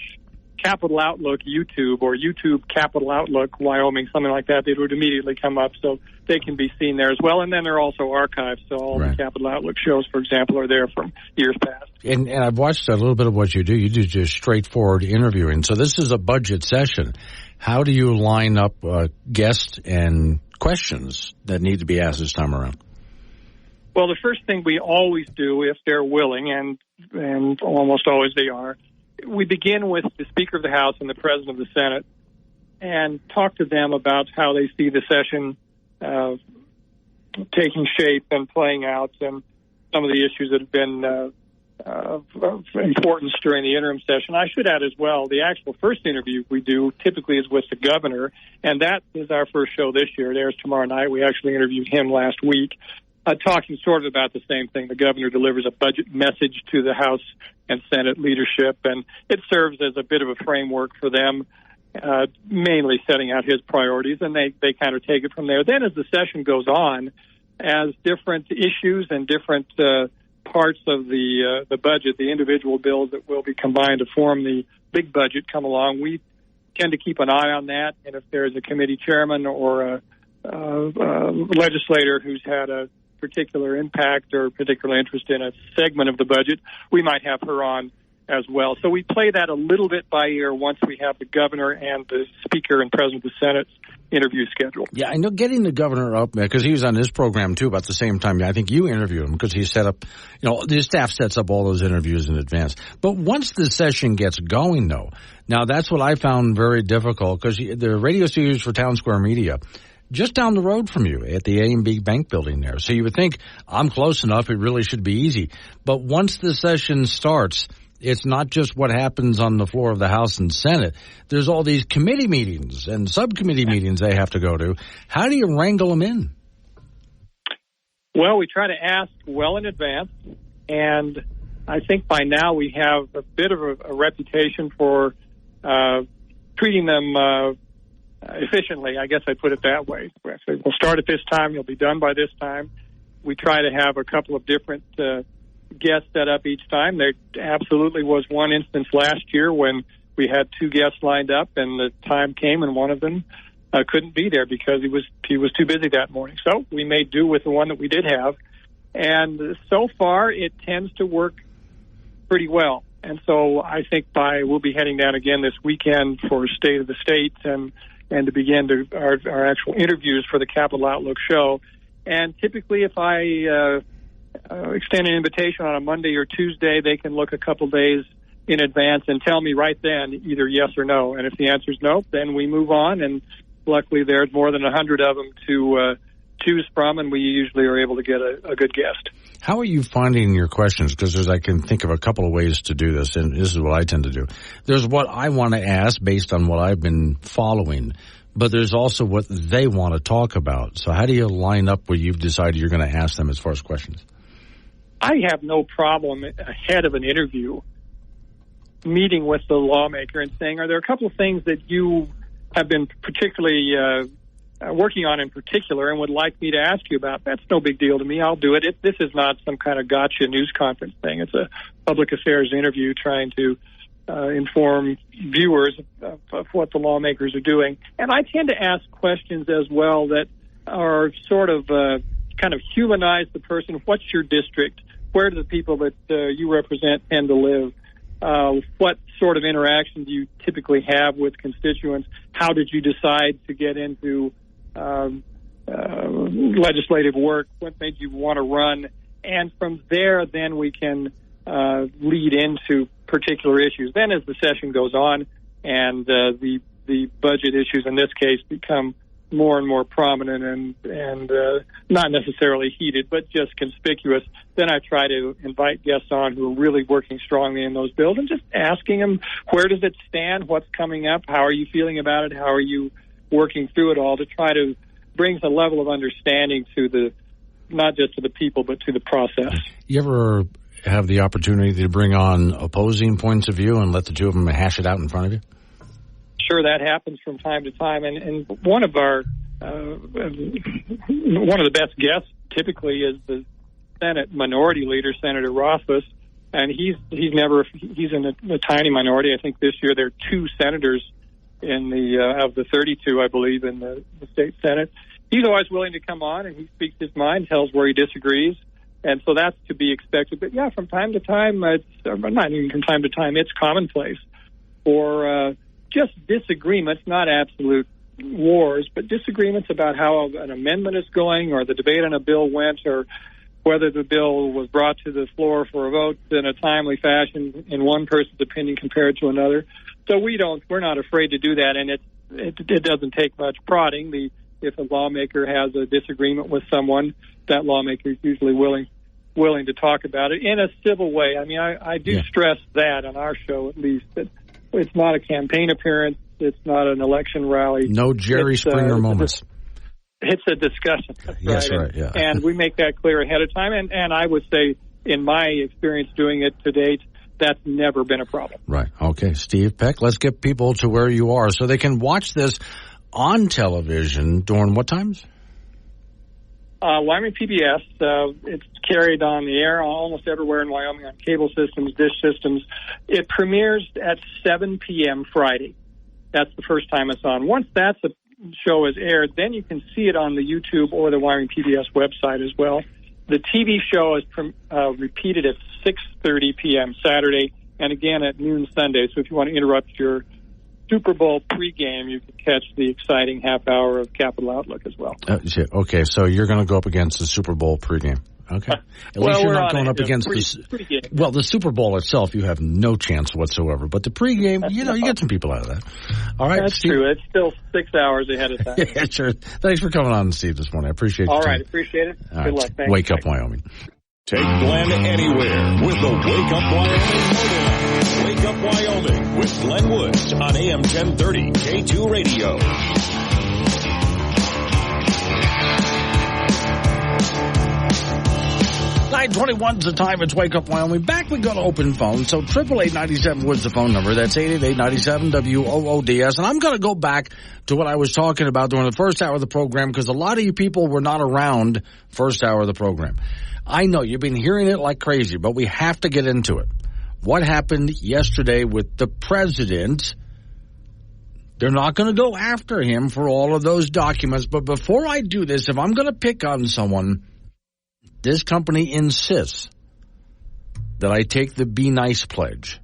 Speaker 21: Capital Outlook YouTube or YouTube Capital Outlook Wyoming, something like that, it would immediately come up. So they can be seen there as well. And then they're also archived. So all the Capital Outlook shows, for example, are there from years past.
Speaker 2: And I've watched a little bit of what you do. You do just straightforward interviewing. So this is a budget session. How do you line up guests and questions that need to be asked this time around?
Speaker 21: Well, the first thing we always do, if they're willing, and almost always they are, we begin with the Speaker of the House and the President of the Senate and talk to them about how they see the session taking shape and playing out, and some of the issues that have been of importance during the interim session. I should add as well, the actual first interview we do typically is with the governor, and that is our first show this year. It airs tomorrow night. We actually interviewed him last week, talking sort of about the same thing. The governor delivers a budget message to the House and Senate leadership, and it serves as a bit of a framework for them, mainly setting out his priorities, and they kind of take it from there. Then as the session goes on, as different issues and different parts of the budget, the individual bills that will be combined to form the big budget come along, we tend to keep an eye on that. And if there's a committee chairman or a legislator who's had a particular impact or particular interest in a segment of the budget, we might have her on as well. So we play that a little bit by ear once we have the governor and the Speaker and President of the Senate interview scheduled.
Speaker 2: Yeah, I know getting the governor up, because he was on his program too about the same time. I think you interviewed him because he set up, the staff sets up all those interviews in advance. But once the session gets going, though, now that's what I found very difficult, because the radio studios for Town Square Media, just down the road from you at the A&B Bank building there. So you would think, I'm close enough, it really should be easy. But once the session starts, it's not just what happens on the floor of the House and Senate. There's all these committee meetings and subcommittee meetings they have to go to. How do you wrangle them in?
Speaker 21: Well, we try to ask well in advance, and I think by now we have a bit of a reputation for treating them efficiently. I guess I put it that way. We'll start at this time. You'll be done by this time. We try to have a couple of different guests set up each time. There absolutely was one instance last year when we had two guests lined up, and the time came and one of them couldn't be there because he was too busy that morning. So we made do with the one that we did have, and so far it tends to work pretty well. And so I think we'll be heading down again this weekend for State of the State and to begin our actual interviews for the Capital Outlook show. And typically if I extend an invitation on a Monday or Tuesday, they can look a couple days in advance and tell me right then either yes or no. And if the answer is no, then we move on. And luckily there's more than 100 of them to choose from, and we usually are able to get a good guest.
Speaker 2: How are you finding your questions? Because I can think of a couple of ways to do this, and this is what I tend to do. There's what I want to ask based on what I've been following, but there's also what they want to talk about. So how do you line up what you've decided you're going to ask them as far as questions?
Speaker 21: I have no problem ahead of an interview meeting with the lawmaker and saying, are there a couple of things that you have been particularly working on in particular and would like me to ask you about? That's no big deal to me. I'll do it. This is not some kind of gotcha news conference thing. It's a public affairs interview trying to inform viewers of what the lawmakers are doing. And I tend to ask questions as well that are sort of kind of humanize the person. What's your district? Where do the people that you represent tend to live? What sort of interaction do you typically have with constituents? How did you decide to get into legislative work? What made you want to run? And from there, then we can lead into particular issues. Then as the session goes on and the budget issues in this case become more and more prominent and not necessarily heated, but just conspicuous, then I try to invite guests on who are really working strongly in those bills and just asking them, where does it stand? What's coming up? How are you feeling about it? How are you working through it all, to try to bring a level of understanding to the, not just to the people, but to the process.
Speaker 2: You ever have the opportunity to bring on opposing points of view and let the two of them hash it out in front of you?
Speaker 21: Sure, that happens from time to time, and one of our one of the best guests typically is the Senate Minority Leader, Senator Rothfuss, and he's in a tiny minority. I think this year there are 2 senators in the of the 32, I believe, in the state Senate. He's always willing to come on and he speaks his mind, tells where he disagrees, and so that's to be expected. But yeah, from time to time, not even from time to time, it's commonplace for just disagreements, not absolute wars, but disagreements about how an amendment is going or the debate on a bill went, or whether the bill was brought to the floor for a vote in a timely fashion in one person's opinion compared to another. So we're not afraid to do that, and it doesn't take much prodding. If a lawmaker has a disagreement with someone, that lawmaker is usually willing to talk about it in a civil way. I mean, I do stress that on our show, at least, that it's not a campaign appearance. It's not an election rally.
Speaker 2: No Jerry Springer moments.
Speaker 21: It's a discussion.
Speaker 2: Yes, right. Yeah.
Speaker 21: And we make that clear ahead of time. And I would say, in my experience doing it to date, that's never been a problem.
Speaker 2: Right. Okay, Steve Peck, let's get people to where you are so they can watch this on television during what times?
Speaker 21: Wyoming PBS. It's carried on the air almost everywhere in Wyoming on cable systems, dish systems. It premieres at 7 p.m. Friday. That's the first time it's on. Once that show is aired, then you can see it on the YouTube or the Wyoming PBS website as well. The TV show is repeated at 6:30 p.m. Saturday and again at noon Sunday. So if you want to interrupt your Super Bowl pregame, you can catch the exciting half hour of Capital Outlook as well.
Speaker 2: Okay, so you're going to go up against the Super Bowl pregame. Okay. At least you're not going up against the Super Bowl itself. You have no chance whatsoever. But the pregame, you get some people out of that. All right.
Speaker 21: That's
Speaker 2: Steve.
Speaker 21: True. It's still 6 hours ahead of time.
Speaker 2: Yeah, sure. Thanks for coming on, Steve, this morning. I appreciate it.
Speaker 21: All right. Appreciate it. Good luck. Thanks.
Speaker 2: Wake Up Wyoming.
Speaker 1: Take Glenn anywhere with the Wake Up Wyoming mobile app. Wake Up Wyoming with Glenn Woods on AM 1030 K2 Radio.
Speaker 2: 9:21 is the time. It's Wake Up Wyoming. Back we go to open phone. So 888-97 Woods the phone number. That's 888-97-WOODS. And I'm going to go back to what I was talking about during the first hour of the program because a lot of you people were not around first hour of the program. I know you've been hearing it like crazy, but we have to get into it. What happened yesterday with the president? They're not going to go after him for all of those documents. But before I do this, if I'm going to pick on someone, this company insists that I take the Be Nice pledge.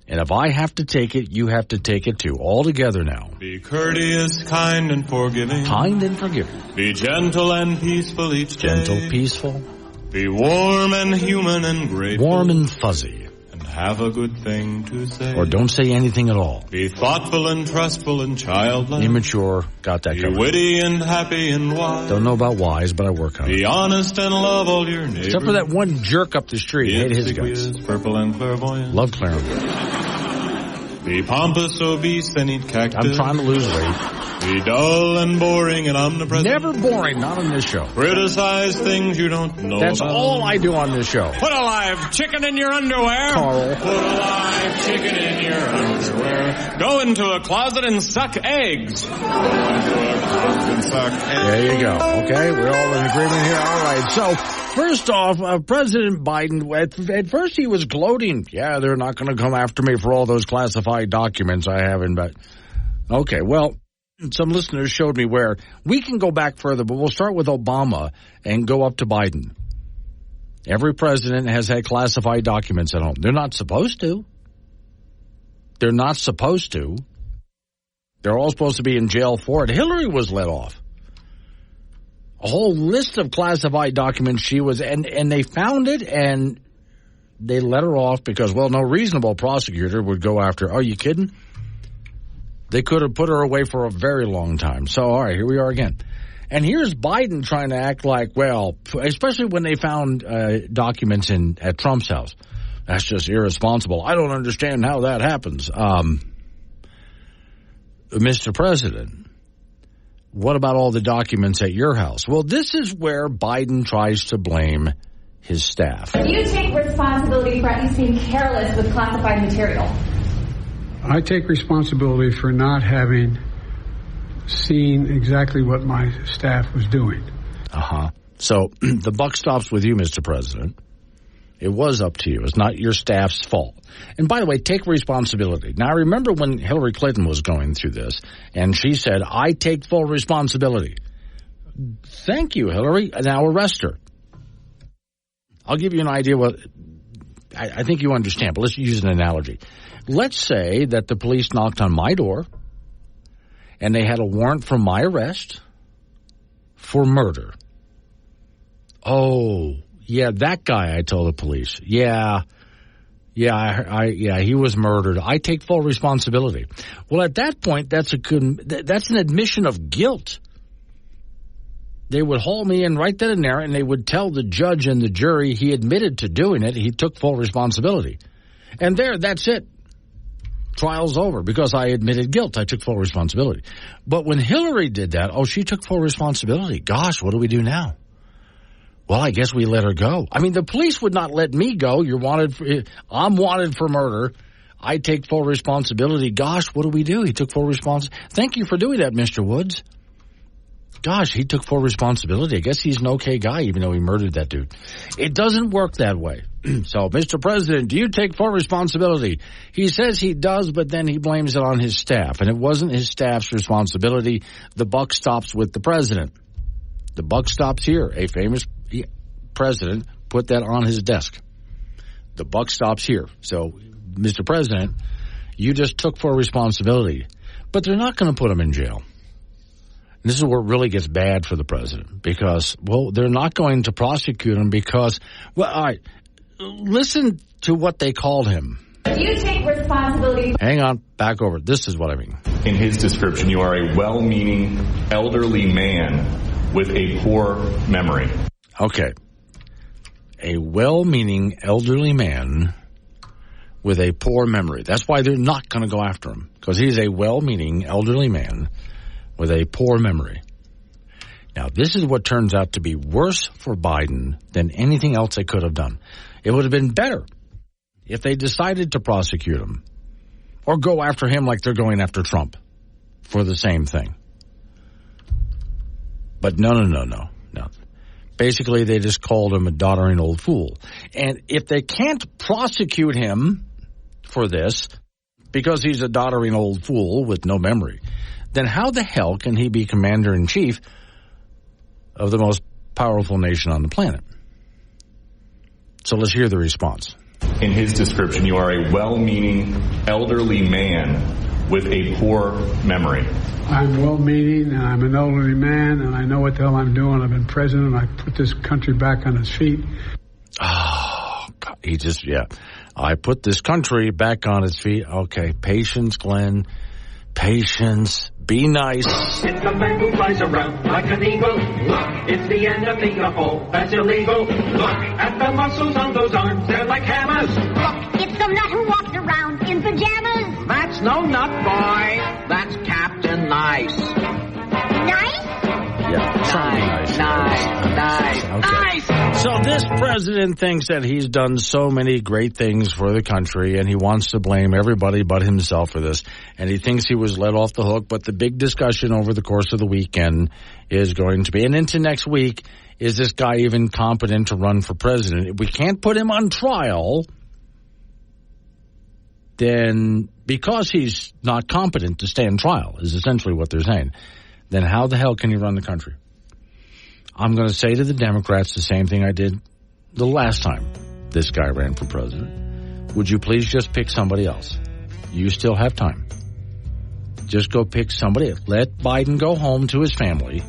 Speaker 2: And if I have to take it, you have to take it too. All together now.
Speaker 3: Be courteous, kind, and forgiving.
Speaker 2: Kind and forgiving.
Speaker 3: Be gentle and peaceful each day.
Speaker 2: Gentle, peaceful.
Speaker 3: Be warm and human and grateful.
Speaker 2: Warm and fuzzy.
Speaker 3: And have a good thing to say.
Speaker 2: Or don't say anything at all.
Speaker 3: Be thoughtful and trustful and childlike.
Speaker 2: Immature. Got that covered.
Speaker 3: Be witty and happy and wise.
Speaker 2: Don't know about wise, but I work on it.
Speaker 3: Be honest and love all your neighbors.
Speaker 2: Except for that one jerk up the street. Hate his guys.
Speaker 3: Purple and clairvoyant.
Speaker 2: Love clairvoyant.
Speaker 3: Be pompous, obese, and eat cactus.
Speaker 2: I'm trying to lose weight.
Speaker 3: Be dull and boring and omnipresent.
Speaker 2: Never boring, not on this show.
Speaker 3: Criticize things you don't know
Speaker 2: That's
Speaker 3: about.
Speaker 2: all I do on this show.
Speaker 3: Put a live chicken in your underwear.
Speaker 2: Carl.
Speaker 3: Put a live chicken in your underwear. Go into a closet and suck eggs. Go into a closet and suck eggs.
Speaker 2: There you go. Okay, we're all in agreement here. All right, so first off, President Biden, at first he was gloating. Yeah, they're not going to come after me for all those classified documents I have in, but okay, well, some listeners showed me where we can go back further, but we'll start with Obama and go up to Biden. Every president has had classified documents at home. They're not supposed to. They're not supposed to. They're all supposed to be in jail for it. Hillary was let off. A whole list of classified documents she was, and they found it, and they let her off because, well, no reasonable prosecutor would go after her. Are you kidding? They could have put her away for a very long time. So, all right, here we are again. And here's Biden trying to act like, well, especially when they found documents at Trump's house. That's just irresponsible. I don't understand how that happens. Mr. President, what about all the documents at your house? Well, this is where Biden tries to blame his staff.
Speaker 8: Do you take responsibility for at least being careless with classified material?
Speaker 7: I take responsibility for not having seen exactly what my staff was doing.
Speaker 2: Uh-huh. So the buck stops with you, Mr. President. It was up to you. It's not your staff's fault. And by the way, take responsibility. Now, I remember when Hillary Clinton was going through this, and she said, I take full responsibility. Thank you, Hillary. Now arrest her. I'll give you an idea what I think you understand, but let's use an analogy. Let's say that the police knocked on my door and they had a warrant for my arrest for murder. Oh, yeah, that guy, I told the police. Yeah, he was murdered. I take full responsibility. Well, at that point, that's an admission of guilt. They would haul me in right then and there, and they would tell the judge and the jury he admitted to doing it. He took full responsibility. And that's it. Trial's over because I admitted guilt. I took full responsibility. But when Hillary did that, she took full responsibility. Gosh, what do we do now? Well, I guess we let her go. I mean, the police would not let me go. I'm wanted for murder. I take full responsibility. Gosh, what do we do? He took full responsibility. Thank you for doing that, Mr. Woods. Gosh, he took full responsibility. I guess he's an okay guy, even though he murdered that dude. It doesn't work that way. So, Mr. President, do you take full responsibility? He says he does, but then he blames it on his staff. And it wasn't his staff's responsibility. The buck stops with the president. The buck stops here. A famous president put that on his desk. The buck stops here. So, Mr. President, you just took full responsibility. But they're not going to put him in jail. And this is where it really gets bad for the president because, well, they're not going to prosecute him because, well, all right, listen to what they called him.
Speaker 8: Do you take responsibility?
Speaker 2: Hang on, back over. This is what I mean.
Speaker 6: In his description, you are a well-meaning elderly man with a poor memory.
Speaker 2: Okay. A well-meaning elderly man with a poor memory. That's why they're not going to go after him because he's a well-meaning elderly man with a poor memory. Now, this is what turns out to be worse for Biden than anything else they could have done. It would have been better if they decided to prosecute him or go after him like they're going after Trump for the same thing. But no. Basically, they just called him a doddering old fool. And if they can't prosecute him for this because he's a doddering old fool with no memory, then how the hell can he be commander-in-chief of the most powerful nation on the planet? So let's hear the response.
Speaker 6: In his description, you are a well-meaning elderly man with a poor memory.
Speaker 7: I'm well-meaning, and I'm an elderly man, and I know what the hell I'm doing. I've been president, and I put this country back on its feet.
Speaker 2: Oh, God, I put this country back on its feet. Okay, patience, Glenn. Patience. Be nice.
Speaker 5: It's a man who flies around like an eagle. Look, it's the enemy of all that's illegal. Look at the muscles on those arms, they're like hammers.
Speaker 22: Look, it's the nut who walks around in pajamas.
Speaker 5: That's no nut, boy. That's Captain Nice.
Speaker 2: So this president thinks that he's done so many great things for the country, and he wants to blame everybody but himself for this. And he thinks he was let off the hook, but the big discussion over the course of the weekend is going to be, and into next week, is this guy even competent to run for president? If we can't put him on trial, then because he's not competent to stand trial, is essentially what they're saying, then how the hell can he run the country? I'm going to say to the Democrats the same thing I did the last time this guy ran for president. Would you please just pick somebody else? You still have time. Just go pick somebody else. Let Biden go home to his family.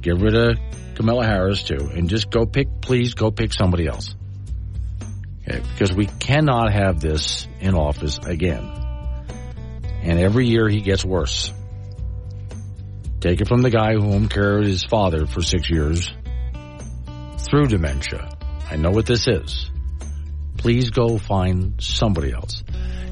Speaker 2: Get rid of Kamala Harris, too. And just please go pick somebody else. Okay, because we cannot have this in office again. And every year he gets worse. Take it from the guy who carried his father for 6 years through dementia. I know what this is. Please go find somebody else.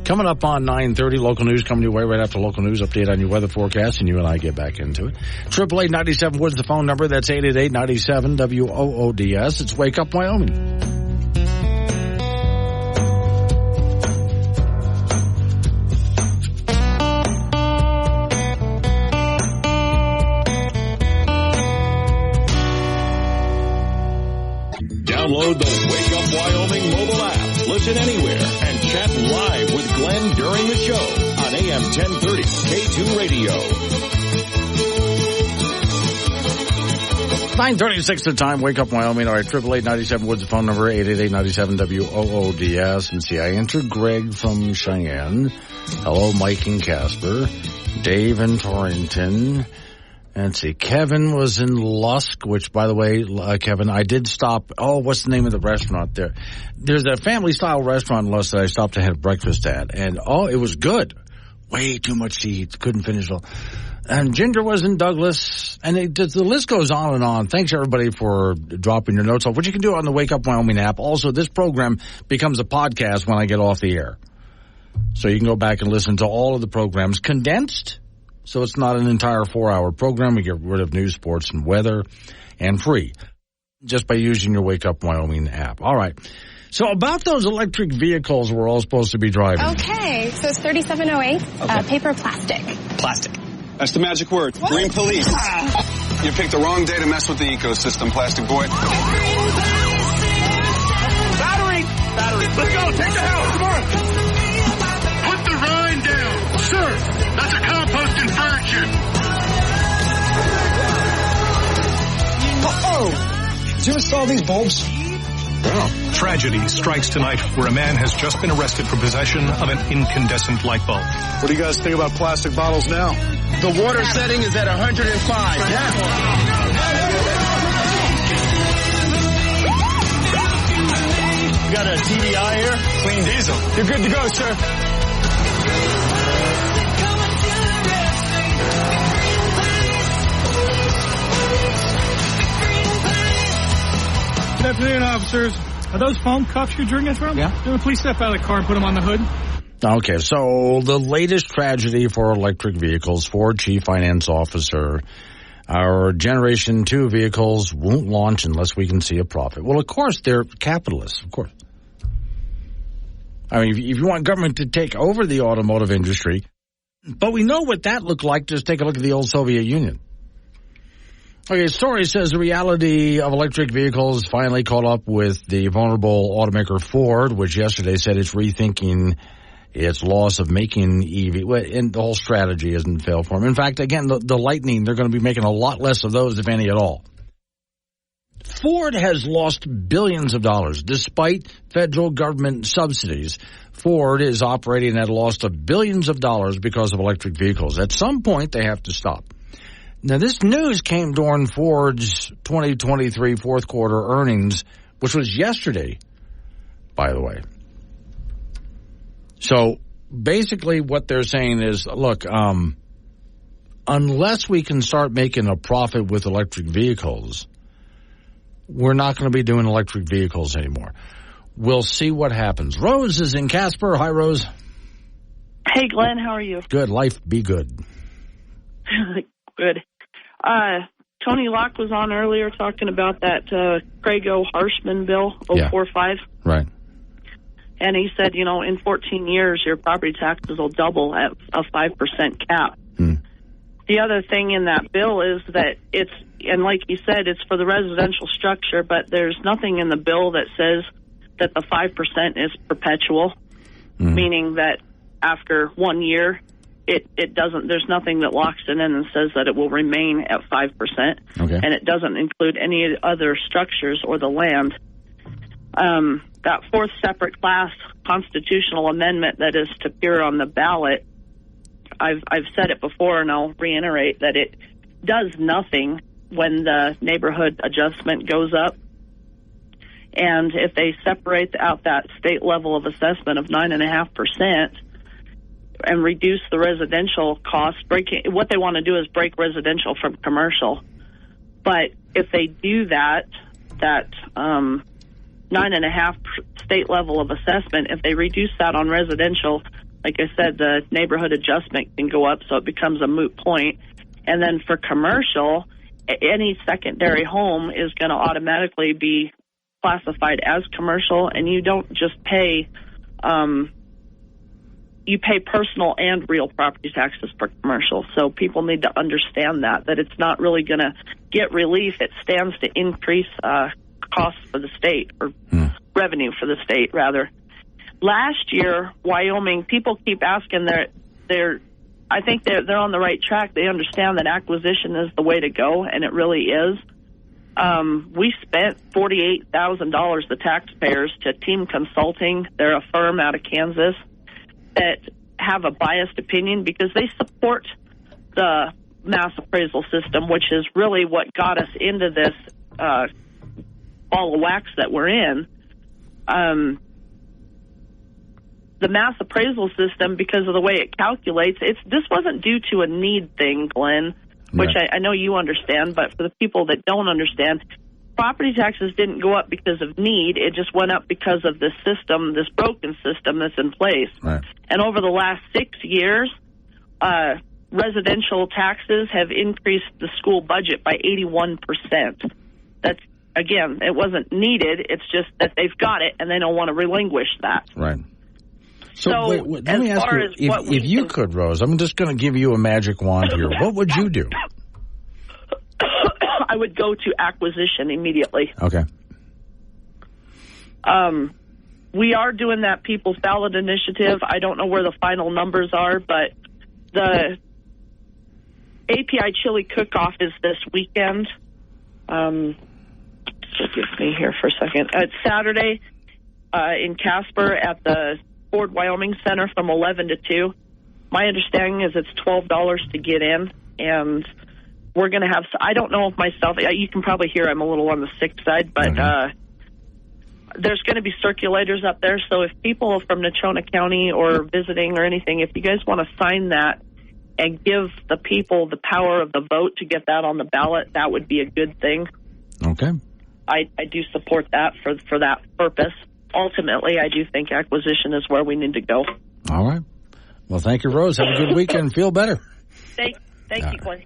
Speaker 2: Coming up on 9:30, local news coming your way right after local news. Update on your weather forecast, and you and I get back into it. 888-97 Woods, the phone number. That's 888-97-WOODS. It's Wake Up Wyoming.
Speaker 1: Download the Wake Up Wyoming mobile app. Listen anywhere and chat live with Glenn during the show on AM 1030 K2 Radio.
Speaker 2: 9:36 the time. Wake Up Wyoming. All right, 888-97 Woods, the phone number, 888-97-WOODS. And see, I entered Greg from Cheyenne. Hello, Mike and Casper. Dave in Torrington. And see, Kevin was in Lusk, which, by the way, Kevin, I did stop. Oh, what's the name of the restaurant there? There's a family-style restaurant in Lusk that I stopped to have breakfast at. And, it was good. Way too much to eat. Couldn't finish it all. And Ginger was in Douglas. And the list goes on and on. Thanks, everybody, for dropping your notes off, which you can do on the Wake Up Wyoming app. Also, this program becomes a podcast when I get off the air. So you can go back and listen to all of the programs condensed. So it's not an entire 4-hour program. We get rid of news, sports, and weather, and free, just by using your Wake Up Wyoming app. All right. So about those electric vehicles we're all supposed to be driving.
Speaker 9: Okay. So it's 3708, paper or plastic?
Speaker 11: Plastic. That's the magic word. What? Green police. You picked the wrong day to mess with the ecosystem, plastic boy.
Speaker 5: Battery. Let's go. Take the house. Come on. Put the rind down. Sir, that's a compost inversion.
Speaker 23: Uh-oh. Did you ever saw these bulbs?
Speaker 24: Well, tragedy strikes tonight where a man has just been arrested for possession of an incandescent light bulb.
Speaker 23: What do you guys think about plastic bottles now?
Speaker 25: The water setting is at 105. Yeah.
Speaker 23: You got a TDI here?
Speaker 25: Clean diesel.
Speaker 23: You're good to go, sir.
Speaker 26: Good afternoon, officers. Are those foam cups you're drinking from?
Speaker 2: Yeah.
Speaker 26: Please step out of the car and put them on the hood.
Speaker 2: Okay, so the latest tragedy for electric vehicles, Ford Chief Finance Officer, our Generation 2 vehicles won't launch unless we can see a profit. Well, of course, they're capitalists, of course. I mean, if you want government to take over the automotive industry, but we know what that looked like. Just take a look at the old Soviet Union. Okay, story says the reality of electric vehicles finally caught up with the vulnerable automaker Ford, which yesterday said it's rethinking its loss of making EV, and the whole strategy isn't failed for them. In fact, again, the Lightning, they're going to be making a lot less of those, if any at all. Ford has lost billions of dollars. Despite federal government subsidies, Ford is operating at a loss of billions of dollars because of electric vehicles. At some point, they have to stop. Now, this news came during Ford's 2023 fourth quarter earnings, which was yesterday, by the way. So basically what they're saying is, look, unless we can start making a profit with electric vehicles, we're not going to be doing electric vehicles anymore. We'll see what happens. Rose is in Casper. Hi, Rose.
Speaker 27: Hey, Glenn. How are you?
Speaker 2: Good. Life be good.
Speaker 27: Good.
Speaker 10: Tony Locke was on earlier talking about that Craig O. Harshman bill, 045.
Speaker 2: Right.
Speaker 10: And he said, in 14 years, your property taxes will double at a 5% cap. The other thing in that bill is that and like you said, it's for the residential structure, but there's nothing in the bill that says that the 5% is perpetual, meaning that after 1 year, it doesn't, there's nothing that locks it in and says that it will remain at 5%.
Speaker 2: Okay.
Speaker 10: And it doesn't include any other structures or the land. That fourth separate class constitutional amendment that is to appear on the ballot, I've said it before and I'll reiterate that it does nothing when the neighborhood adjustment goes up. And if they separate out that state level of assessment of 9.5% and reduce the residential cost, what they want to do is break residential from commercial. But if they do that 9.5 state level of assessment, if they reduce that on residential, like I said, the neighborhood adjustment can go up, so it becomes a moot point. And then for commercial, any secondary home is going to automatically be classified as commercial, and you don't just pay, you pay personal and real property taxes for commercial. So people need to understand that it's not really going to get relief. It stands to increase costs for the state, or revenue for the state, rather. Last year, Wyoming, people keep asking, I think they're on the right track. They understand that acquisition is the way to go, and it really is. We spent $48,000, the taxpayers, to Team Consulting. They're a firm out of Kansas that have a biased opinion because they support the mass appraisal system, which is really what got us into this ball of wax that we're in. The mass appraisal system, because of the way it calculates, this wasn't due to a need thing, Glenn, which I know you understand, but for the people that don't understand, property taxes didn't go up because of need. It just went up because of this system, this broken system that's in place.
Speaker 2: Right.
Speaker 10: And over the last 6 years, residential taxes have increased the school budget by 81%. That's, again, it wasn't needed. It's just that they've got it, and they don't want to relinquish that.
Speaker 2: Right. So wait, let me ask you, if you could, Rose, I'm just going to give you a magic wand here. What would you do?
Speaker 10: I would go to acquisition immediately.
Speaker 2: Okay.
Speaker 10: We are doing that People's Ballot Initiative. I don't know where the final numbers are, but the API Chili Cook-Off is this weekend. Forgive me here for a second. It's Saturday in Casper at the Ford Wyoming Center from 11 to 2. My understanding is it's $12 to get in, and we're going to have, I don't know if myself, you can probably hear I'm a little on the sick side, but there's going to be circulators up there, so if people from Natrona County or visiting or anything, if you guys want to sign that and give the people the power of the vote to get that on the ballot, that would be a good thing.
Speaker 2: Okay.
Speaker 10: I do support that for that purpose. Ultimately, I do think acquisition is where we need to go.
Speaker 2: All right. Well, thank you, Rose. Have a good weekend. Feel better.
Speaker 10: Thank you, Glenn.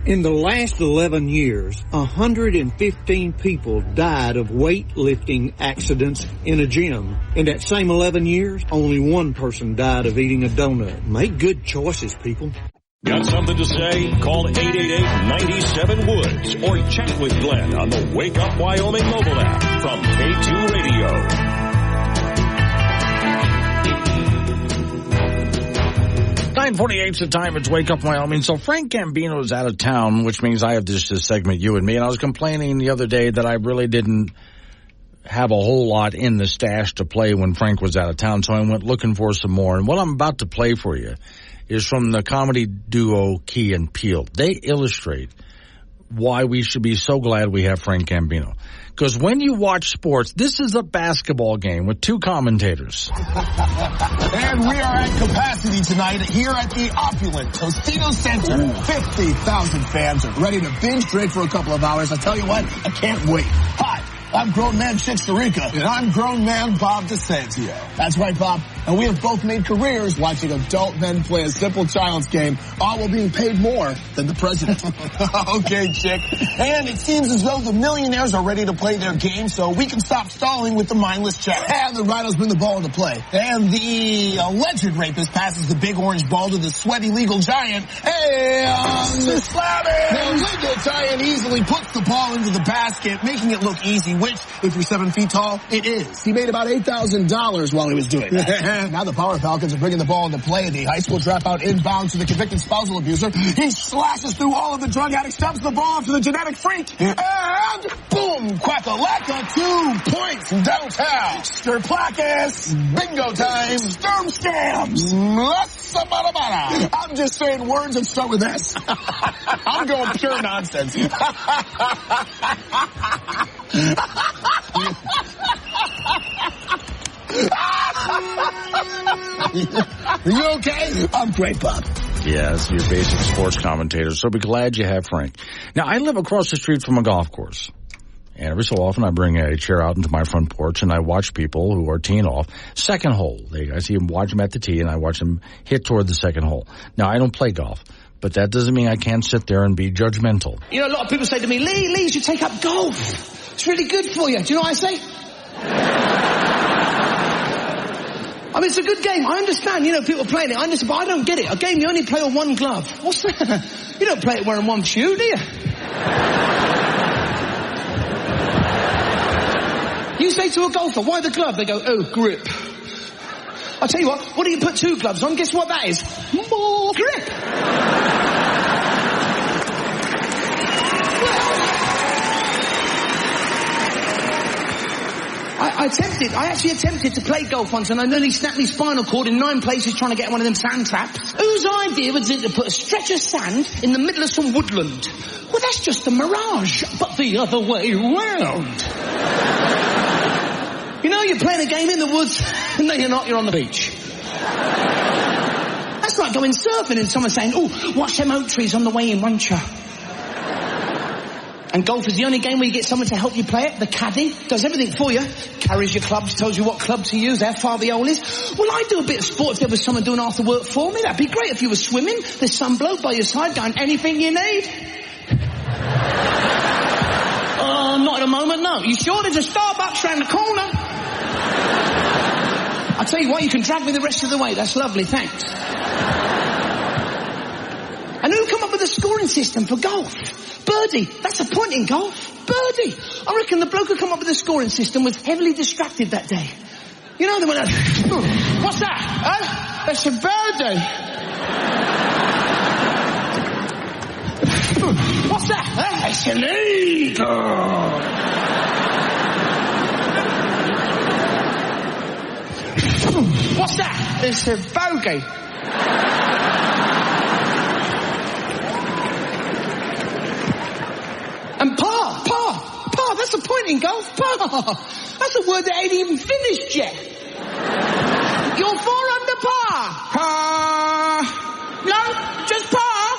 Speaker 12: In the last 11 years, 115 people died of weightlifting accidents in a gym. In that same 11 years, only one person died of eating a donut. Make good choices, people.
Speaker 1: Got something to say? Call 888-97-WOODS or chat with Glenn on the Wake Up Wyoming mobile app from K2 Radio.
Speaker 2: .48's the time. It's Wake Up Wyoming. So Frank Gambino's out of town, which means I have this segment, You and Me. And I was complaining the other day that I really didn't have a whole lot in the stash to play when Frank was out of town. So I went looking for some more. And what I'm about to play for you is from the comedy duo Key and Peele. They illustrate why we should be so glad we have Frank Gambino. Because when you watch sports, this is a basketball game with two commentators.
Speaker 13: And we are at capacity tonight here at the opulent Tostino Center. 50,000 fans are ready to binge drink for a couple of hours. I tell you what, I can't wait. Hi, I'm grown man Chick Sarica. And I'm grown man Bob DeSantio. That's right, Bob. And we have both made careers watching adult men play a simple child's game, all while being paid more than the president. Okay, Chick. And it seems as though the millionaires are ready to play their game, so we can stop stalling with the mindless chat. And the rhinos bring the ball into play. And the alleged rapist passes the big orange ball to the sweaty legal giant. And the legal giant easily puts the ball into the basket, making it look easy, which, if you're 7 feet tall, it is. He made about $8,000 while he was doing that. Now the Power Falcons are bringing the ball into play. The high school dropout inbounds to the convicted spousal abuser. He slashes through all of the drug addicts, dumps the ball off to the genetic freak, and boom, quack-a-lack-a, 2 points downtown. Stirplackers, bingo time, sturm scams, I'm just saying words that start with S. I'm going pure nonsense. Are you okay? I'm great, Bob.
Speaker 2: Yeah, that's your basic sports commentator, so be glad you have Frank. Now, I live across the street from a golf course. And every so often I bring a chair out into my front porch and I watch people who are teeing off. Second hole. I see them, watch them at the tee, and I watch them hit toward the second hole. Now, I don't play golf, but that doesn't mean I can't sit there and be judgmental.
Speaker 4: You know, a lot of people say to me, Lee, you should take up golf. It's really good for you. Do you know what I say? I mean, it's a good game. I understand, people playing it. I understand, but I don't get it. A game you only play with one glove. What's that? You don't play it wearing one shoe, do you? You say to a golfer, why the glove? They go, oh, grip. I'll tell you what do you put 2 gloves on? Guess what that is? More grip. I actually attempted to play golf once, and I nearly snapped my spinal cord in 9 places trying to get one of them sand traps. Whose idea was it to put a stretch of sand in the middle of some woodland? Well, that's just a mirage, but the other way round. You're playing a game in the woods, and no, you're not, you're on the beach. That's like going surfing and someone saying, oh, watch them oak trees on the way in, won't you? And golf is the only game where you get someone to help you play it. The caddy does everything for you. Carries your clubs, tells you what club to use, how far the hole is. Well, I'd do a bit of sport if there was someone doing half the work for me. That'd be great. If you were swimming, there's some bloke by your side going, anything you need? Not at the moment, no. You sure? There's a Starbucks round the corner. I'll tell you what, you can drag me the rest of the way. That's lovely, thanks. And who come up with a scoring system for golf? Birdie. That's a point in golf. Birdie. I reckon the bloke who come up with the scoring system was heavily distracted that day. They went, what's that? Huh? That's a birdie. What's that? Huh? That's an eagle. What's that? It's a bogey. And par, that's a point in golf. Par. That's a word that ain't even finished yet. You're 4 under par. Par. No, just par.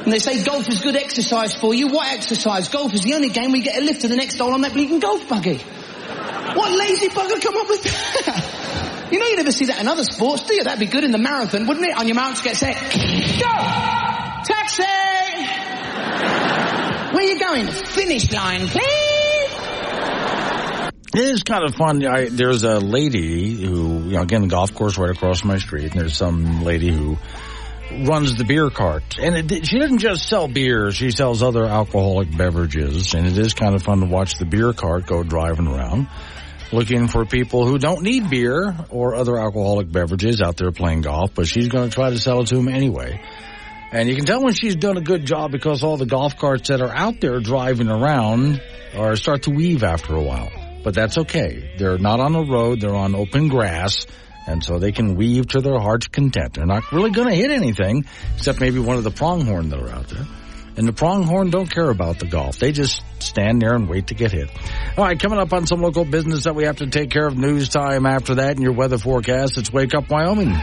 Speaker 4: And they say golf is good exercise for you. What exercise? Golf is the only game where you get a lift to the next hole on that bleeding golf buggy. What lazy bugger come up with that? You never see that in other sports, do you? That'd be good in the marathon, wouldn't it? On your marks, get set. Go! Taxi! Where are you going? Finish line, please!
Speaker 2: It is kind of fun. There's a lady who, again, the golf course right across my street, and there's some lady who runs the beer cart. And she doesn't just sell beer, she sells other alcoholic beverages, and it is kind of fun to watch the beer cart go driving around, looking for people who don't need beer or other alcoholic beverages out there playing golf, but she's going to try to sell it to them anyway. And you can tell when she's done a good job because all the golf carts that are out there driving around start to weave after a while. But that's okay. They're not on the road. They're on open grass. And so they can weave to their heart's content. They're not really going to hit anything except maybe one of the pronghorn that are out there. And the pronghorn don't care about the golf. They just stand there and wait to get hit. All right, coming up on some local business that we have to take care of. News time after that and your weather forecast. It's Wake Up Wyoming.